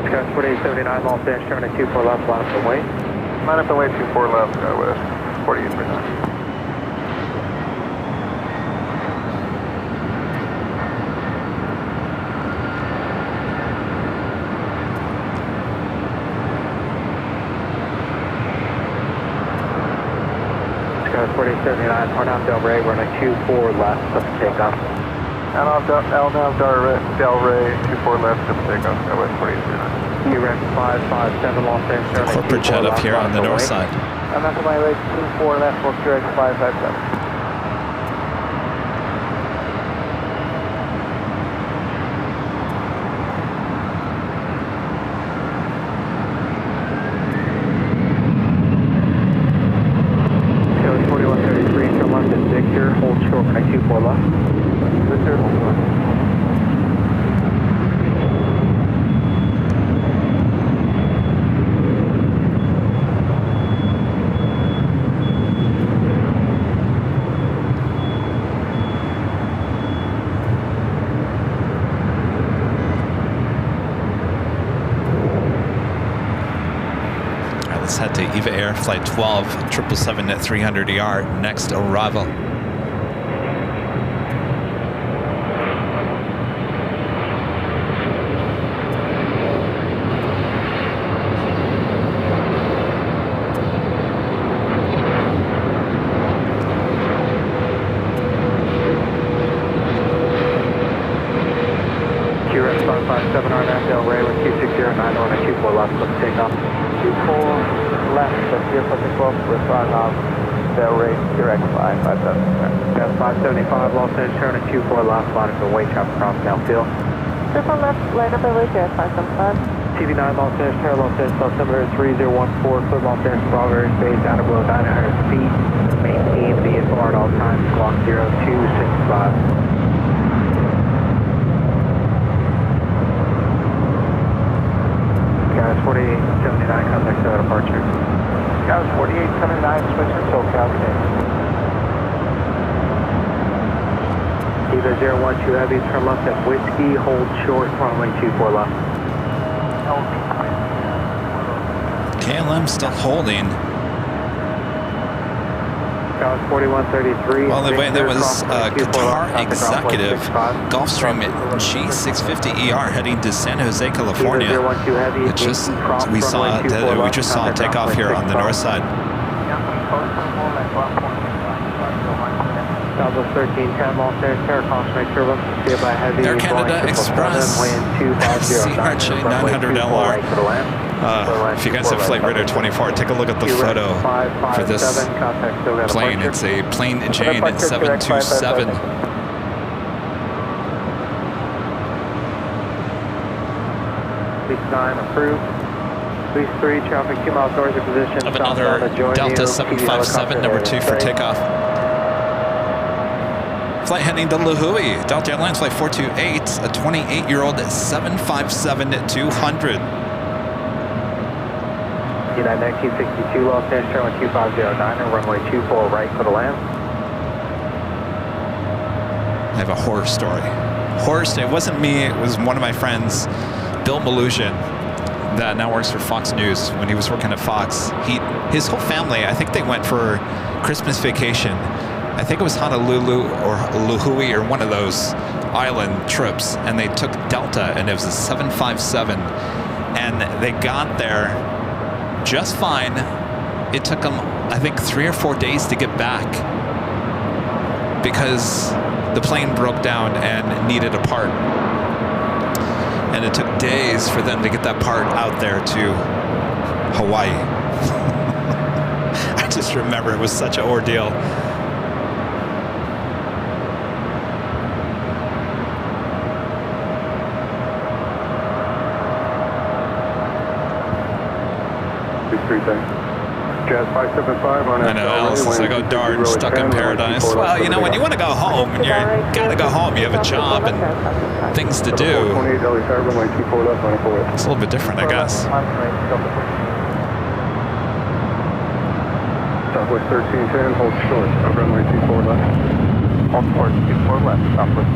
Sky 4879, Los Angeles, turning 24 left, line up and wait. Line up and wait, 24 left, Skywest, 4839. Sky 4879, Arnav Del Rey, we're on a 24 left, up to takeoff. Arnav Del Rey, 24 left, up to takeoff, Skywest 4839. QREX 557, Los Angeles, Corporate jet up here on the north side. I'm at my way, 24 left, for QREX 557. Hold short for 24 left. Victor, hold short. All right, let's head to EVA Air Flight 12, 777 at 300 ER, next arrival. QREX 557, Arnav Del Rey, 1260, 91 at 24 left, let's take off. 24 left, but here for the 12 with Arnav Del Rey, QREX 557. Gas 575, Los Angeles, turning 24 left, line up and wait, chop across downfield. 24 left, line up and wait, QREX 575. TV9 Los Angeles, Terra Los Angeles, altimeter 3014, clear Los Angeles, Bravo, airspace down below 900 feet. Maintain VFR at all times, clock 0265. Skywards 4879, contact SOCO departure. Skywards 4879, switching SoCal, Eva 012 Heavy, turn left at Whiskey, hold short, runway 24 left. KLM still holding. Skywards 4133. Well, the way there was Qatar Executive Gulfstream G650ER heading to San Jose, California. It just we just saw it take off here on the north side. Southwest 1310, all stairs, Terracon, make sure of them. By heavy. Air Canada Express CRJ 900LR. If you guys have Flight Radar 24, take a look at the photo for this plane. It's a Plane Jane 727. Lease 9 approved. Lease 3, traffic 2 miles north of position. Of another Delta 757, number 2 for takeoff. Flight heading to Lihue. Delta Airlines Flight 428, a 28-year-old 757-200. United 1962, Los Angeles, Airline 2509, and runway 24 right for the land. I have a horror story. It wasn't me, it was one of my friends, Bill Malusian, that now works for Fox News. When he was working at Fox, his whole family, I think they went for Christmas vacation. I think it was Honolulu or Lihue or one of those island trips, and they took Delta, and it was a 757, and they got there just fine. It took them, I think, 3 or 4 days to get back because the plane broke down and needed a part. And it took days for them to get that part out there to Hawaii. I just remember it was such an ordeal. Jazz 575 on I know, Alice is like, oh darn, stuck in paradise. Well, you know, when you want to go home, and you gotta go home, you have a job and things to do. It's a little bit different, I guess. Southwest 1310, hold short, runway 24 left. Hold short, 24 left, Southwest.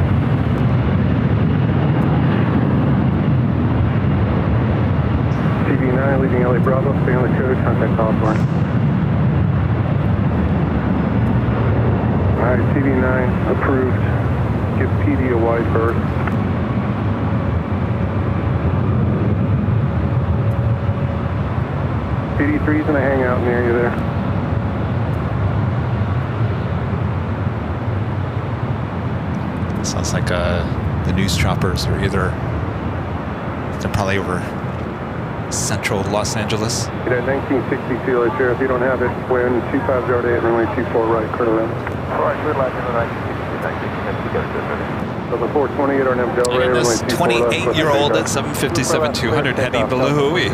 TV9, leaving LA Bravo, stay on the code, contact Hawthorne. Alright, TV9 approved. Give PD a wide berth. PD3's gonna hang out near you there. Sounds like the news choppers are they're probably over central Los Angeles. That 1960 CLH here, if you don't have it, wind 2508, runway 24 right, clear to land. Alright, clear left in the 1960, So the 428 or Del Rey, Look at runway this 24 left. 28-year-old at 757-200 heading to Lihue.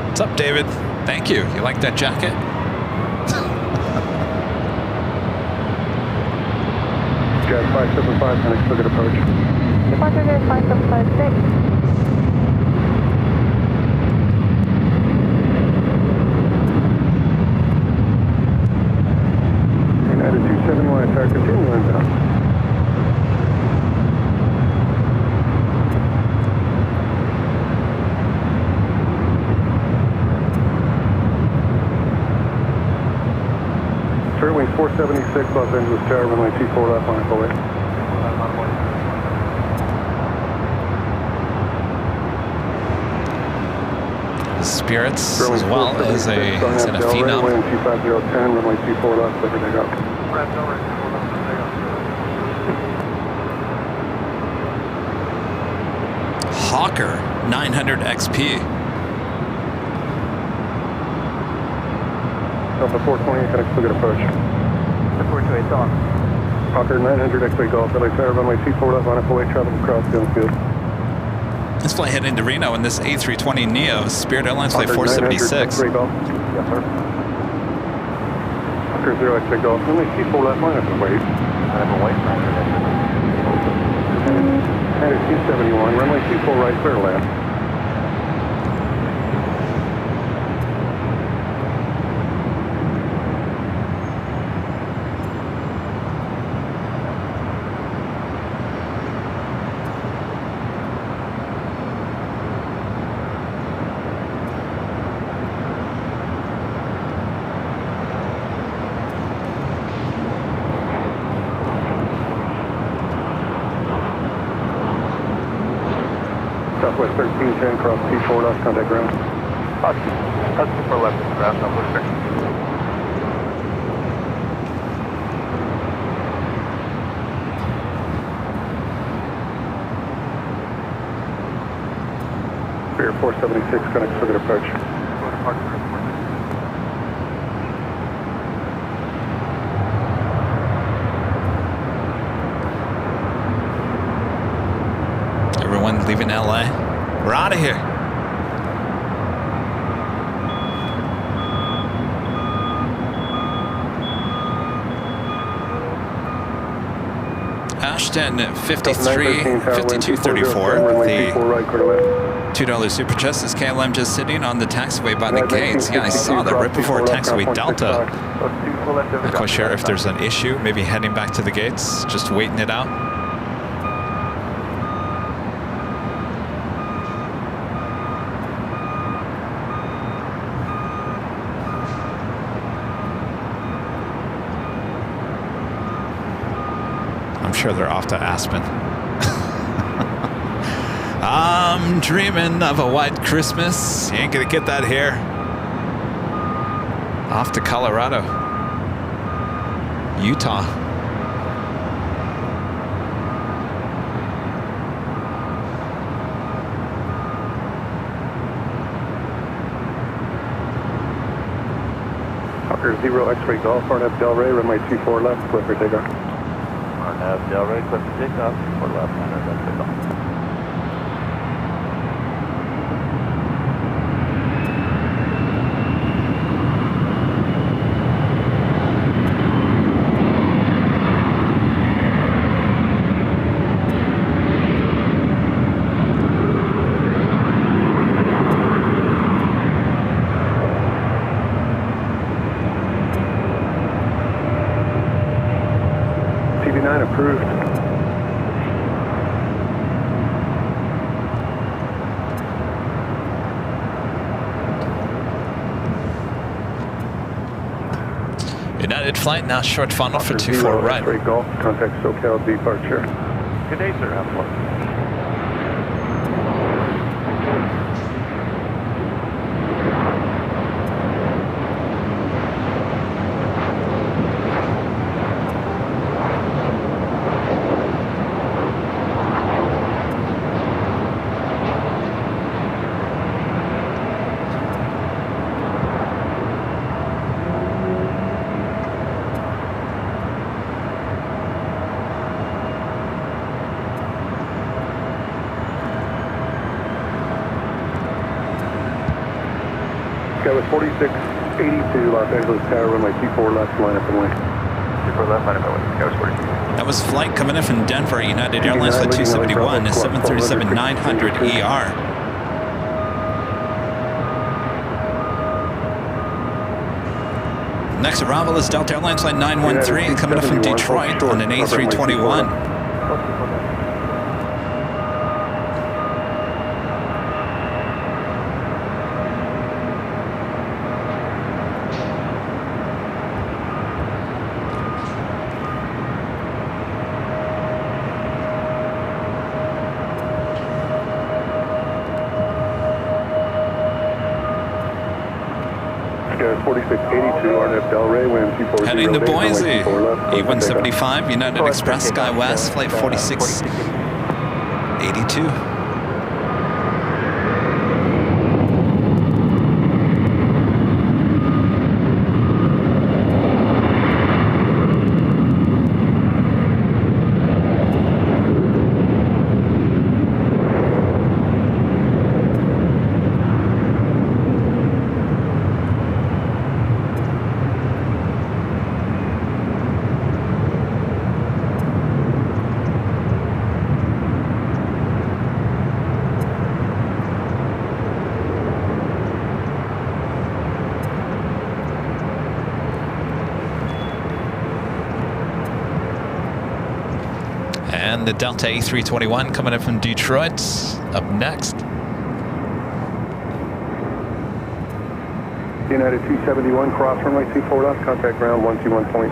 What's up, David? Thank you. You like that jacket? Jazz 575, next look at approach. Departure gate 5756. United 271, attack, continue inbound. Straight wing 476, Los Angeles Tower, runway 24 left, line up away. Spirits as well as a Phenom. Wind 25010, runway 24 left, clear for takeoff. Hawker 900 XP. Delta 428, next look at approach. The 428 on. Hawker 900 X-ray Golf, LA Tower, runway 24 left, line up away, traffic across, feeling good. This flight heading to Reno in this A320neo, Spirit Airlines Flight 476. Yes, sir. Hawker 0 X-ray Golf, runway 24 left, line up away. I have a white United 271, runway 24 right, clear to land. Southwest 1310, cross T4 left, contact ground. That's super left, ground number 6. Spirit 476, connect circuit approach. Everyone leaving LA. We're out of here. Ashton 53, 5234. The $2 super chest is KLM just sitting on the taxiway by the gates. Yeah, I saw that right before taxiway Delta. Not quite sure if there's an issue. Maybe heading back to the gates, just waiting it out. I'm sure they're off to Aspen. I'm dreaming of a white Christmas. You ain't gonna get that here. Off to Colorado. Utah. Hawker 0 X-ray Golf, Arnett Delray, runway 24 left, clear for takeoff. Arnett Delray, clear for takeoff, 4 left, Arnett takeoff. Approved. United flight now short funnel for 24 right. X-ray Golf, contact SoCal departure. Good day, sir. Have fun. Skyway 4682, Los Angeles Tower, runway 24 left, line up and away. 24 left, line up and away. Skyway 46. That was flight coming in from Denver, United Airlines flight 271, 737-900 ER. Next arrival is Delta Airlines flight 913 coming in from Detroit on an A321. Sky 4682, Arnett Delray, wind 240. Heading to Boise, E175, United Express Sky West, flight 4682. 1 to Delta A321 coming in from Detroit. Up next. United 271, cross runway 24 left, contact ground 121.65.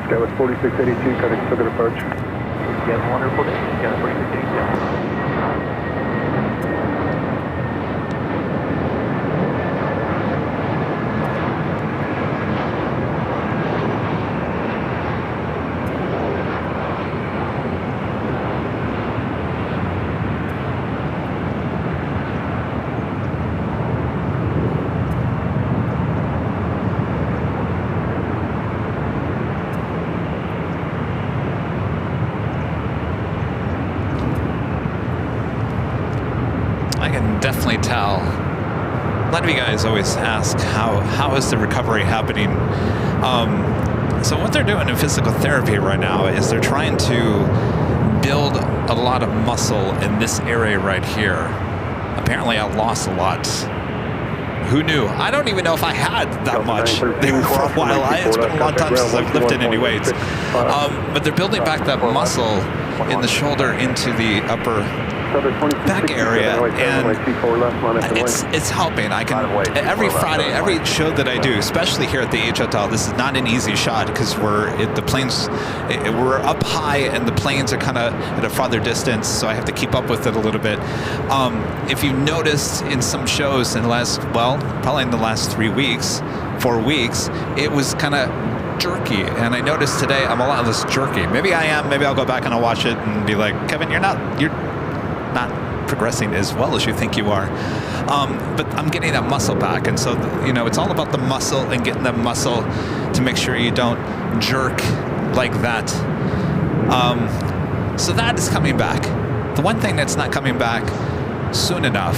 Skywest 4682, cutting circuit approach. You have a wonderful day. Skywest 4682. Definitely tell. A lot of you guys always ask how is the recovery happening. So what they're doing in physical therapy right now is they're trying to build a lot of muscle in this area right here. Apparently I lost a lot. Who knew? I don't even know if I had that much for a while. It's been a long time since I've lifted any weights. But they're building back that muscle in the shoulder into the upper back area, and it's helping. I can every Friday, every show that I do, especially here at the atop. This is not an easy shot because we're up high and the planes are kind of at a farther distance, so I have to keep up with it a little bit. If you noticed in some shows in the last, probably in the last 4 weeks, it was kind of jerky, and I noticed today I'm a lot less jerky. Maybe I am. Maybe I'll go back and I'll watch it and be like, Kevin, you're not progressing as well as you think you are. But I'm getting that muscle back, and so it's all about the muscle and getting that muscle to make sure you don't jerk like that. So that is coming back. The one thing that's not coming back soon enough,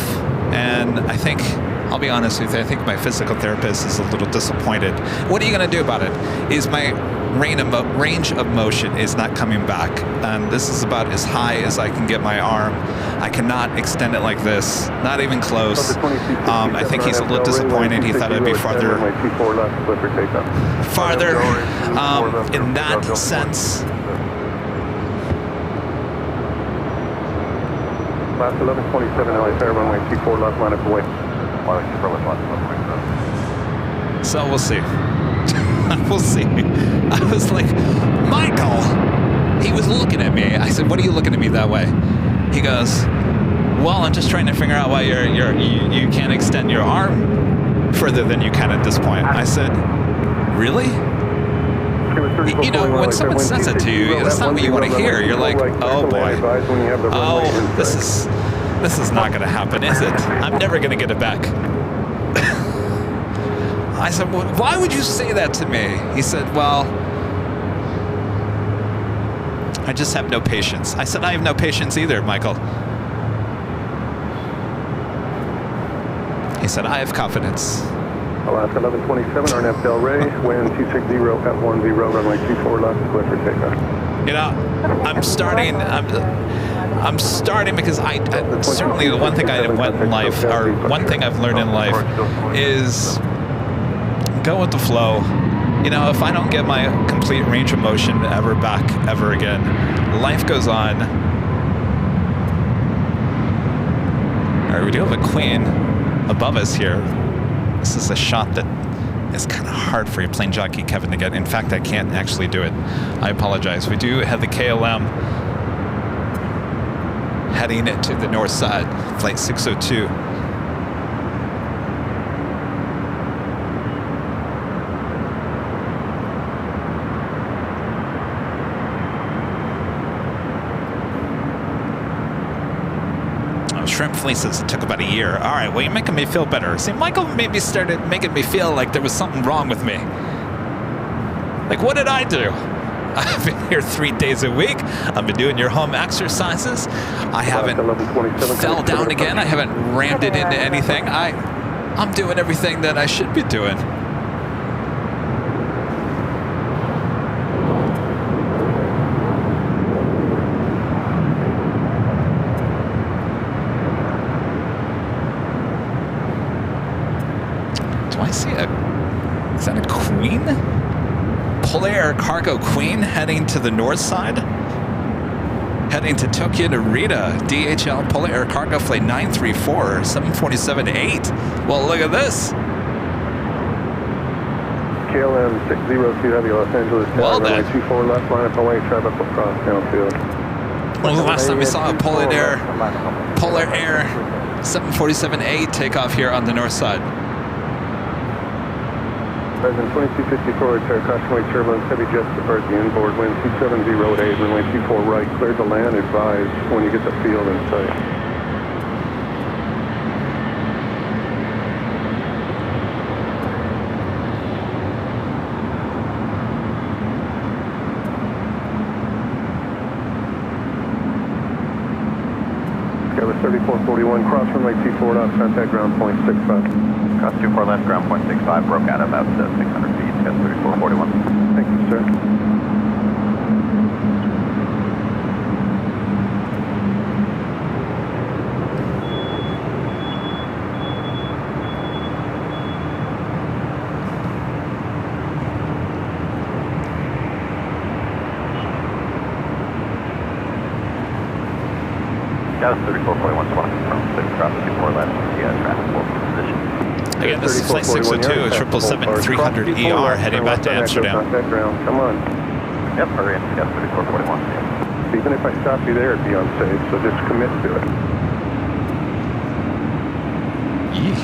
and I think, I'll be honest with you, I think my physical therapist is a little disappointed. What are you going to do about it? Is my range of motion is not coming back, and this is about as high as I can get my arm. I cannot extend it like this, not even close. I think he's a little disappointed. He thought I'd be farther in that sense. Last 1127 LA Fair, runway 24 left, line up away. So we'll see. We'll see. I was like, Michael! He was looking at me. I said, what are you looking at me that way? He goes, well, I'm just trying to figure out why you can't extend your arm further than you can at this point. I said, really? When someone says it to you, that's not what you want to hear. You're like, oh boy. Oh, this is not going to happen, is it? I'm never going to get it back. I said, well, why would you say that to me? He said, well, I just have no patience. I said, I have no patience either, Michael. He said, I have confidence. Alaska 1127, RNF Del Rey, wind 260 at 10, runway 24 left, clear for takeoff. I'm starting because I certainly the one thing I went in life, or one thing I've learned in life, is go with the flow. If I don't get my complete range of motion ever again, life goes on. All right, we do have a Queen above us here. This is a shot that is kind of hard for your Plane Jockey Kevin to get. In fact, I can't actually do it. I apologize. We do have the KLM heading to the north side, flight 602. Shrimp Fleece says it took about a year. All right, well, you're making me feel better. See, Michael maybe started making me feel like there was something wrong with me. Like, what did I do? I've been here 3 days a week. I've been doing your home exercises. I haven't fell down again. I haven't rammed it into anything. I'm doing everything that I should be doing. Do I see a Queen? Polar Cargo Queen heading to the north side. Heading to Tokyo Narita, DHL Polar Air Cargo Flight 934, 747-8. Well, look at this. KLM 602 Heavy, Los Angeles. Well runway then. 24 left, line up away, traffic across downfield. When was the last time we saw a Polar Air 747-8 takeoff here on the north side? President 2254, repair cautionary turbulence, heavy jets depart the inboard, wind 270 runway 24 right, cleared to land, advise when you get the field in sight. Tower 3441, cross runway 24 knots, contact ground point 65. Cross 24 left, ground point 65, broke out about 600 feet, Scott 3441. Thank you, sir. Scott 3441, swap from 6, cross 24 left, traffic full position. Again, this is Flight 602, 777-300ER heading back to Amsterdam. Contact ground, come on. Yep, hurry in, Scott 3441. Even if I stop you there, it'd be unsafe, so just commit to it. Yee.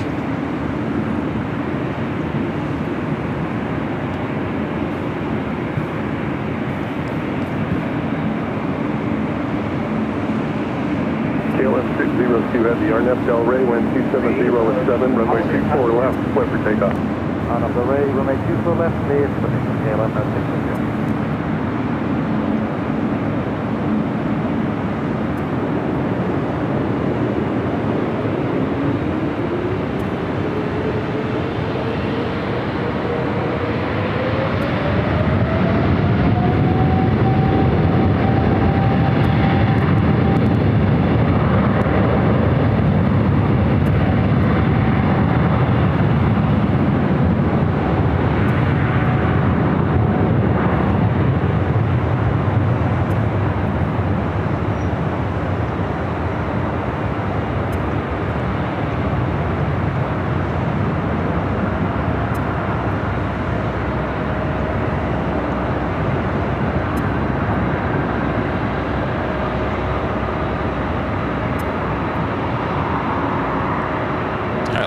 KLM 602 Heavy, RNF Del Rey, wind 270 at 7, runway 24 left, clear for takeoff. RNF Del Rey, runway 24 left, clear for KLM 602.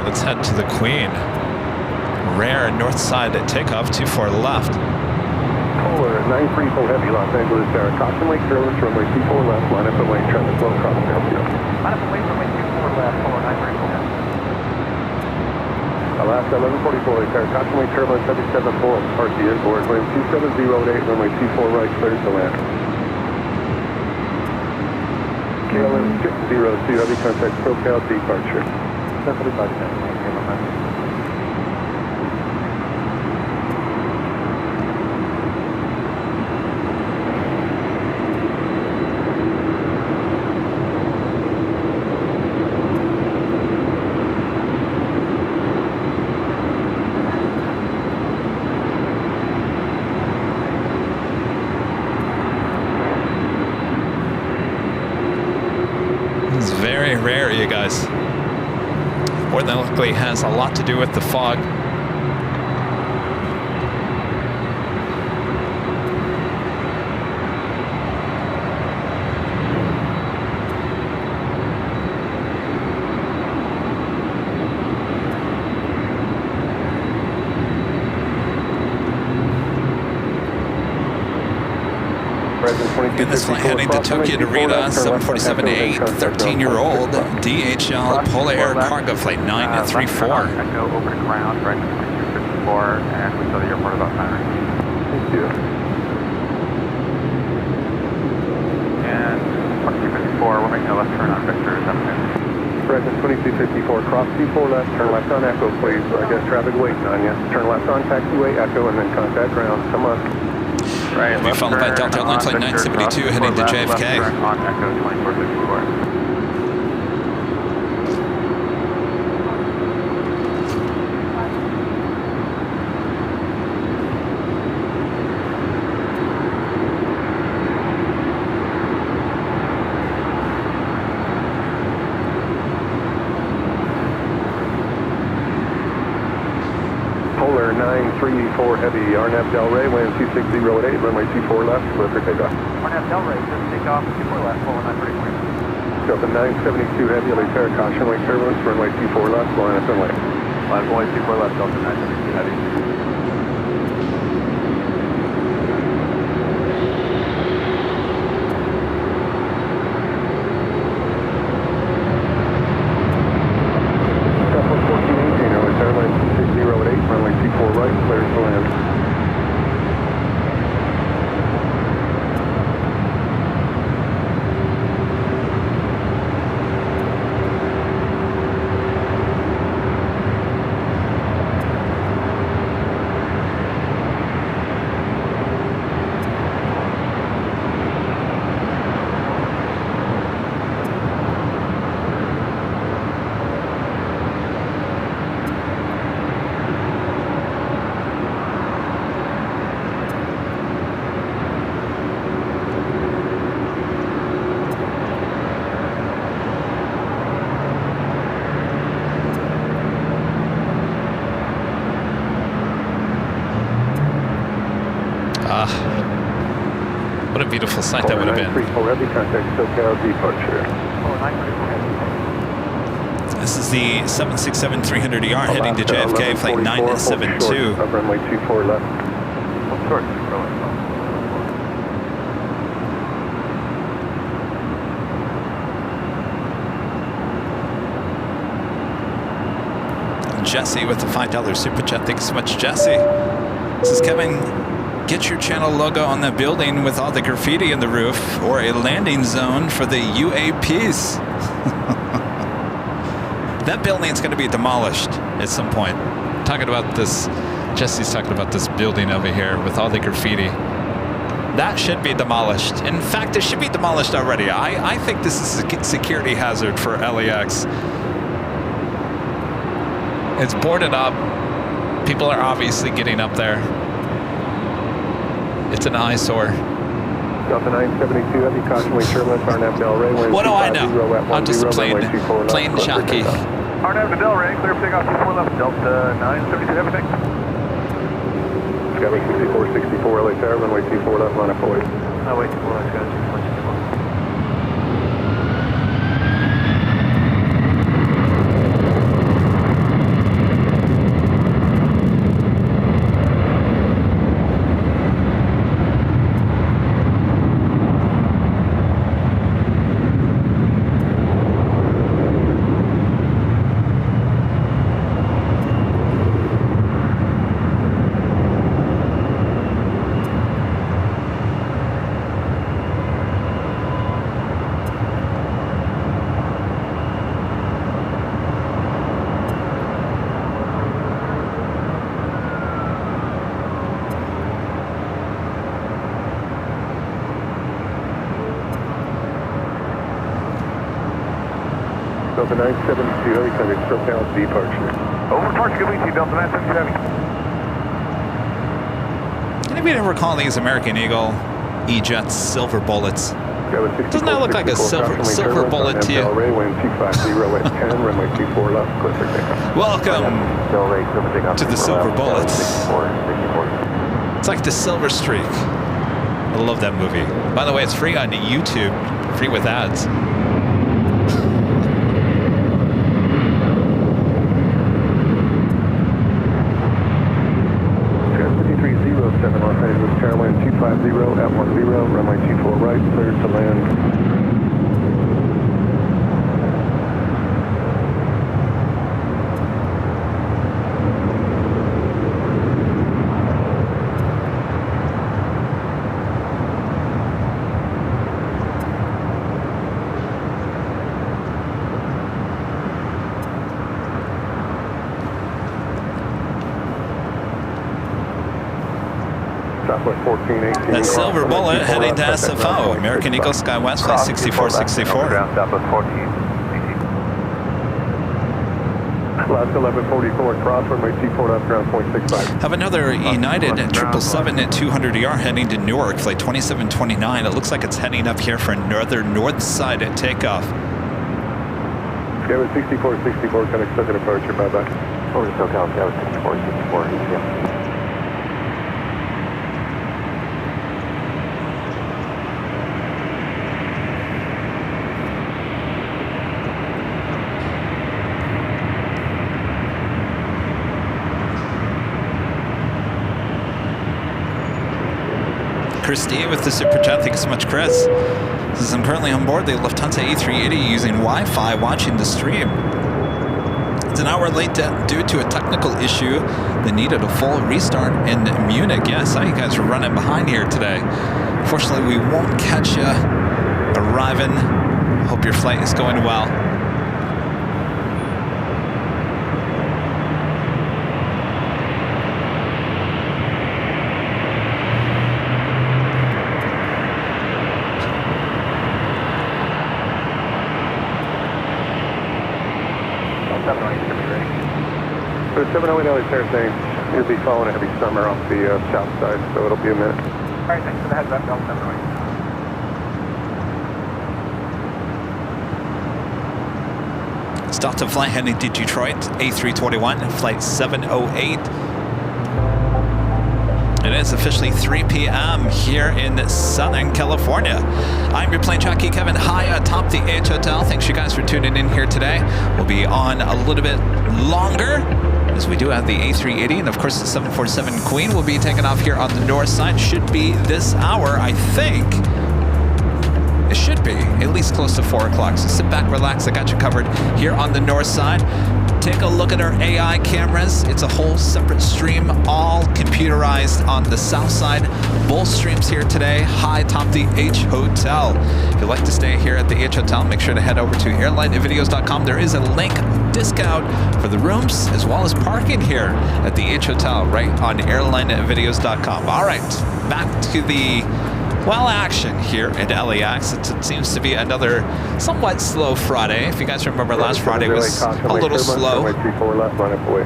Let's head to the Queen. Rare north side at takeoff, 24 left. Polar 934 Heavy, Los Angeles Tower, caution Lake Carolina, runway 24 left, line up away, traffic flow across downfield. Line up away, runway 24 left, Polar 934 Heavy. Alaska 1144, repair caution Lake Carolina, 774, depart the inboard, wind 270 at 8, runway 24 right, cleared to land. KLM 602 Heavy, contact SoCal departure. It's very rare, you guys. More than likely has a lot to do with the fog. Again, this flight heading to Tokyo Narita, 747-8, 13-year-old DHL Polar Air Cargo Flight 934. Echo over to ground, right to 2254, and we saw the airport about 9 right. Thank you. And 2254, we're making a left turn on Victor 7. Present 2254, cross 24 left, turn left on Echo, please. I got traffic waiting on you. Turn left on taxiway Echo, and then contact ground. Come on. Right, Be followed by Delta Airline Flight 972 heading to JFK. On Echo 2454. 64 heavy, RNAV Delray, wind 260 at 8, runway 24 left, clear for takeoff. RNAV Delray, just take off, 24 left, hold on 934. Delta 972 heavy, Altair, caution wake turbulence, runway 24 left, line up and left. Line boy, 24 left, Delta 972 heavy. What a beautiful sight that would have been. 934 heavy, contact SoCal departure. This is the 767-300ER heading to JFK, flight 972. Runway 24 left. Short, Jesse with the $5 super chat. Thanks so much, Jesse. This is Kevin. Get your channel logo on the building with all the graffiti in the roof, or a landing zone for the UAPs. That building's going to be demolished at some point. Talking about this, Jesse's talking about this building over here with all the graffiti. That should be demolished. In fact, it should be demolished already. I think this is a security hazard for LAX. It's boarded up. People are obviously getting up there. It's an eyesore. Delta 972 heavy, caution wing turbulence, RNAV Delray, wind what do I know? 250 I'm just a plane jockey. RNAV to Delray, clear for takeoff, 24 left, Delta 972 heavy, thanks. Skywing 6464, Altair, runway 24 left, line up away. Highway 24 left, Skywing 6464. Delta 972 heavy, contact SoCal departure. Over departure, good week, Delta 972 heavy. Anybody ever call these American Eagle E-Jets silver bullets? Doesn't that look like a silver bullet to you? Welcome to the silver bullets. It's like the Silver Streak. I love that movie. By the way, it's free on YouTube, free with ads. Los Angeles, Carolina 250 at 10, runway 24 right, cleared to land. That silver bullet heading to SFO, American Eagle Sky West, flight 6464. Ground Southwest 14. Last 1144 cross runway 24 left, ground point 65. Have another United 777 at 200ER heading to Newark, flight 2729. It looks like it's heading up here for north side at takeoff. Skywood 6464, connect second departure, bye-bye. Over to SoCal, Skywood 6464, ECM. Chris D with the Super Chat. Thank you so much, Chris. This is I'm currently on board the Lufthansa A380 using Wi-Fi watching the stream. It's an hour late due to a technical issue that needed a full restart in Munich. Yeah, I saw you guys were running behind here today. Fortunately, we won't catch you arriving. Hope your flight is going well. For the 708 LA Airplane, you'll be following a heavy summer off the south side, so it'll be a minute. All right, thanks for the heads up, Delta 708. Start to flight heading to Detroit, A321, flight 708. It is officially 3 p.m. here in Southern California. I'm your plane jockey, Kevin, high atop the H Hotel. Thanks you guys for tuning in here today. We'll be on a little bit longer, as we do have the A380, and of course the 747 Queen will be taking off here on the north side. Should be this hour, I think. It should be at least close to 4 o'clock. So sit back, relax. I got you covered here on the north side. Take a look at our AI cameras. It's a whole separate stream, all computerized on the south side. Both streams here today, high atop the H Hotel. If you'd like to stay here at the H Hotel, make sure to head over to airlinevideos.com. There is a link discount for the rooms as well as parking here at the H Hotel right on airlinevideos.com. All right, back to the action here at LAX. It seems to be another somewhat slow Friday. If you guys remember, last Friday was a little slow. Runway 24 left, line up away.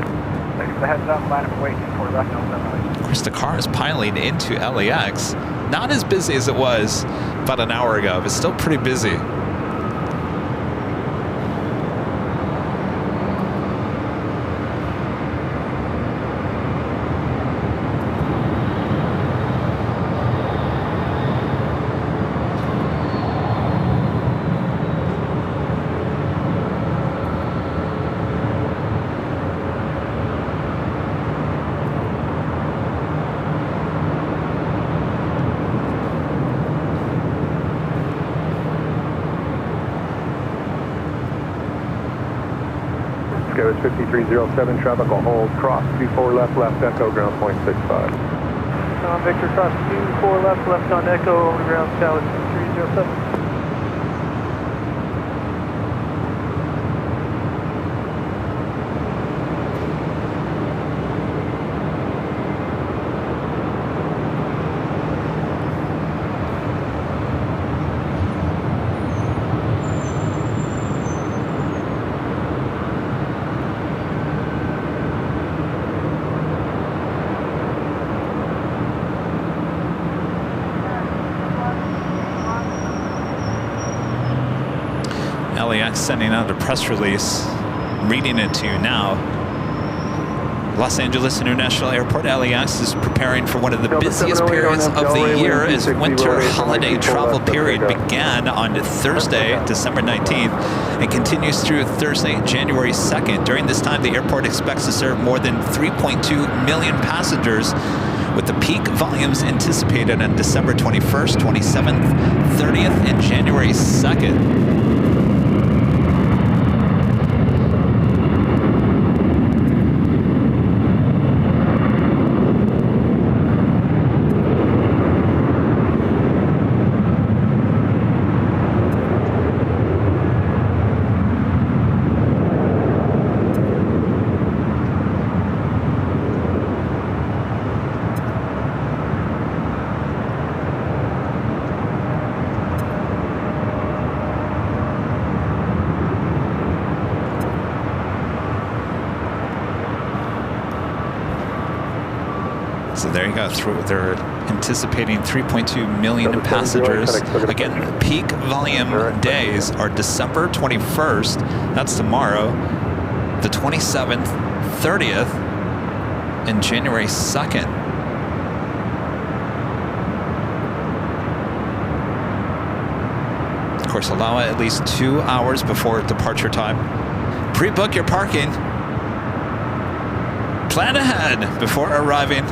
Thanks for the heads up, line up away, 24 left, Delta 708. Of course, the car is piling into LAX. Not as busy as it was about an hour ago, but still pretty busy. Skywards 5307, tropical hold, cross 24 left, left echo, ground point 65. Victor, cross 24 left, left on echo, over ground, Skywards 5307. LAX sending out a press release, reading it to you now. Los Angeles International Airport, LAX is preparing for one of the busiest periods of the year as winter holiday travel period began on Thursday, December 19th, and continues through Thursday, January 2nd. During this time, the airport expects to serve more than 3.2 million passengers, with the peak volumes anticipated on December 21st, 27th, 30th, and January 2nd. So there you go. They're anticipating 3.2 million passengers. Again, peak volume days are December 21st, that's tomorrow, the 27th, 30th, and January 2nd. Of course, allow it at least 2 hours before departure time. Pre-book your parking. Plan ahead before arriving.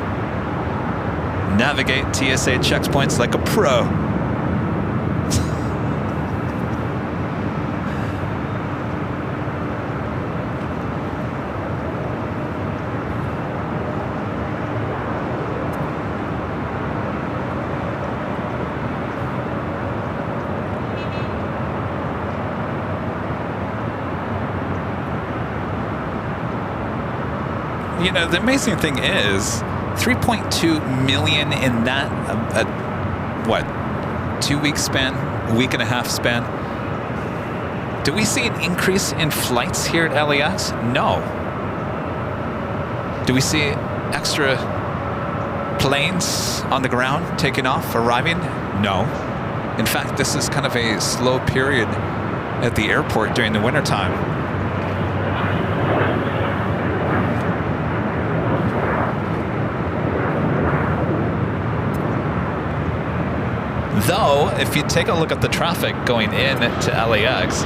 navigate TSA checkpoints like a pro. You know, the amazing thing is 3.2 million in that, what, 2 week span, week and a half span. Do we see an increase in flights here at LAX? No. Do we see extra planes on the ground taking off, arriving? No. In fact, this is kind of a slow period at the airport during the wintertime. Though, if you take a look at the traffic going in to LAX,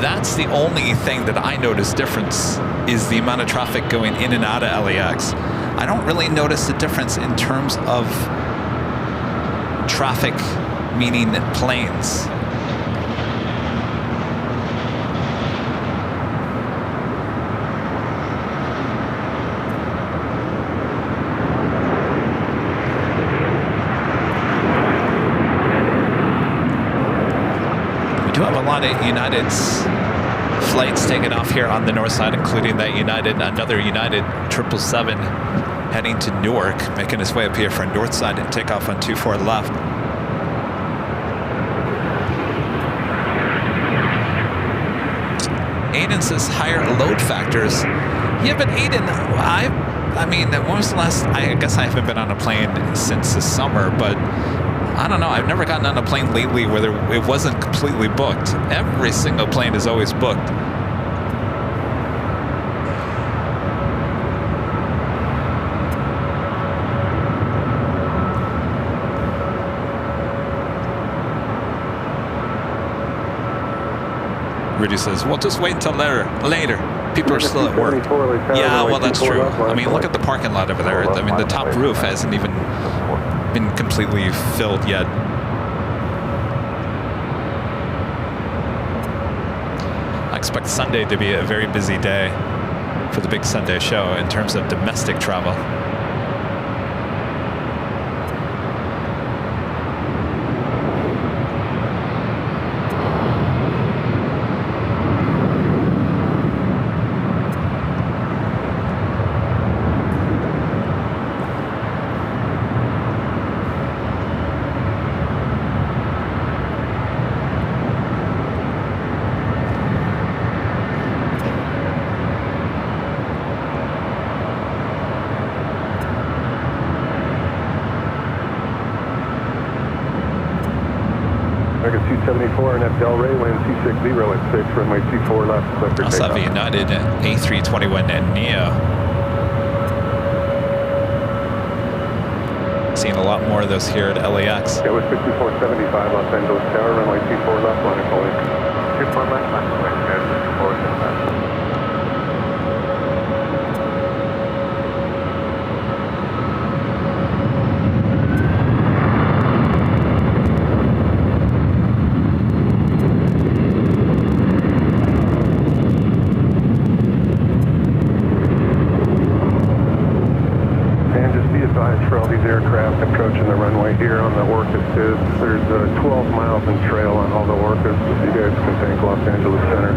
that's the only thing that I notice difference is the amount of traffic going in and out of LAX. I don't really notice the difference in terms of traffic, meaning planes. We do have a lot of United's flights taking off here on the north side, including that another United 777 heading to Newark, making its way up here for a north side and take off on 24 left. Aiden says higher load factors. Yeah, but Aiden, I mean, when was the last, I guess I haven't been on a plane since the summer, but I don't know, I've never gotten on a plane lately where it wasn't completely booked. Every single plane is always booked. Rudy says, well, just wait until later. People are still at work. Yeah, well, that's true. I mean, look at the parking lot over there. I mean, the top roof hasn't even been completely filled yet. I expect Sunday to be a very busy day for the big Sunday show in terms of domestic travel. Runway 24 left, clear for Also have a takeoff. United A321neo. Seeing a lot more of those here at LAX. It was 5475 Los Angeles Tower, runway 24 left, line of calling. 24 left, line of calling, 54 left. Approaching the runway here on the Orcas. There's 12 miles in trail on all the Orcas. You guys can thank Los Angeles Center.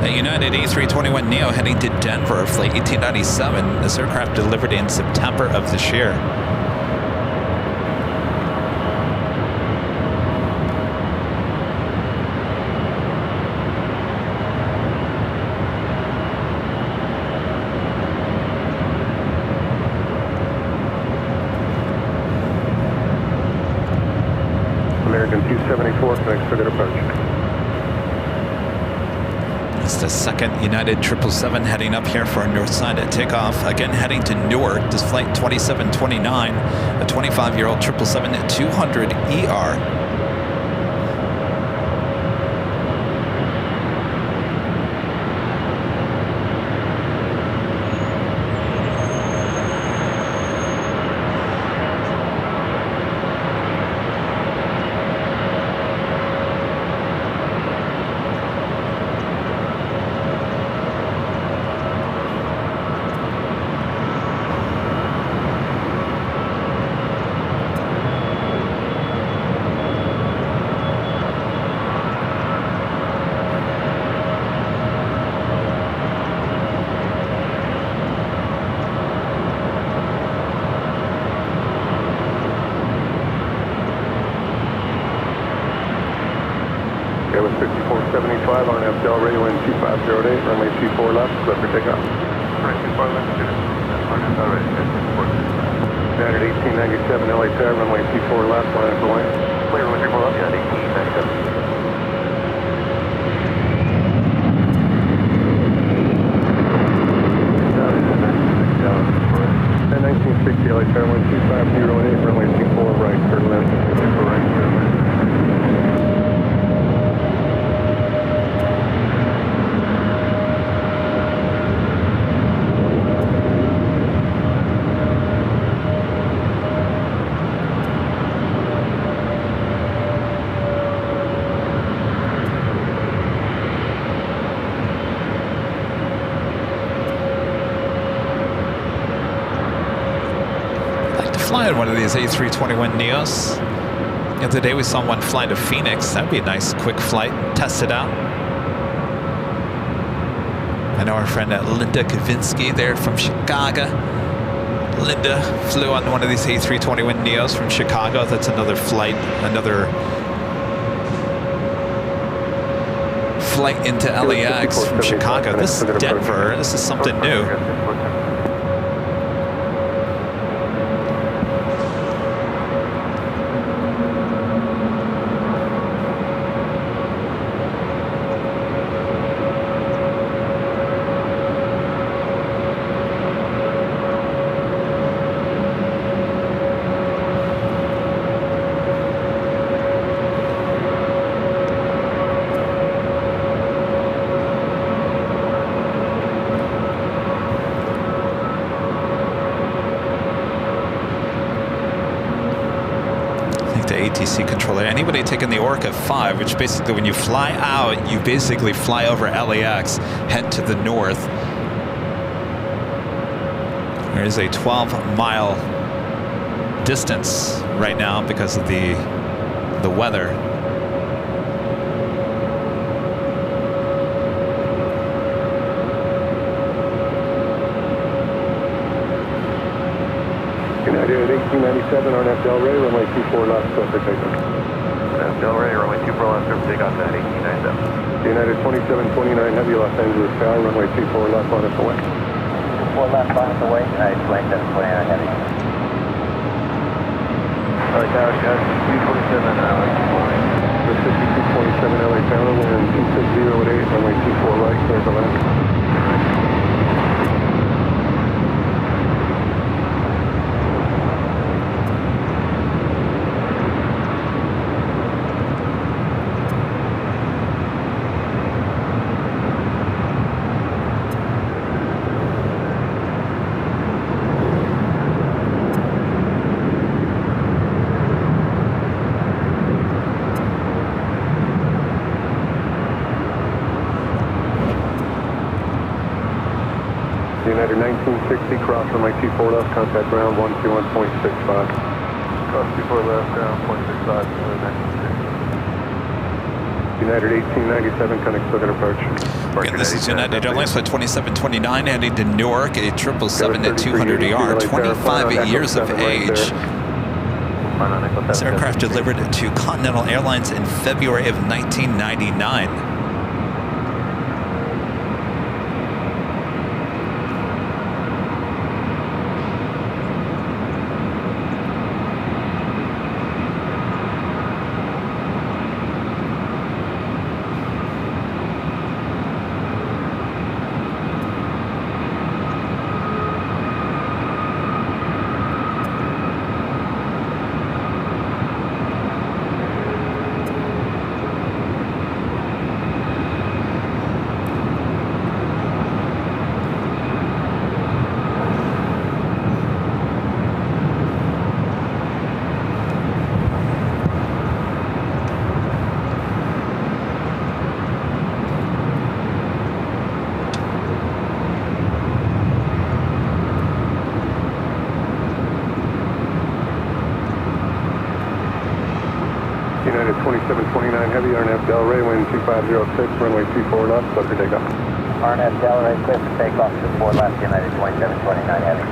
The United A321neo heading to Denver, flight 1897. This aircraft delivered in September of this year. American 274, connects to good approach. It's the second United 777 heading up here for our north side at takeoff. Again, heading to Newark. This flight 2729, a 25-year-old 777-200ER. Delray, wind 2508, runway 24 left, clear for takeoff. Runway 24 left, RNF Delray, United 1897 LA Tower, runway 24 left, line for line. Clear, runway 24 left, United 1897. And 1960 LA Tower, wind 2508, runway 24 right, turn left. For right, turn left. Fly in one of these A321 Neos. The other day we saw one fly to Phoenix. That'd be a nice quick flight. Test it out. I know our friend Linda Kavinsky there from Chicago. Linda flew on one of these A321 Neos from Chicago. That's another flight, another flight into LAX from Chicago. This is Denver. This is something new. ATC controller. Anybody taking the Orca 5, which basically when you fly out, you basically fly over LAX, head to the north. There is a 12-mile distance right now because of the weather. United 1897, RNF Delray, runway 24 left, clear for takeoff. Delray, runway 24 left, clear for takeoff at 1897. United 2729 Heavy, Los Angeles Tower, runway 24 left, line us away. 24 left, line us away, United 2729 Heavy. LA Tower, 227, The 5227 LA Tower, wind 2608, runway 24 right, clear for land. United 1960, cross runway 24 left, contact ground 121.65. Cross 24 left, ground 0.65, United 1897, connect clear approach. Again, this is United Airlines flight 2729 heading to Newark, a 777 at 200ER, 25 years of age. This aircraft delivered to Continental Airlines in February of 1999. United 2729 Heavy, RNF Delray, wind 2506, runway 24 left, clear for takeoff. RNF Delray, clear for takeoff, 24 left, United 2729 Heavy.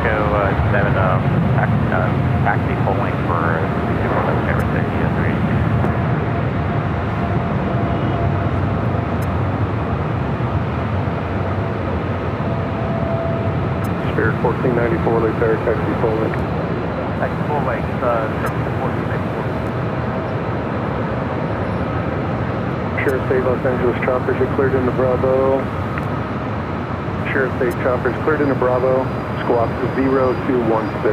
Go 7, taxi full length for 24 left, 382. Spirit 1494, Lake Air, taxi full length. Taxi full length, 1494. Sheriff State Los Angeles choppers are cleared into Bravo. Sheriff State choppers cleared into Bravo. Squawk 0216.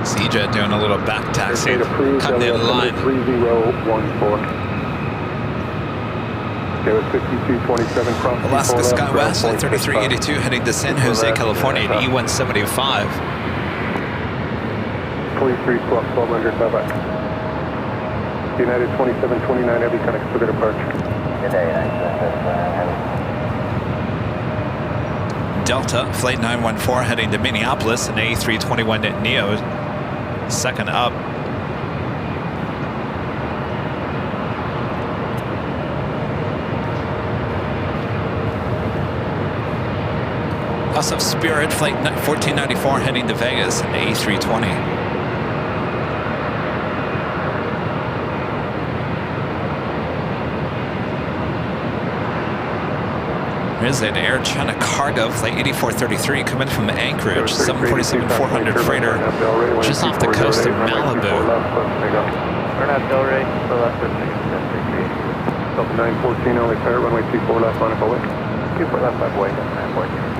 CJ doing a little back taxi, cutting in line. 3014. Okay, with 5227 cross. Alaska SkyWest, flight 3382, heading to San Jose, California, at E175. Police 3 squawk 1200, bye-bye. United 2729 Heavy, connects for the departure. Good day, Heavy. Delta, flight 914, heading to Minneapolis, and A321 Neo, second up. Also Spirit, flight 1494, heading to Vegas, and A320. There's an Air China cargo, flight 8433, coming from Anchorage, 747-400 freighter, just off the coast of Malibu. Turn out Delray, for left, 914, only pair, runway 24 left, on a bullet. 24 left, 5 way, 914.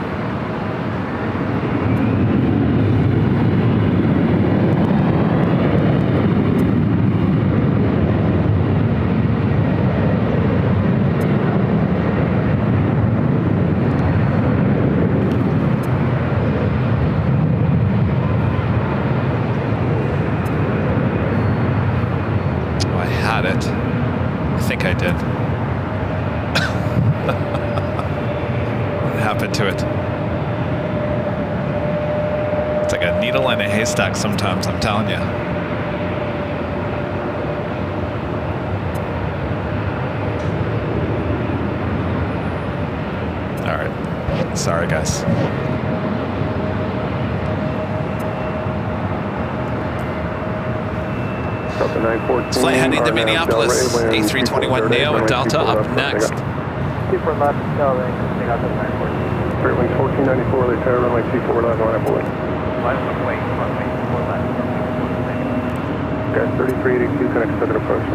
Haystack sometimes, I'm telling you. All right, sorry guys. Flight heading to Minneapolis, A321 Neo and Delta up next. Super left, Delray, coming out to 914. Spirit Wings 1494, they tower runway 24 left, on a bullet. Okay, 3382 connects to the approach.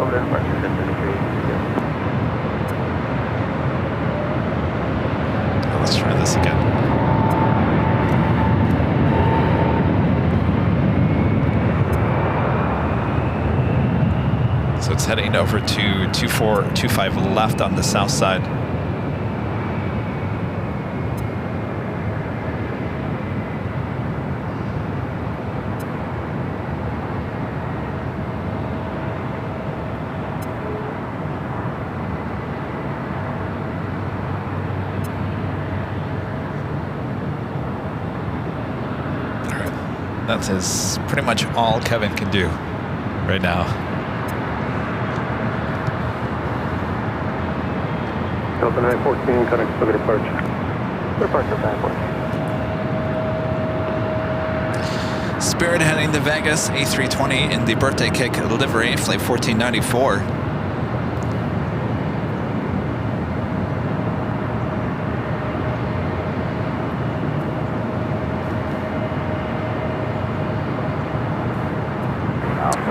Over there, departure, 3382. Let's try this again. So it's heading over to 2425 left on the south side. Is pretty much all Kevin can do right now. Delta 914 connects for the departure. Departure 914. Spirit heading to Vegas, A320 in the birthday cake livery, flight 1494.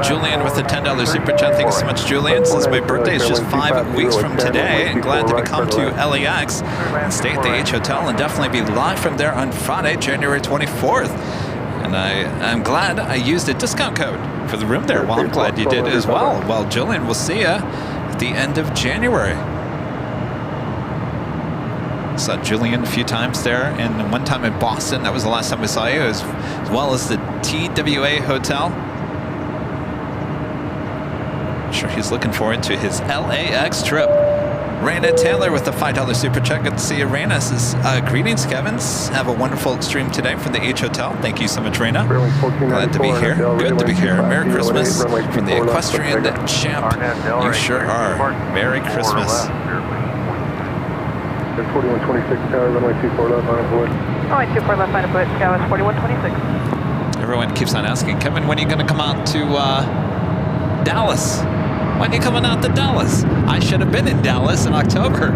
Julian with the $10 super chat. Thanks so much, Julian. Since my birthday is just 5 weeks from today, I'm glad to come to LAX and stay at the H Hotel and definitely be live from there on Friday, January 24th. And I'm glad I used a discount code for the room there. Well, I'm glad you did as well. Well, Julian, we'll see you at the end of January. Saw Julian a few times there, and one time in Boston. That was the last time we saw you, as well as the TWA Hotel. I'm sure he's looking forward to his LAX trip. Raina Taylor with the $5 super chat. Good to see you, Raina. Says, greetings, Kevins. Have a wonderful stream today from the H Hotel. Thank you so much, Raina. Glad to be here. Good to be here. Merry Christmas from the equestrian champ. You sure are. Merry Christmas. That's 4126 Tower, runway 24 left, on board. Runway 24 left, line of foot, Dallas 4126. Everyone keeps on asking, Kevin, when are you going to come out to Dallas? When are you coming out to Dallas? I should have been in Dallas in October.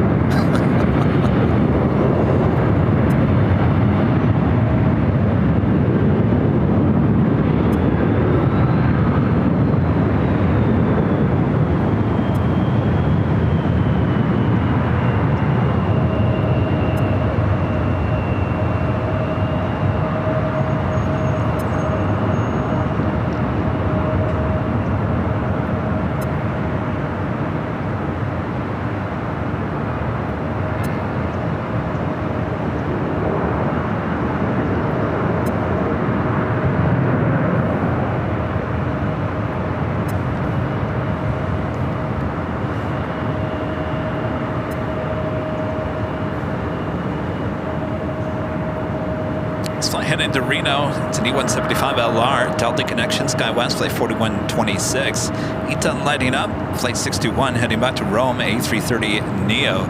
Heading to Reno, it's an E175 LR, Delta Connection, SkyWest, flight 4126. ETA lighting up, flight 621, heading back to Rome, A330 Neo.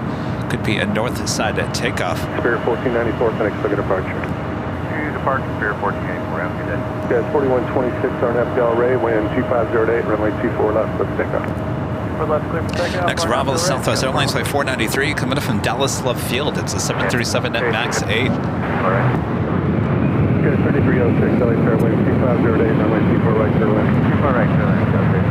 Could be a north side takeoff. Spirit 1494, Phoenix, look at departure. To depart Spirit 1484, after that. Yes, 4126 RNF Del Rey, wind 2508, runway 24 left, look takeoff. For left, clear for takeoff. Next arrival is Southwest Airlines, flight 493, coming up from Dallas Love Field. It's a 737 net max 8. All right. Okay, 3306, LA Fairway, 2508, runway 24 right, clear left. 24 right, clear left, okay.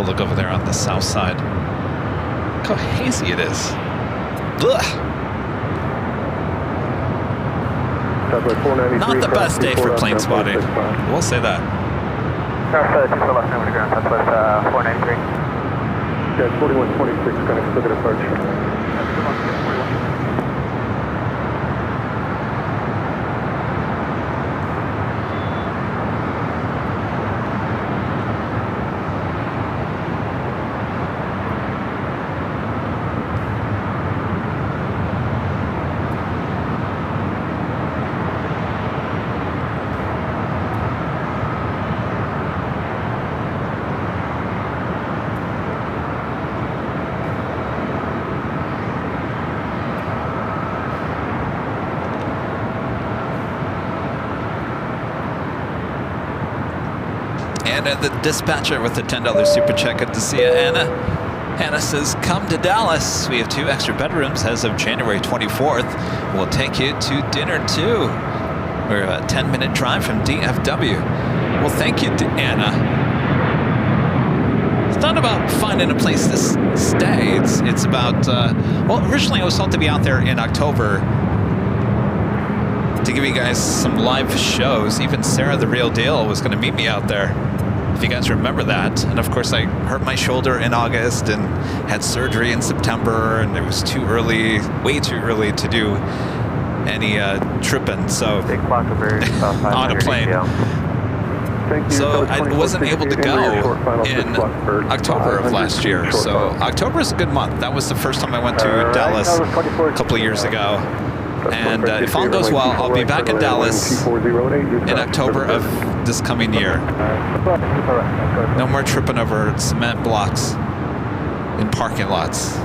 Look over there on the south side. Look how hazy it is. Ugh. Not the best day for plane spotting. We'll say that. Southwest 24 left, over the ground, Southwest 493. Yes, 4126, Phoenix, look at departure. Anna, the dispatcher with the $10 super check. Good to see you, Anna. Anna says, come to Dallas. We have 2 extra bedrooms as of January 24th. We'll take you to dinner, too. We're a 10-minute drive from DFW. Well, thank you, Anna. It's not about finding a place to stay. It's about, well, originally I was told to be out there in October to give you guys some live shows. Even Sarah the Real Deal was going to meet me out there, if you guys remember that. And of course I hurt my shoulder in August and had surgery in September, and it was too early, way too early to do any tripping, so on a plane. So I wasn't able to go in October of last year. So October is a good month. That was the first time I went to Dallas a couple of years ago. And if all goes well, I'll be back in Dallas in October of this coming year. No more tripping over cement blocks in parking lots.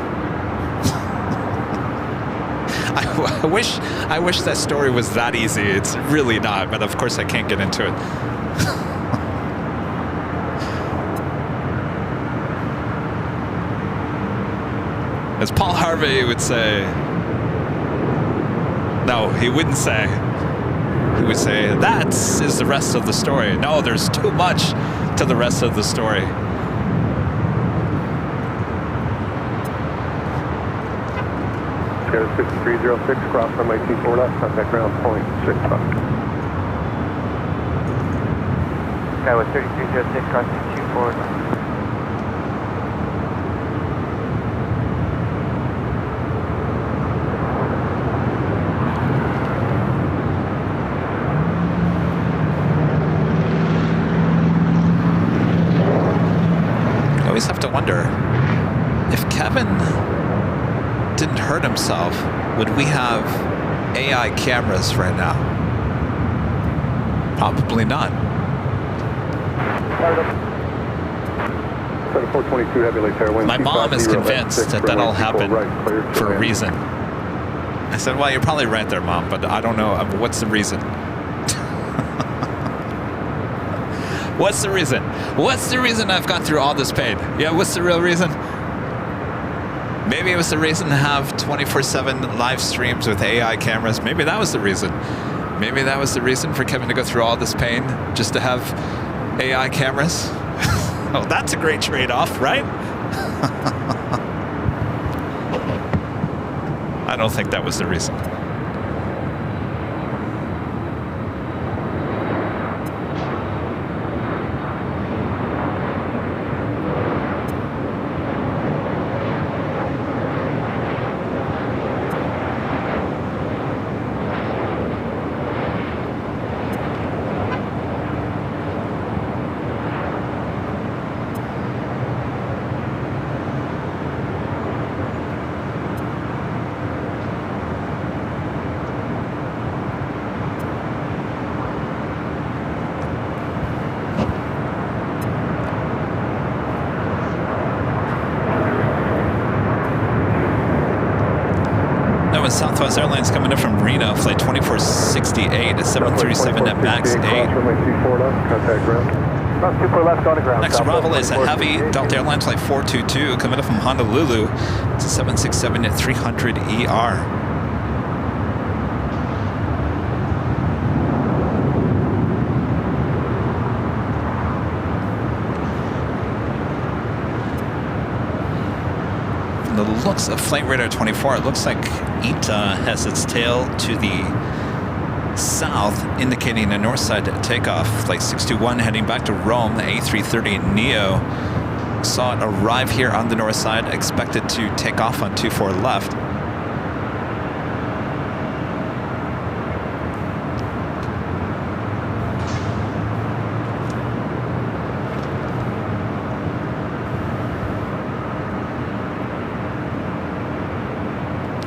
I wish that story was that easy. It's really not, but of course I can't get into it. As Paul Harvey would say, no, he wouldn't say. He would say, that is the rest of the story. No, there's too much to the rest of the story. Scout 6306, cross runway 24 left, contact ground point 65. Skywards 3306, crossing 24 left. always have to wonder, if Kevin didn't hurt himself, would we have AI cameras right now? Probably not. 422 heavy late tailwind. My mom is convinced that that'll happen for a reason. I said, well, you're probably right there, Mom, but I don't know. What's the reason? What's the reason? What's the reason I've gone through all this pain? Yeah, what's the real reason? Maybe it was the reason to have 24/7 live streams with AI cameras. Maybe that was the reason. Maybe that was the reason for Kevin to go through all this pain, just to have AI cameras. Oh, that's a great trade-off, right? I don't think that was the reason. Southwest Airlines coming in from Reno, flight 2468 at 737 at max 8. Contact ground. Cross 24 left, go to ground. Next arrival is a heavy Delta Airlines flight 422 coming in from Honolulu. It's a 767 at 300 ER. The looks of Flight Radar 24, it looks like ITA has its tail to the south, indicating a north side takeoff. Flight 621 heading back to Rome, the A330 Neo. Saw it arrive here on the north side, expected to take off on 24 left.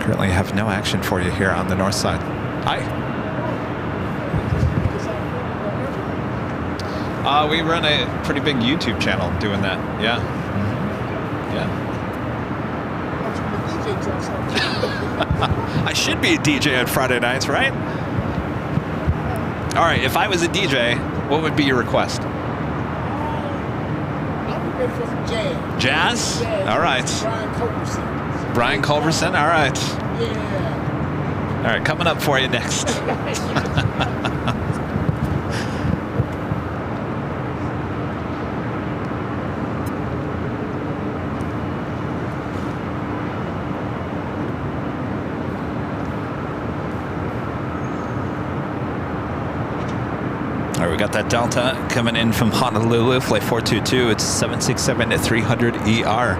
Currently have no action for you here on the north side. Hi. We run a pretty big YouTube channel doing that. Yeah. Yeah. I should be a DJ on Friday nights, right? All right, if I was a DJ, what would be your request? I'll be ready for some jazz. Jazz? All right. Brian Culberson, all right. Yeah. All right, coming up for you next. All right, we got that Delta coming in from Honolulu, flight 422. It's 767 at 300 ER.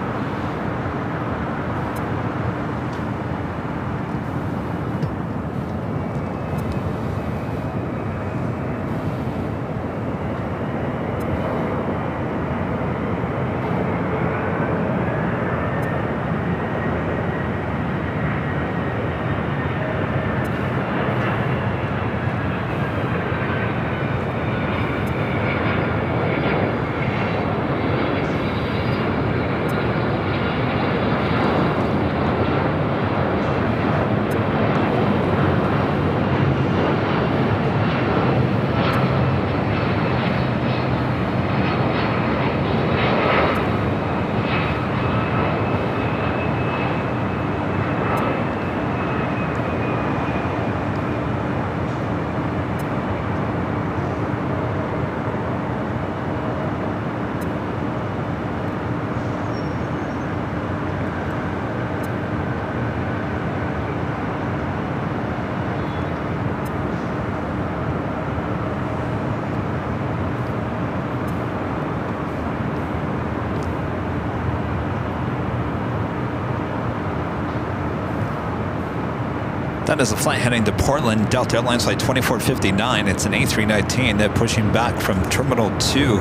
That is a flight heading to Portland, Delta Airlines flight 2459. It's an A319 pushing back from Terminal 2.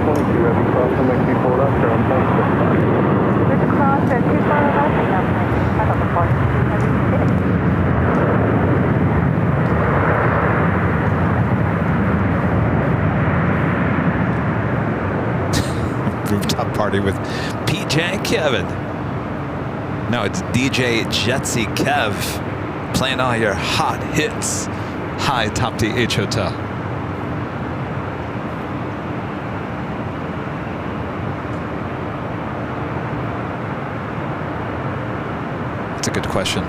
22, heavy cross runway 24 left, around plane 65. There's a cross at 24 left and down I don't know. Rooftop party with PJ Kevin. No, it's DJ Jetsy Kev playing all your hot hits. Hi, Top DH Hotel. That's a good question.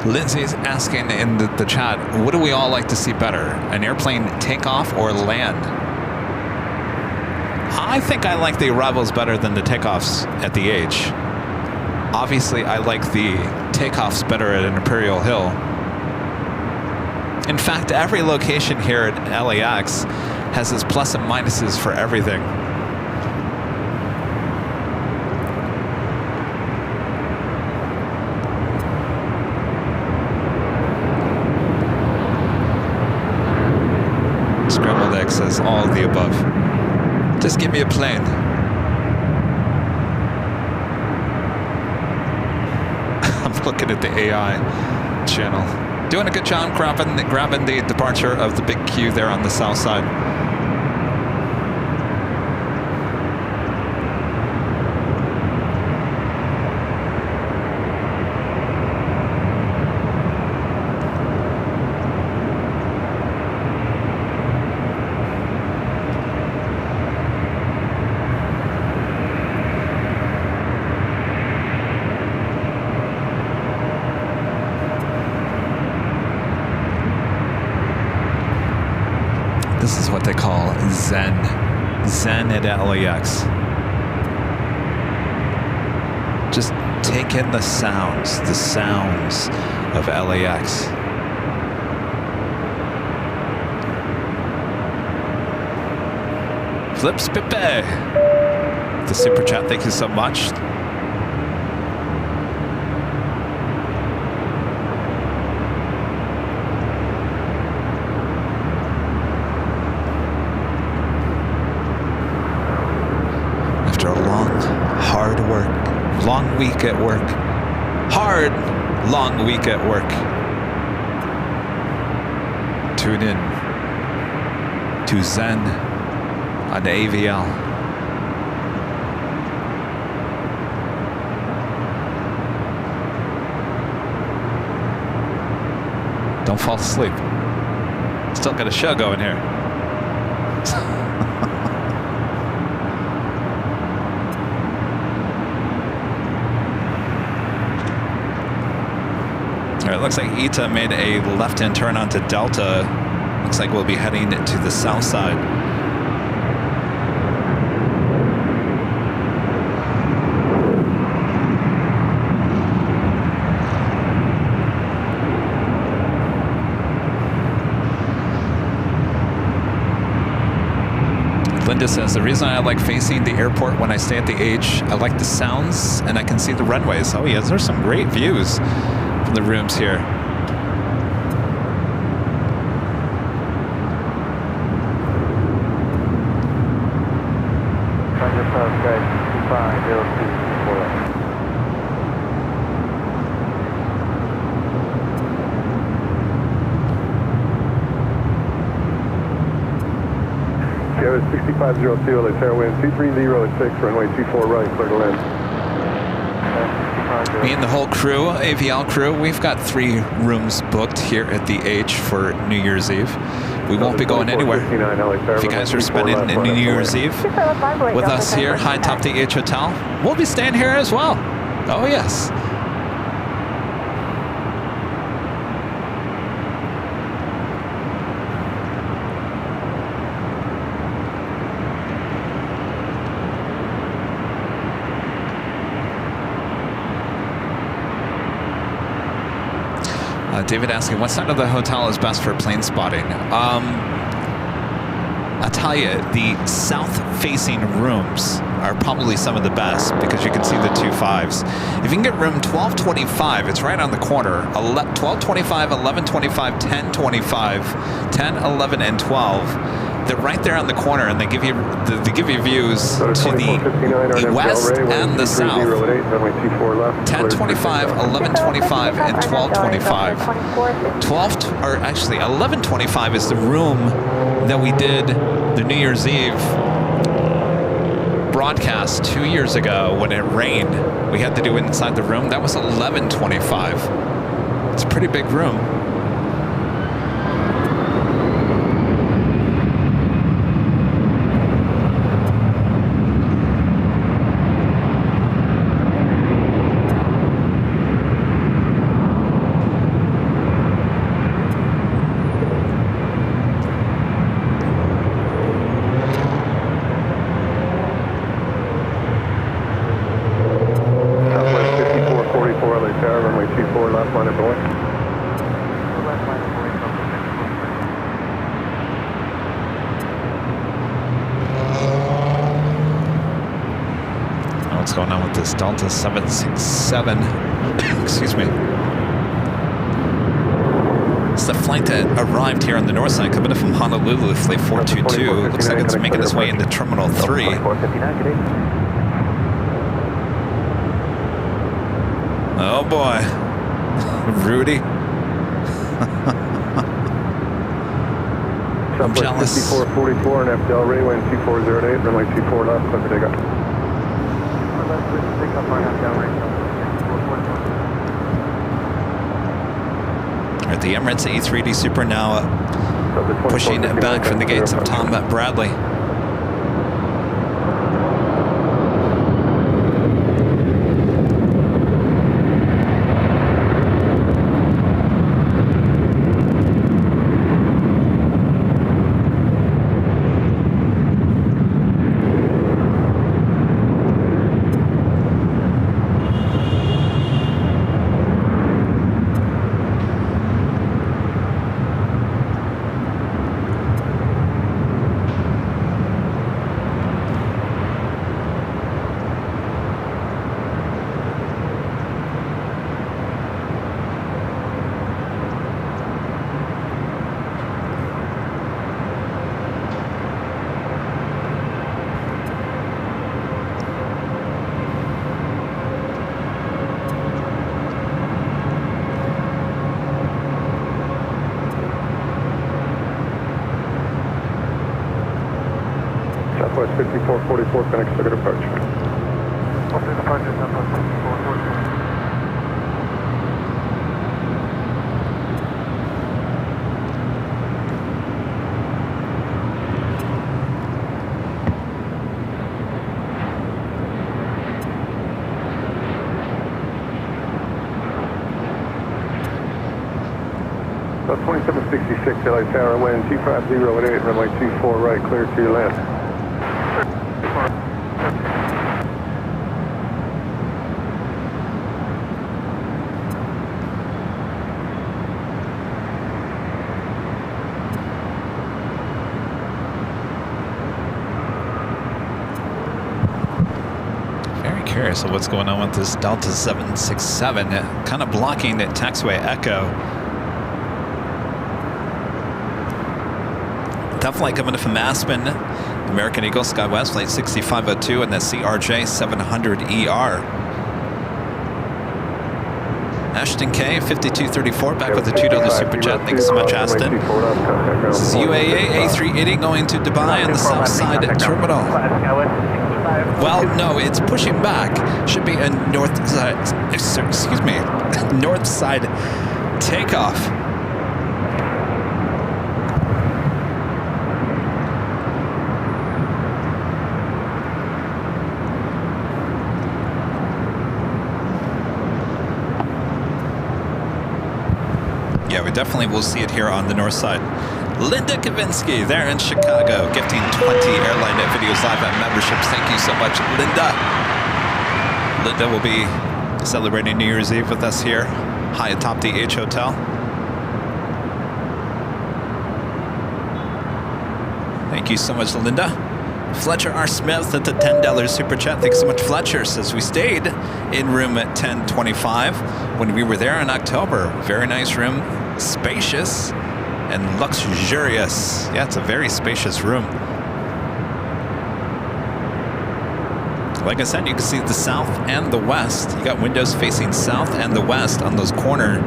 Lindsay's asking in the chat, what do we all like to see better? An airplane takeoff or land? I think I like the arrivals better than the takeoffs at the H. Obviously, I like the takeoffs better at an Imperial Hill. In fact, every location here at LAX has its plus and minuses for everything. Scrambled Egg says all of the above. Just give me a plane. I'm looking at the AI channel. Doing a good job grabbing the departure of the big queue there on the south side. This is what they call Zen. Zen at LAX. Just take in the sounds of LAX. Flips Pepe. The super chat, thank you so much. Long week at work. Hard, long week at work. Tune in to Zen on the AVL. Don't fall asleep. Still got a show going here. All right, looks like Ita made a left-hand turn onto Delta. Looks like we'll be heading to the south side. Linda says, the reason I like facing the airport when I stay at the H, I like the sounds and I can see the runways. Oh yes, there's some great views from the rooms here. Kevin 6502, LA Fairwind 230 runway 24 right, clear to land. Me and the whole crew, AVL crew, we've got 3 rooms booked here at the H for New Year's Eve. We won't be going anywhere. If you guys are spending New Year's Eve with us here, High Top the H Hotel, we'll be staying here as well. Oh yes. David asking, what side of the hotel is best for plane spotting? I'll tell you, the south-facing rooms are probably some of the best because you can see the 2 5s. If you can get room 1225, it's right on the corner. 1225, 1125, 1025, 10, 11, and 12 they're right there on the corner, and they give you views to the west and the south. 10:25, 11:25, and 12:25. 11:25 is the room that we did the New Year's Eve broadcast 2 years ago when it rained. We had to do it inside the room. That was 11:25. It's a pretty big room. What's going on with this Delta 767? Excuse me. It's the flight that arrived here on the north side, coming in from Honolulu, flight 422. Looks like it's making its way into Terminal 3. Oh boy. Rudy. I'm jealous. 5444 and FDL Ray, wind 2408, runway 24 left, clear for takeoff. All right, the Emirates A380 Super now pushing back from the gates of Tom Bradley. Southwest 5444, connects to good approach. Departure, Southwest 5444. About 2766, LA Tower, wind 250 at 8, runway 24 right, clear to your left. Curious of what's going on with this Delta 767, kind of blocking the taxiway Echo. That flight coming in from Aspen, American Eagle SkyWest flight 6502 and the CRJ 700ER. Ashton K 5234 back with the $2 super chat. Thanks so much, Ashton. This is UAA A380 going to Dubai on the south side terminal. Well, no, it's pushing back. Should be a north side, excuse me, north side takeoff. Yeah, we definitely will see it here on the north side. Linda Kavinsky there in Chicago, gifting 20 Airline videos live at memberships. Thank you so much, Linda. Linda will be celebrating New Year's Eve with us here, high atop the H Hotel. Thank you so much, Linda. Fletcher R. Smith at the $10 super chat. Thanks so much, Fletcher. Says we stayed in room at 1025 when we were there in October. Very nice room, spacious. and luxurious. Yeah, it's a very spacious room. Like I said, you can see the south and the west. You got windows facing south and the west on those corner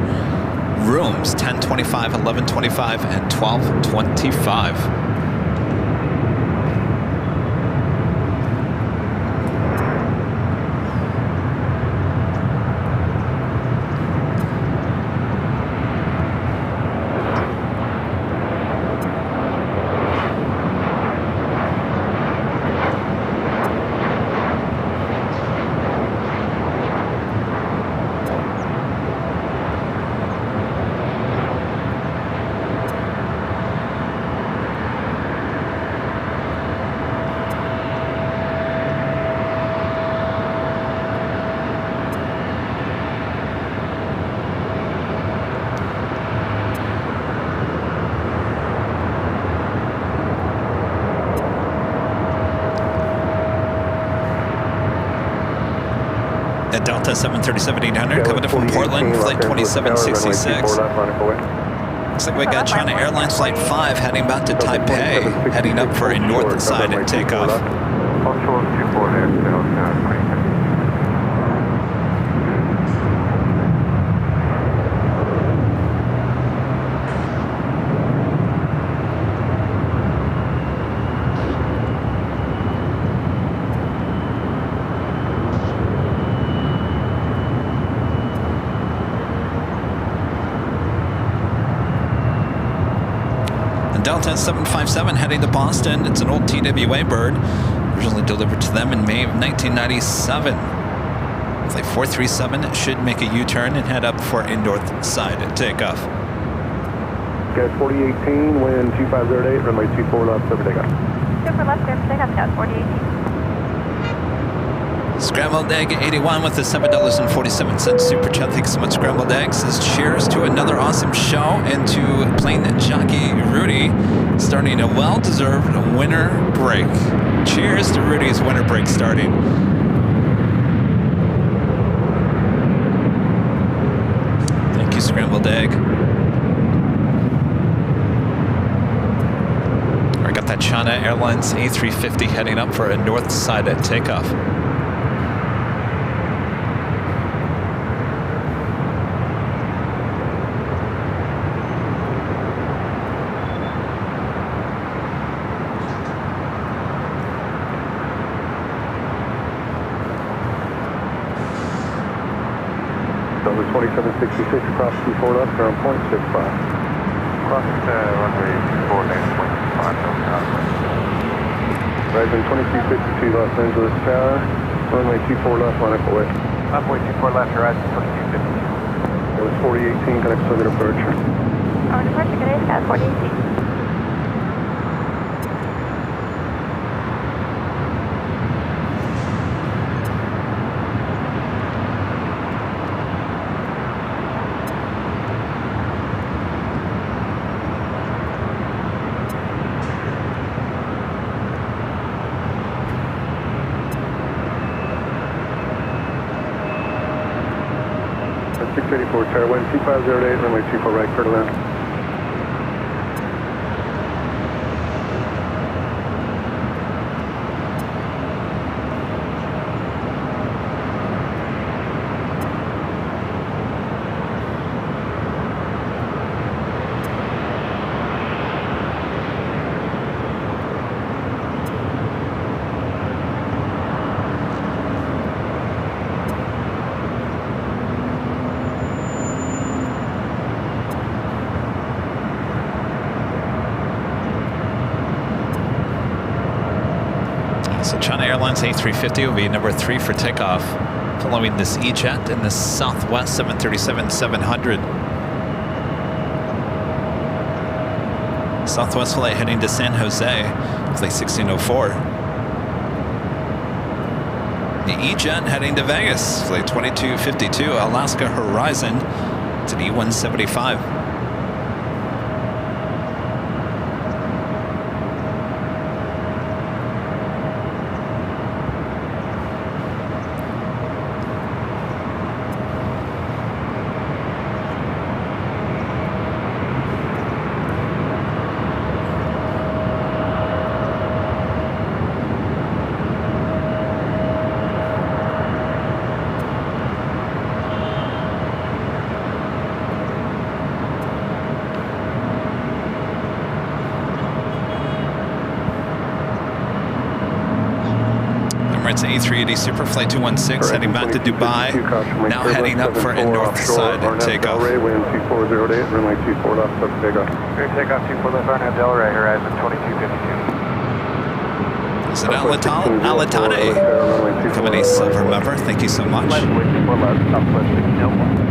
rooms, 1025, 1125, and 1225. At Delta 737-800 coming in from Portland, flight 2766. Looks like we got China Airlines flight 5 heading back to Taipei, heading up for a north side takeoff. Delta 757 heading to Boston. It's an old TWA bird, originally delivered to them in May of 1997. Flight 437 should make a U-turn and head up for a north side takeoff. Got 4018, wind 2508, runway 24 left, over takeoff. Super left, clear for takeoff, Scott 4018. Scrambled Egg 81 with the $7.47 super chat. Thanks so much, Scrambled Egg. Says cheers to another awesome show and to Plane Jockey Rudy starting a well-deserved winter break. Cheers to Rudy's winter break starting. Thank you, Scrambled Egg. I got that China Airlines A350 heading up for a north side at takeoff. Delta 2766, cross 24 left, turn 0.65. Cross runway 24 left, 0.65, Rising 2252 Los Angeles Tower, runway 24 left, line up away. runway 24 left, horizon 2250. It was 4018, connect to the departure. Our departure today is Scott 4018. That's 684, tower wind 2508, runway 24 right, clear to land. So China Airlines A350 will be number 3 for takeoff, following this E-Jet and this Southwest 737-700. Southwest flight heading to San Jose, flight 1604. The E-Jet heading to Vegas, flight 2252, Alaska Horizon. It's an E-175. Emirates A380 Superflight 216 heading back to Dubai. Now heading up for a north side takeoff. Wind 2408, runway 24 left, up takeoff. Clear takeoff 24 left, RNAV Delray, horizon 2252. Is it Alatane? Company Silver member, thank you so much. Wind 24 left, southwest 601.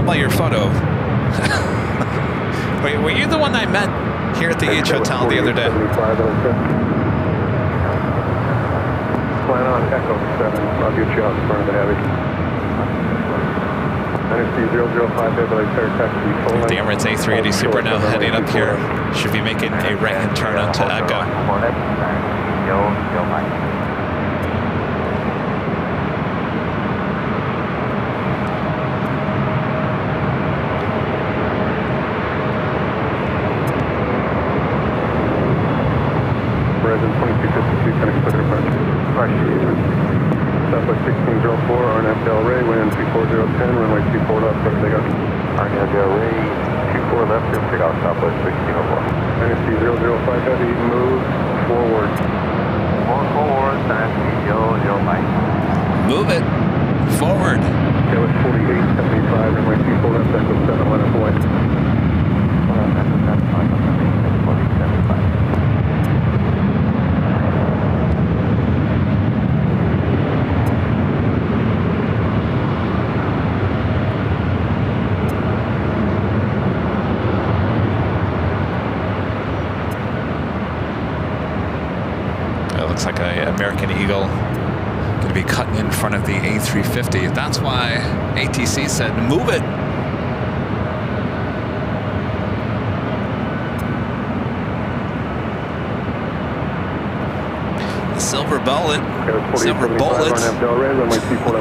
By your photo. Were you the one I met here at the H Hotel the other day? Plan on Echo 7. I'll get you out in front of the heavy. NSC 005, Beverly Fair Taxi. The Emirates A380 Super now heading up here. Should be making a right-hand turn onto Echo. Horizon 2252, connect clear departure. Southwest 1604, RNAV Delray, wind 24010, runway 24 left, clear takeoff. RNAV Delray, 24 left, clear takeoff, Southwest 1604. NSC 005 heavy, move forward. More forward, NSC 005. Move it forward. Go at 4875, runway 24 left, Echo 7, line up away. Looks like an American Eagle going to be cutting in front of the A350. That's why ATC said, move it. The Silver Bullet,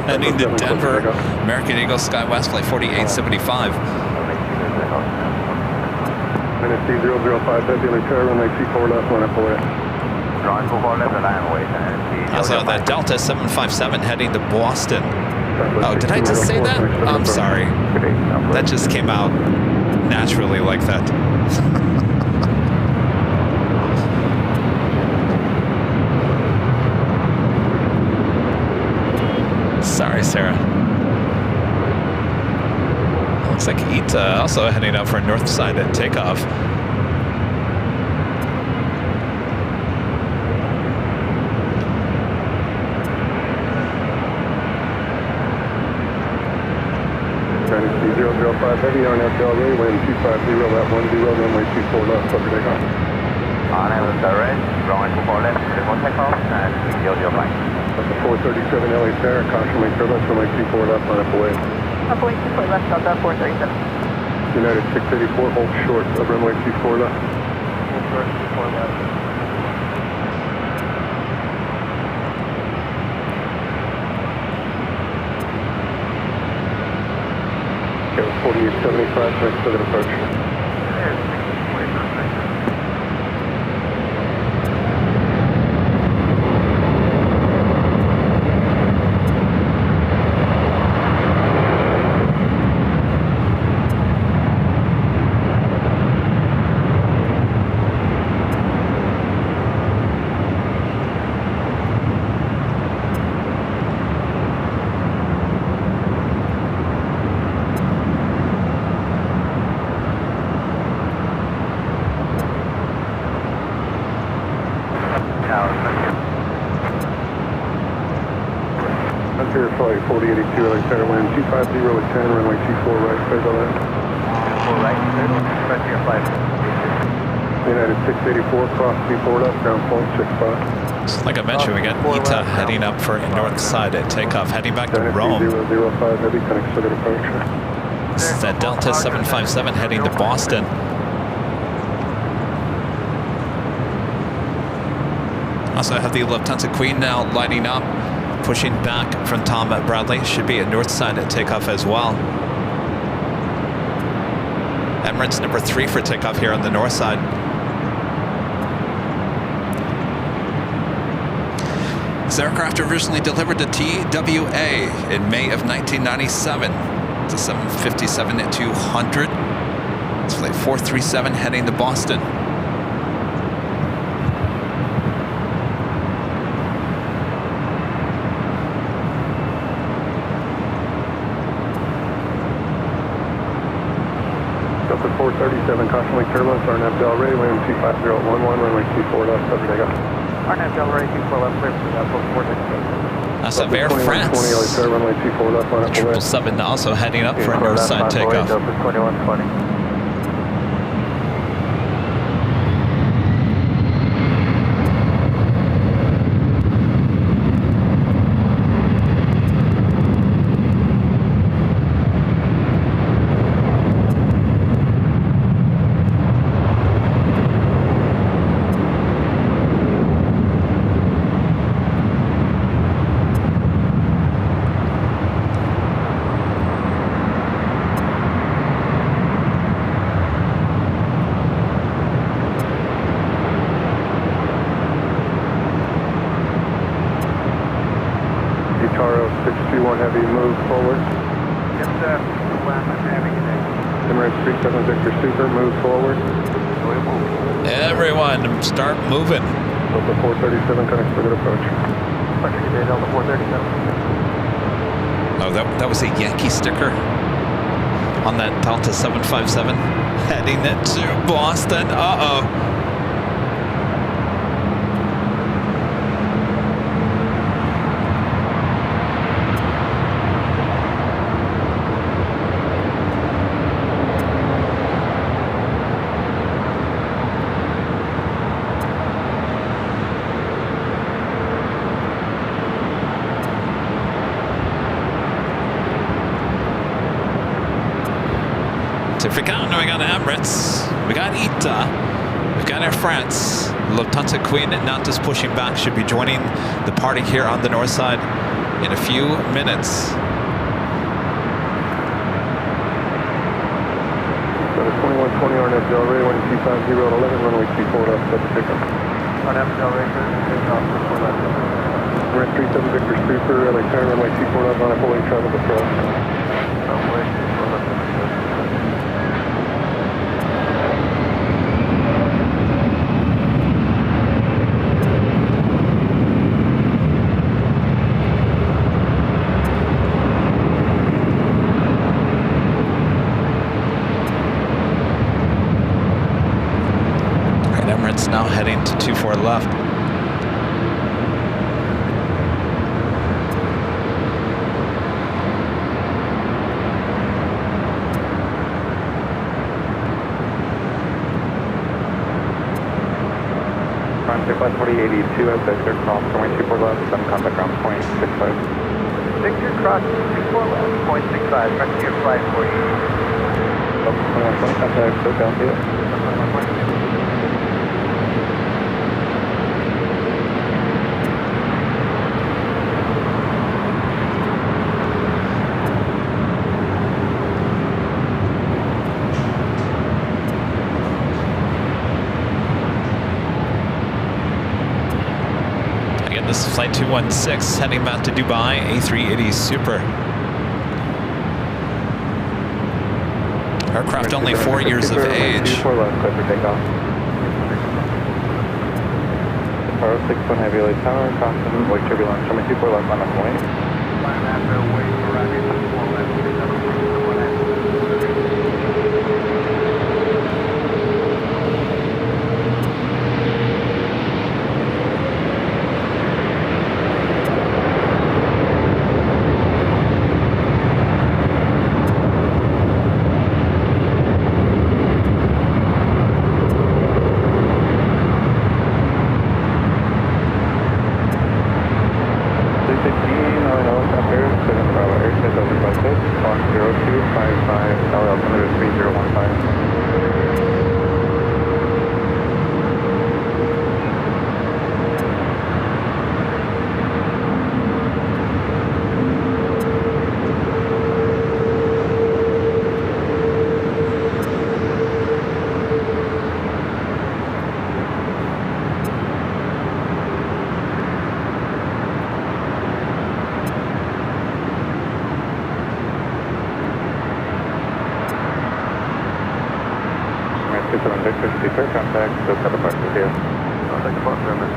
heading to Denver. American Eagle SkyWest Flight 4875. NSC 005, February Tower, runway 24 left, line up away. Also, that Delta 757 heading to Boston. Oh, did I just say that? I'm sorry. That just came out naturally like that. Sorry, Sarah. Looks like Ita also heading up for north side at takeoff. NSC 005 heavy, RNAV Delray, wind 250, at 10, runway 24 left, clear takeoff. RNAV Delray, runway 24 left, clear takeoff, and 005. That's the 437 LA Fair, caution lane turbulence, runway 24 left, line up away. Up away 24 left, Delta 437. United 684, hold short of runway 24 left. Hold short, 24 left. Okay, 4875, next to the approach. Frontier Flight 4082, LA Fair, wind 250 at 10, runway 24 right, clear the land. 24 right, Frontier Flight. United 684, cross 24 left, ground point 65. Like I mentioned, we got Ita heading up for north side at takeoff, heading back to Rome. 005 heavy, connect to the approach. This is that Delta 757 heading to Boston. Also have the Lufthansa Queen now lighting up, pushing back from Tom Bradley. Should be at north side at takeoff as well. Emirates number 3 for takeoff here on the north side. This aircraft originally delivered to TWA in May of 1997. It's a 757-200. It's flight 437 heading to Boston. Delta 437, caution weak turbulence, RNAV Del Rey, wind 25011, runway 24 left, clear for takeoff. RNAV Del Rey 24 left, clear for takeoff, 467. That's of Air France. 2120, runway 24 left, line up away. 777 also heading up for a north side takeoff. Delta 2120. Taro 621 Heavy, move forward. Yes, sir. I'm having it. Emirates 37 Victor Super, move forward. Everyone, start moving. Delta 437, connect for good approach. Good day, Delta 437. Oh, that was a Yankee sticker on that Delta 757 heading into Boston. Uh-oh. So we got Emirates, we got ITA, we've got Air France, Lufthansa Queen not just pushing back, should be joining the party here on the north side in a few minutes. So the 2120 RNAV Del Rey, wind 25011, runway 24 left, set to pickup. RNAV Del Rey, takeoff, 24 left. Emirates 37 Victor Super, LAX, runway 24 left, line up away, travel to thrust. Runway 24 left. Now heading to 24 left. Front 4082 at Victor Cross, 24 left, some contact ground, 0.65. Victor Cross, 24 left, 0.65, frontier flight 40. 2120, contact SoCal here. This is flight 216 heading back to Dubai, A380 Super. Aircraft only 4 years of age. 24 left, clear for takeoff. Taro 61 Heavy, LA Tower, caution, wake turbulence, 24 left, line up away. Line after wait for runway 24 left, 30 contact, so cut apart with you. I'll take a photo from this,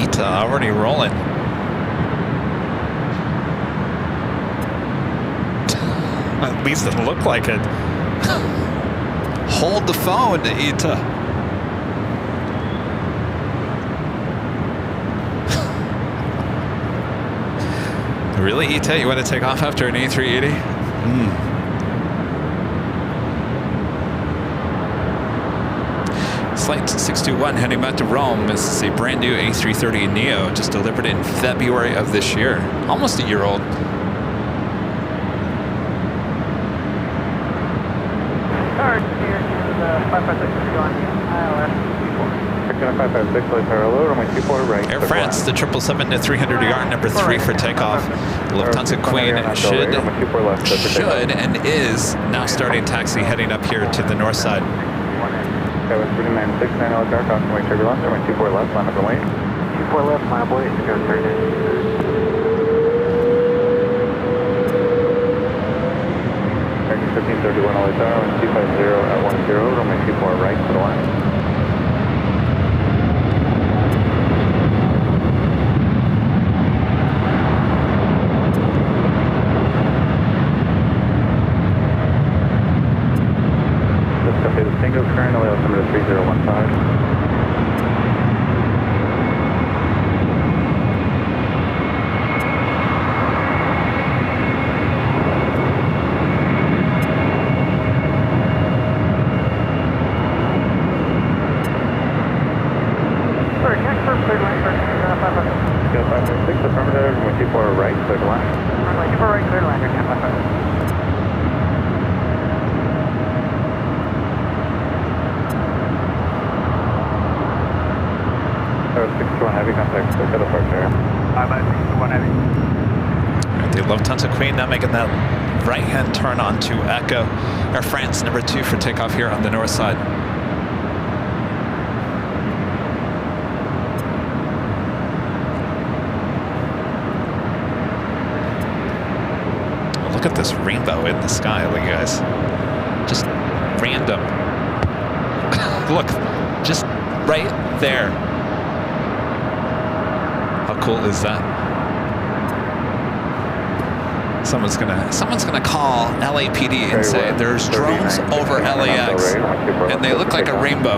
ETA already rolling. At least it looked like it. Hold the phone, ETA. Really, ETA? You want to take off after an A380? Flight 621 heading back to Rome. This is a brand new A330neo, just delivered in February of this year. Almost a year old. Alright, here is 556 on ILS 556, light power low, runway 24 right. Air France, the 777 to 300 yard, number 3 for takeoff. Lufthansa Queen should and is now starting taxi heading up here to the north side. Kevin 3969, LAX, crossing way turbulence, runway 24 left, line up and wait. 24 left, line up and wait, go 39. American 1531, LAX, runway 250 at 10, runway 24 right to the line. Tango current, LAX number 3015. Sorry, can I confirm clear line for 556? 556, affirmative, runway 24 right, clear to line. Runway 24 right, clear to line, 556. 621 heavy contact, so cut departure. 561 heavy. The Lufthansa Queen now making that right-hand turn onto Echo. Air France, number 2 for takeoff here on the north side. Look at this rainbow in the sky, look guys. Just random. Look, just right there. How cool is that? Someone's gonna call LAPD and say there's drones over LAX and they look like a rainbow.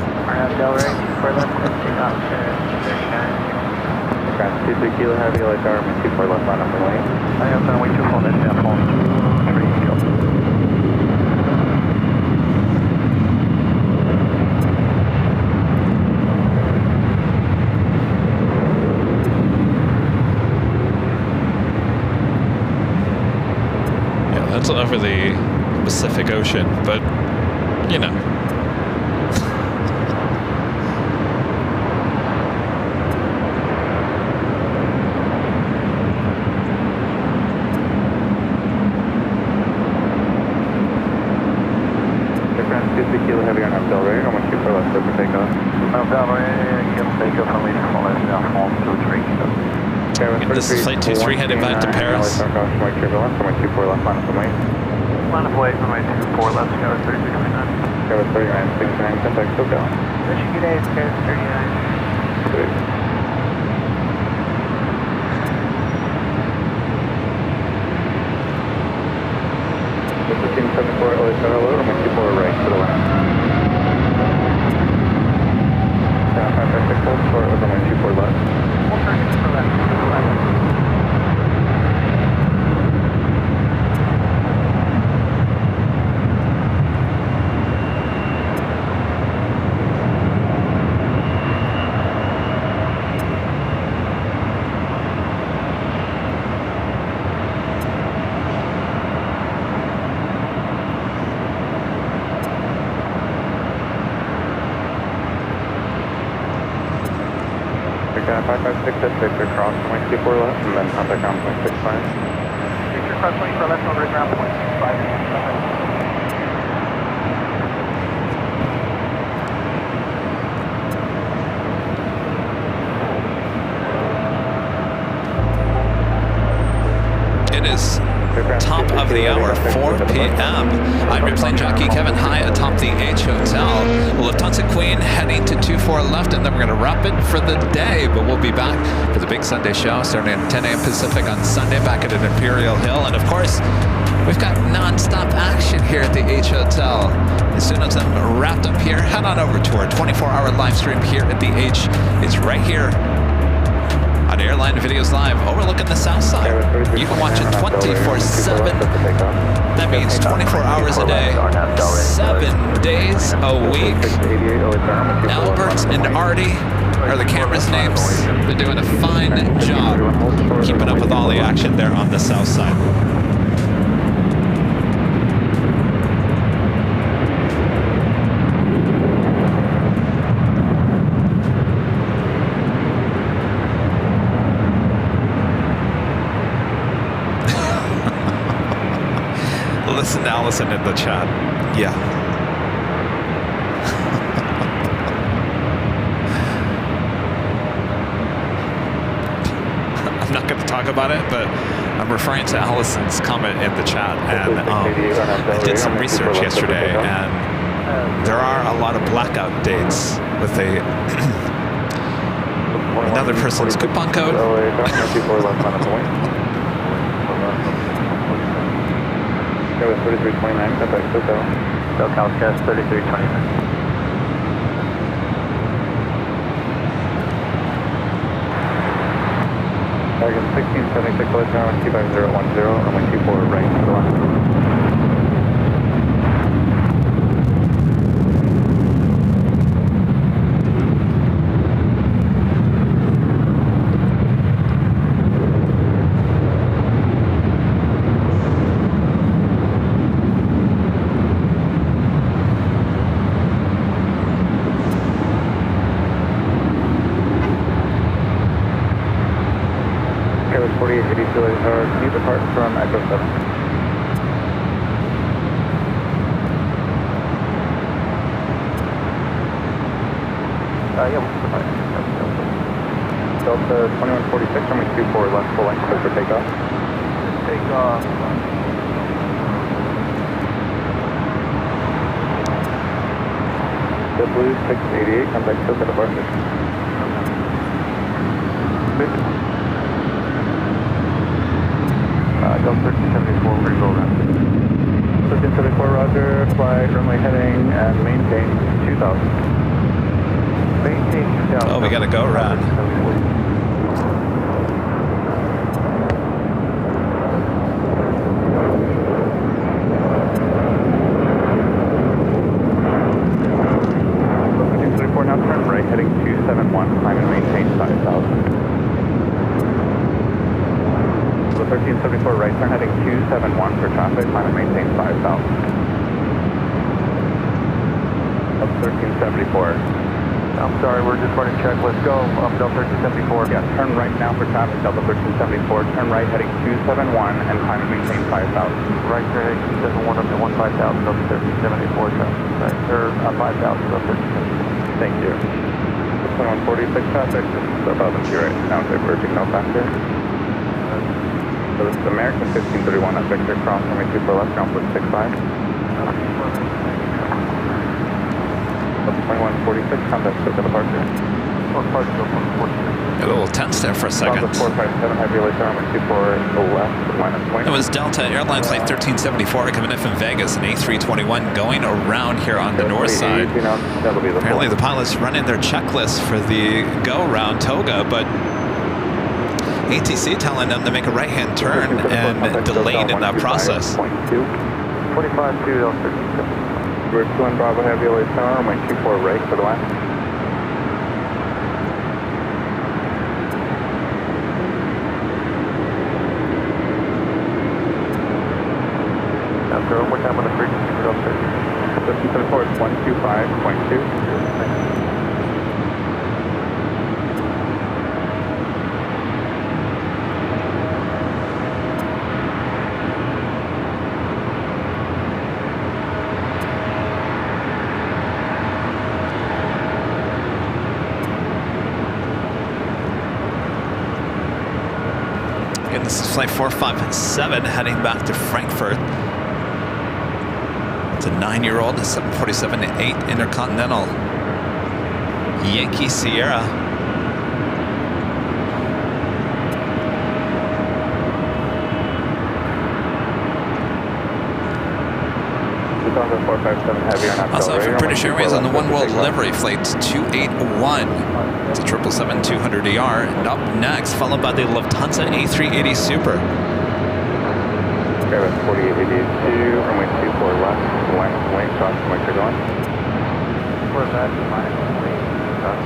France 23 kilo heavy, LAX, runway 24 left, line up and wait. I have runway 24 left, down phone 3 kilo. That's over the Pacific Ocean, but you know. France 23 kilo heavy on Abdel Ray, runway 24 left, clear for takeoff. Abdel Ray, give takeoff runway 24 left, down phone 3 kilo. This is flight 23 headed back to Paris. Runway turbulence, runway 24 left, line up and wait. Line up wait, runway 24 left, Scout 3669. Scout 3969, contact SoCal. Michigan A, Scout 39. Sweet. This is Team 74, LAX, hello, runway 24 right to the line. Down 556, hold short of runway 24 left. We'll turn it for left, to the left. Victor 556 at Victor cross runway 24 left, and then contact ground point 65. Victor cross 24 left, over ground point 65. It is top of of the hour, 4 p.m. I'm your plane jockey, Kevin, high atop the H Hotel. Lufthansa Queen heading to 24 left, and then we're going to wrap it for the day. But we'll be back for the big Sunday show starting at 10 a.m. Pacific on Sunday back at an Imperial Hill. And of course, we've got non-stop action here at the H Hotel. As soon as I'm wrapped up here, head on over to our 24-hour live stream here at the H. It's right here on Airline Videos Live, overlooking the south side. You can watch it 24/7. That means 24 hours a day, 7 days a week. Albert and Artie are the camera's names. They're doing a fine job keeping up with all the action there on the south side. Listen to Allison in the chat. Yeah. I'm not going to talk about it, but I'm referring to Allison's comment in the chat. And I did some research yesterday, and there are a lot of blackout dates with another person's coupon code. Go with 3329, contact SoCal. SoCal Chest 3329. Target 1676, let's now on 25010, runway 24 right to the left. Can you depart from Echo 7? Yeah, we'll depart. Delta 2146, runway 24 left, full length, clear for takeoff. Takeoff. JetBlue 688, contact SoCal departure. Delta 1374, we're going to go around. 1374, roger, fly runway heading and maintain 2000. Maintain 2000. Oh, we got to go around. Now turn right, heading 271, climb and maintain 5000. 1374 right turn heading 271 for traffic, climb and maintain 5000. Up 1374. I'm sorry, we're just running check. Let's go. Up Delta 1374. Yeah, turn right now for traffic, Delta 1374. Turn right heading 271 and climb and maintain 5000. Right turn heading 271 up to 15,000, Delta 1374 traffic. Right, sir, 5,000, Delta 1374. Thank you. 2146 traffic, this is above and to right now, diverging no factor. So this is American 1531 at Victor, cross runway 24 left, ground port 65. 2146, contact SoCal departure. A little tense there for a second. Delta 457, heavy relay runway 24 left, -20. It was Delta Airline Flight 1374 coming in from Vegas, an A321 going around here on the north side. Apparently the pilots running their checklist for the go-round Toga, but ATC telling them to make a right-hand turn and delayed in that process. 25-2, Delta 1374. We're 2 Bravo heavy relay runway 24 right for the left. Now, sir, one more time on the frequency for Delta 1374 is 125.2. This is flight 457 heading back to Frankfurt. It's a 9-year-old, a 747-8 Intercontinental Yankee Sierra. Also from British Airways on the One World livery, flight 281. It's a 777-200ER. And up next, followed by the Lufthansa A380 Super. Airbus 4882, runway 24 left, line of wing, cross from where you're going. For that, line of wing, cross.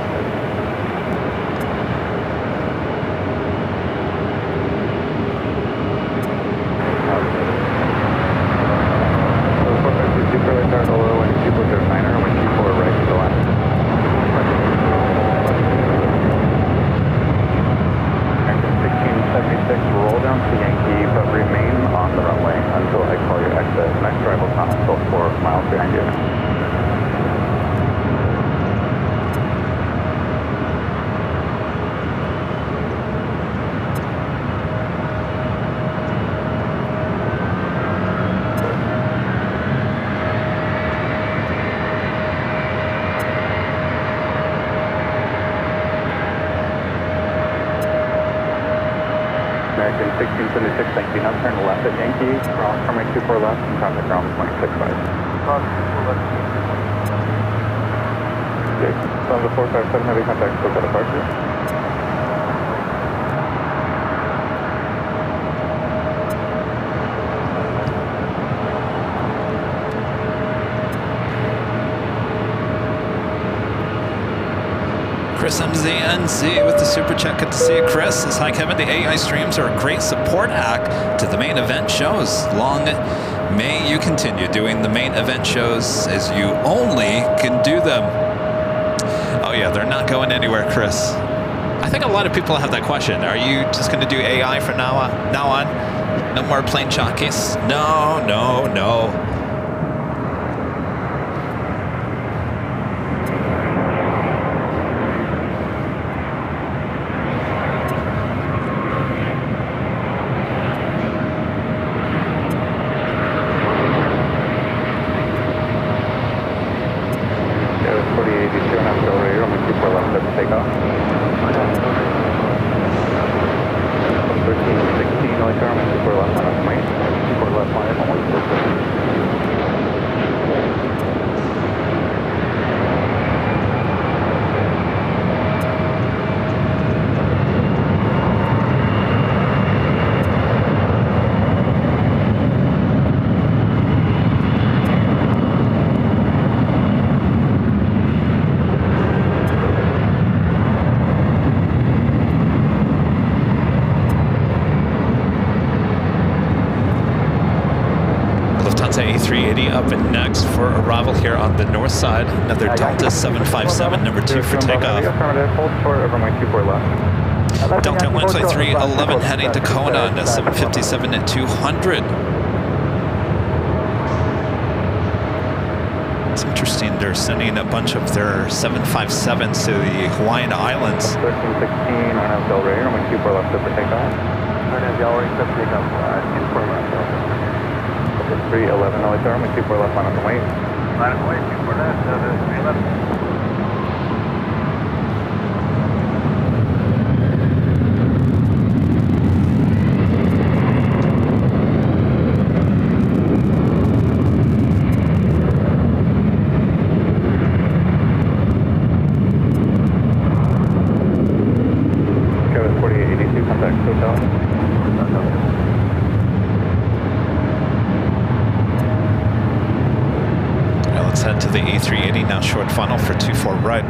1676, roll down to Yankee, but remain on the runway until I call your exit. Next arrival time is still 4 miles behind you. American 1676, thank you. Now turn left at Yankee, cross runway 24 left, and contact ground 265. Cross 24 left. Okay, so on the 457, heavy contact, still got departure. Chris MZNZ with the super chat. Good to see you, Chris. Says, hi, Kevin. The AI streams are a great support act to the main event shows. Long may you continue doing the main event shows as you only can do them. Oh, yeah, they're not going anywhere, Chris. I think a lot of people have that question. Are you just going to do AI from now on? No more plane jockeys? No, no, no. A380 up and next for arrival here on the north side. Another Delta 757, number 2 for takeoff. Delta 12311 heading to Kona on a 757 at 200. It's interesting, they're sending a bunch of their 757s to the Hawaiian Islands. 1316 on Del Rey, runway 24 left for takeoff. On Del Rey, for takeoff, 24 left. 311 LA turn with 24 left, line on the wing. Line on the wing, 24 left, 311. Kevin 4882, contact hotel. Let's head to the A380, now short funnel for 24 right.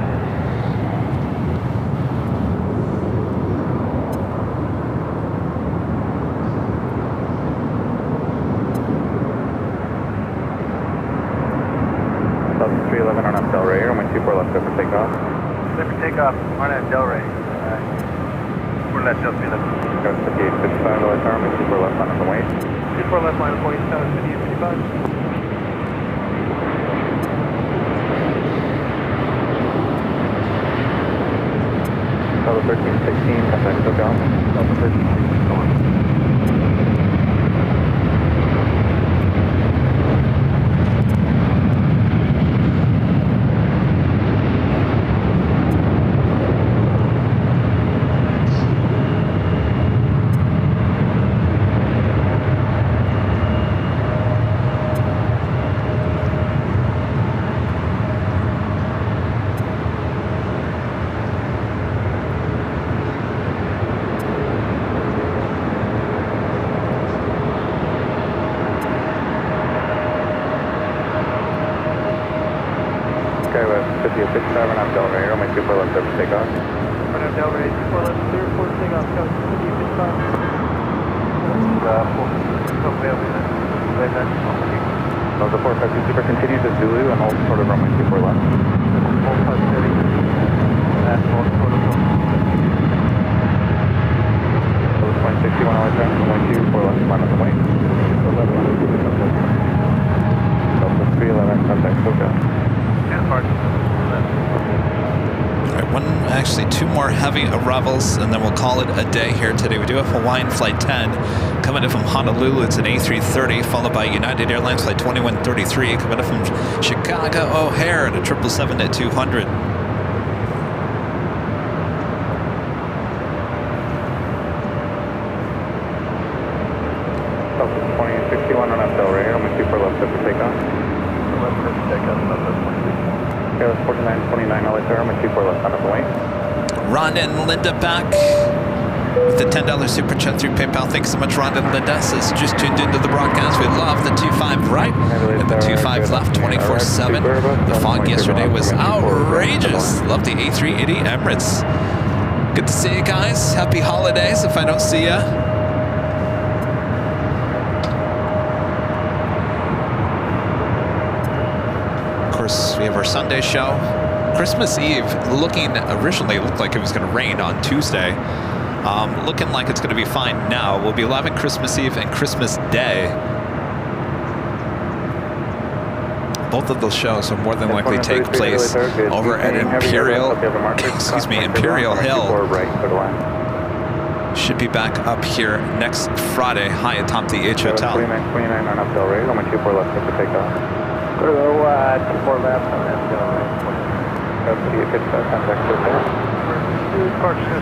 South 311 on Del Rey, runway 24 left, go for takeoff. Clear for takeoff, on Del Rey. 4 left, Del 311. Go 5855, LA turn, runway 24 left, line on the way. 24 left, line of point, 5855. Delta 1316, contact SoCal. Delta 1316, go on. Okay, with 50 at 65, run up Delray, runway 24 left over takeoff. Run up Delray, 24 left, clear for takeoff, Coast 50 at 65. So the 452 Super continues to Zulu and hold short of runway 24 left. Hold plus 30. And hold short of So it's 0.61 hour turn, runway 24 left, line on the wing. Delta 311, contact SoCal. Actually two more heavy arrivals, and then we'll call it a day here today. We do have Hawaiian Flight 10 coming in from Honolulu. It's an A330, followed by United Airlines Flight 2133 coming in from Chicago O'Hare at a 777-200. Delta 2061 on up Delray, runway 24 left over takeoff. Okay, that's 4929 LA turn, runway 24 left on the way. Ron and Linda back with the $10 super chat through PayPal. Thanks so much, Ron and Linda. Says just tuned into the broadcast. We love the 25 right and the 25 left 24/7. The fog yesterday was outrageous. Love the A380 Emirates. Good to see you guys. Happy holidays if I don't see ya. Of course, we have our Sunday show. Christmas Eve originally looked like it was going to rain on Tuesday. Looking like it's going to be fine now. We'll be live on Christmas Eve and Christmas Day. Both of those shows will more than likely take place over at Imperial Hill. Should be back up here next Friday, high atop the H Hotel. 2929 on up Delray, runway 24 left over takeoff. Go 24 left on that Delray. So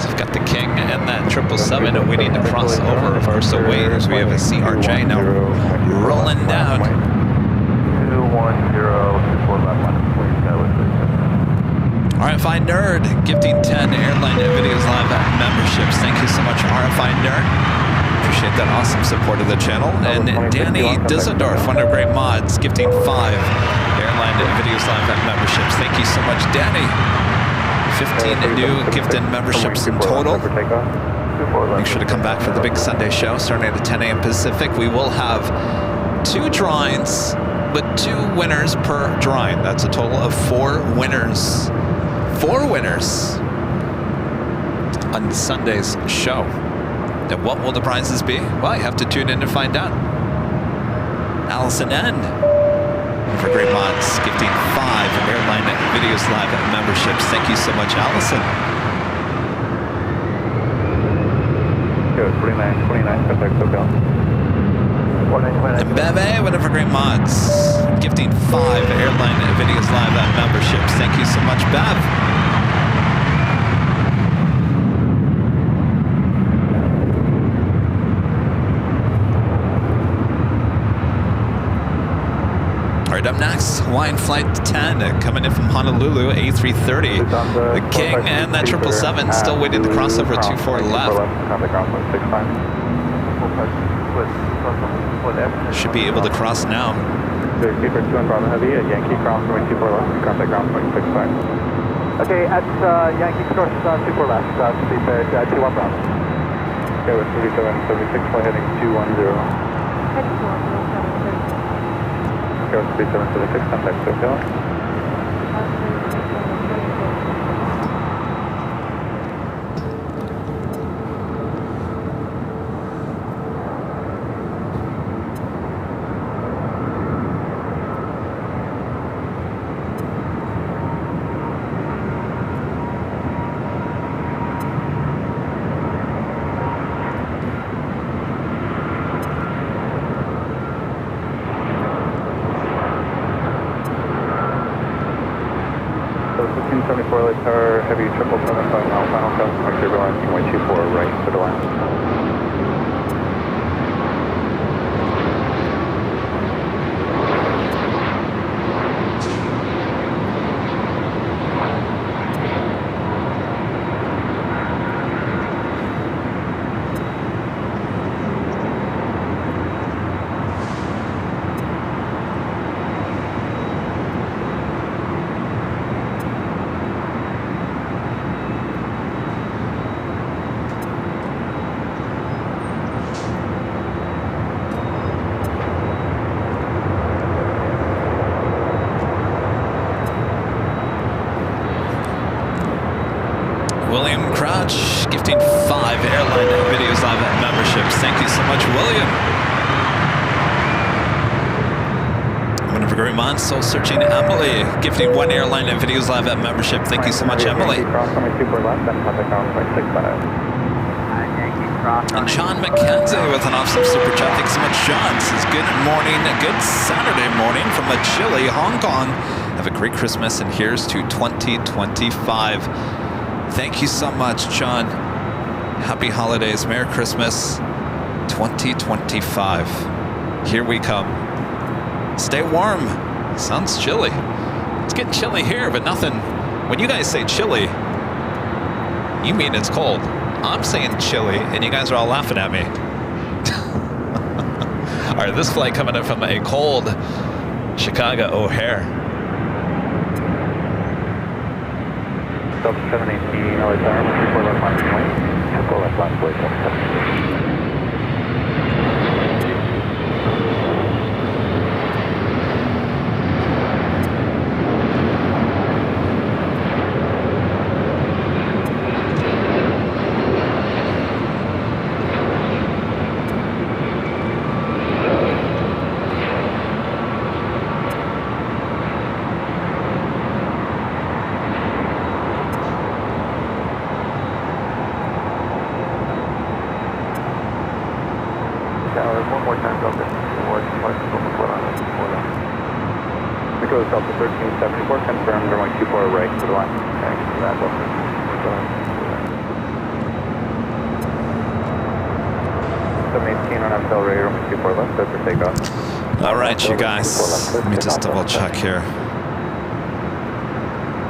we've got the King and that 777 waiting to cross over. Of course, away as we have a CRJ now rolling down. 210, left on its way. RFI Nerd gifting 10 Airline Videos Live memberships. Thank you so much, RFI Nerd. Appreciate that awesome support of the channel. And Danny Dusseldorf, one of our great mods, gifting 5 Airline Videos Live memberships. Thank you so much, Danny. 15 new gifted memberships in total. Make sure to come back for the big Sunday show starting at 10 a.m. Pacific. We will have 2 drawings, but 2 winners per drawing. That's a total of 4 winners. 4 winners on Sunday's show. And what will the prizes be? Well, you have to tune in to find out. Allison N. for great mods, gifting 5 Airline Videos Live memberships. Thank you so much, Allison. Go 29, contact SoCal. And Bebe, one of our great mods, gifting 5 Airline Videos Live memberships. Thank you so much, Bev. All right, up next, Hawaiian Flight 10 coming in from Honolulu, A330. The King and that 777 still waiting to cross over 24 left. Should be able to cross now. Keeper 2 and Bravo Heavy at Yankee, cross runway 24 left, contact ground point 65. Okay, at Yankee cross 24 left, to be fair, 21 Bravo. Okay, with 3776, flight heading 210. Okay, with 3776, contact SoCal. So 1574 light tower, heavy 777 now, final cross, point turbulence, runway 24 right to the line. William Crouch, gifting 5 Airline Videos Live memberships. Thank you so much, William. One of a great month, Soul Searching Emily, gifting 1 Airline Videos Live membership. Thank you so much, Emily. And John McKenzie with an awesome super chat. Thanks so much, John. Says good morning, good Saturday morning from a chilly Hong Kong. Have a great Christmas and here's to 2025. Thank you so much, John. Happy holidays, Merry Christmas, 2025. Here we come. Stay warm. Sounds chilly. It's getting chilly here, but nothing. When you guys say chilly, you mean it's cold. I'm saying chilly, and you guys are all laughing at me. All right, this flight coming in from a cold Chicago O'Hare. Delta 718, LA Tower, 24 left line point. 24 left line point, 27. Delta 1374, confirmed runway 24 right to the line. Thanks for that, Delta. 718 on FL radar, runway 24 left, set for takeoff. All right, you guys, let me just double check here.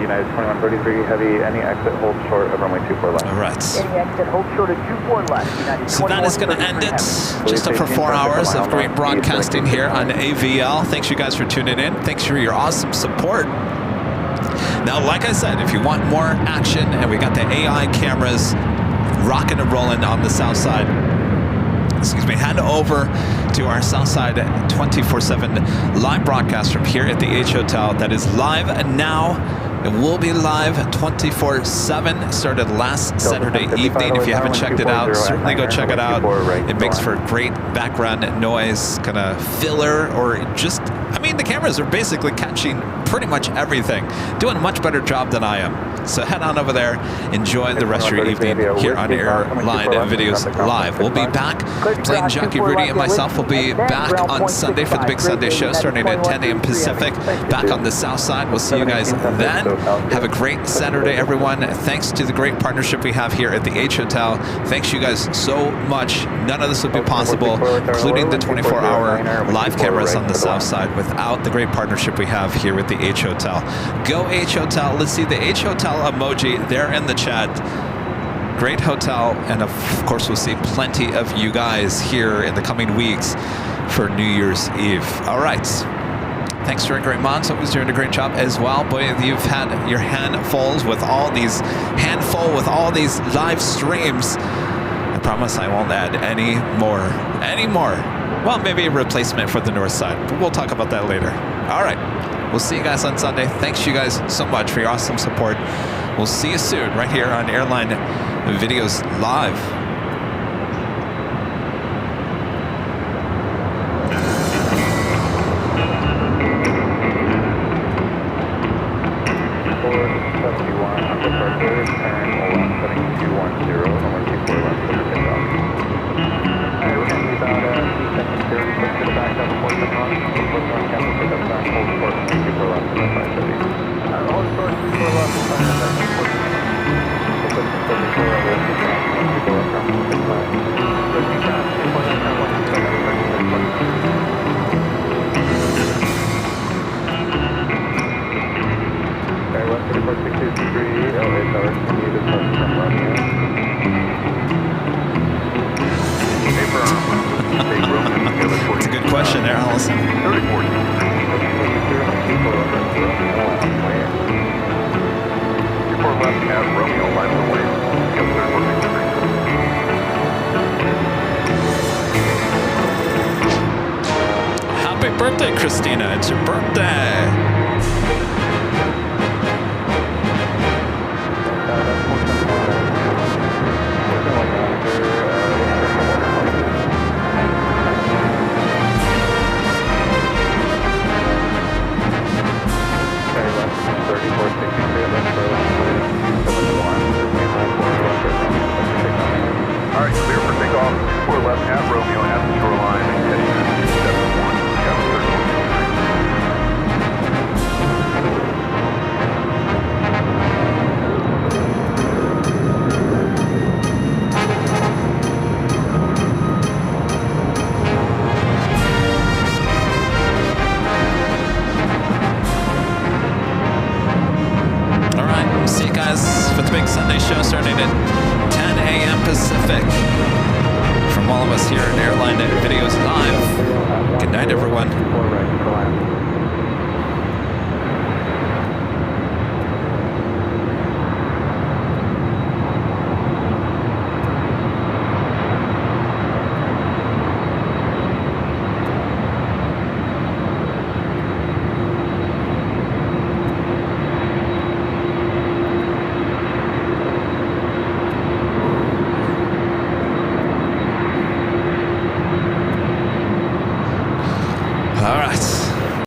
United 2133, heavy, any exit, hold short of runway 24 left. All right. Any exit, hold short of 24 left. United So that is going to end it. Just up for 4 hours of great broadcasting here on AVL. Thanks you guys for tuning in. Thanks for your awesome support. Now, like I said, if you want more action, and we got the AI cameras rocking and rolling on the south side, excuse me, head over to our Southside 24/7 live broadcast from here at the H Hotel. That is live now. It will be live 24/7. Started last Saturday evening. If you haven't checked it out, certainly go check it out. It makes for great background noise, kind of filler, or just, I mean, the cameras are basically catching pretty much everything. Doing a much better job than I am. So head on over there. Enjoy the rest of your evening here on Airline Videos Live. We'll be back. Plane Jockey Rudy and myself will be back on Sunday for the Big Sunday show starting at 10 a.m. Pacific. Back on the south side. We'll see you guys then. Have a great Saturday, everyone. Thanks to the great partnership we have here at the H Hotel. Thanks you guys so much. None of this would be possible, including the 24-hour live cameras on the south side, without the great partnership we have here at the H Hotel. Go H Hotel. Let's see the H Hotel emoji there in the chat. Great hotel, and of course we'll see plenty of you guys here in the coming weeks for New Year's Eve. All right. Thanks for a great month. Always doing a great job as well. Boy, you've had your handful with all these live streams. I promise I won't add any more. Well, maybe a replacement for the north side, but we'll talk about that later. All right. We'll see you guys on Sunday. Thanks you guys so much for your awesome support. We'll see you soon right here on Airline Videos Live. It's a good question there, Allison. Happy birthday, Christina. It's your birthday. the big Sunday show starting at 10 a.m. Pacific. From all of us here at Airline Videos Live, good night, everyone.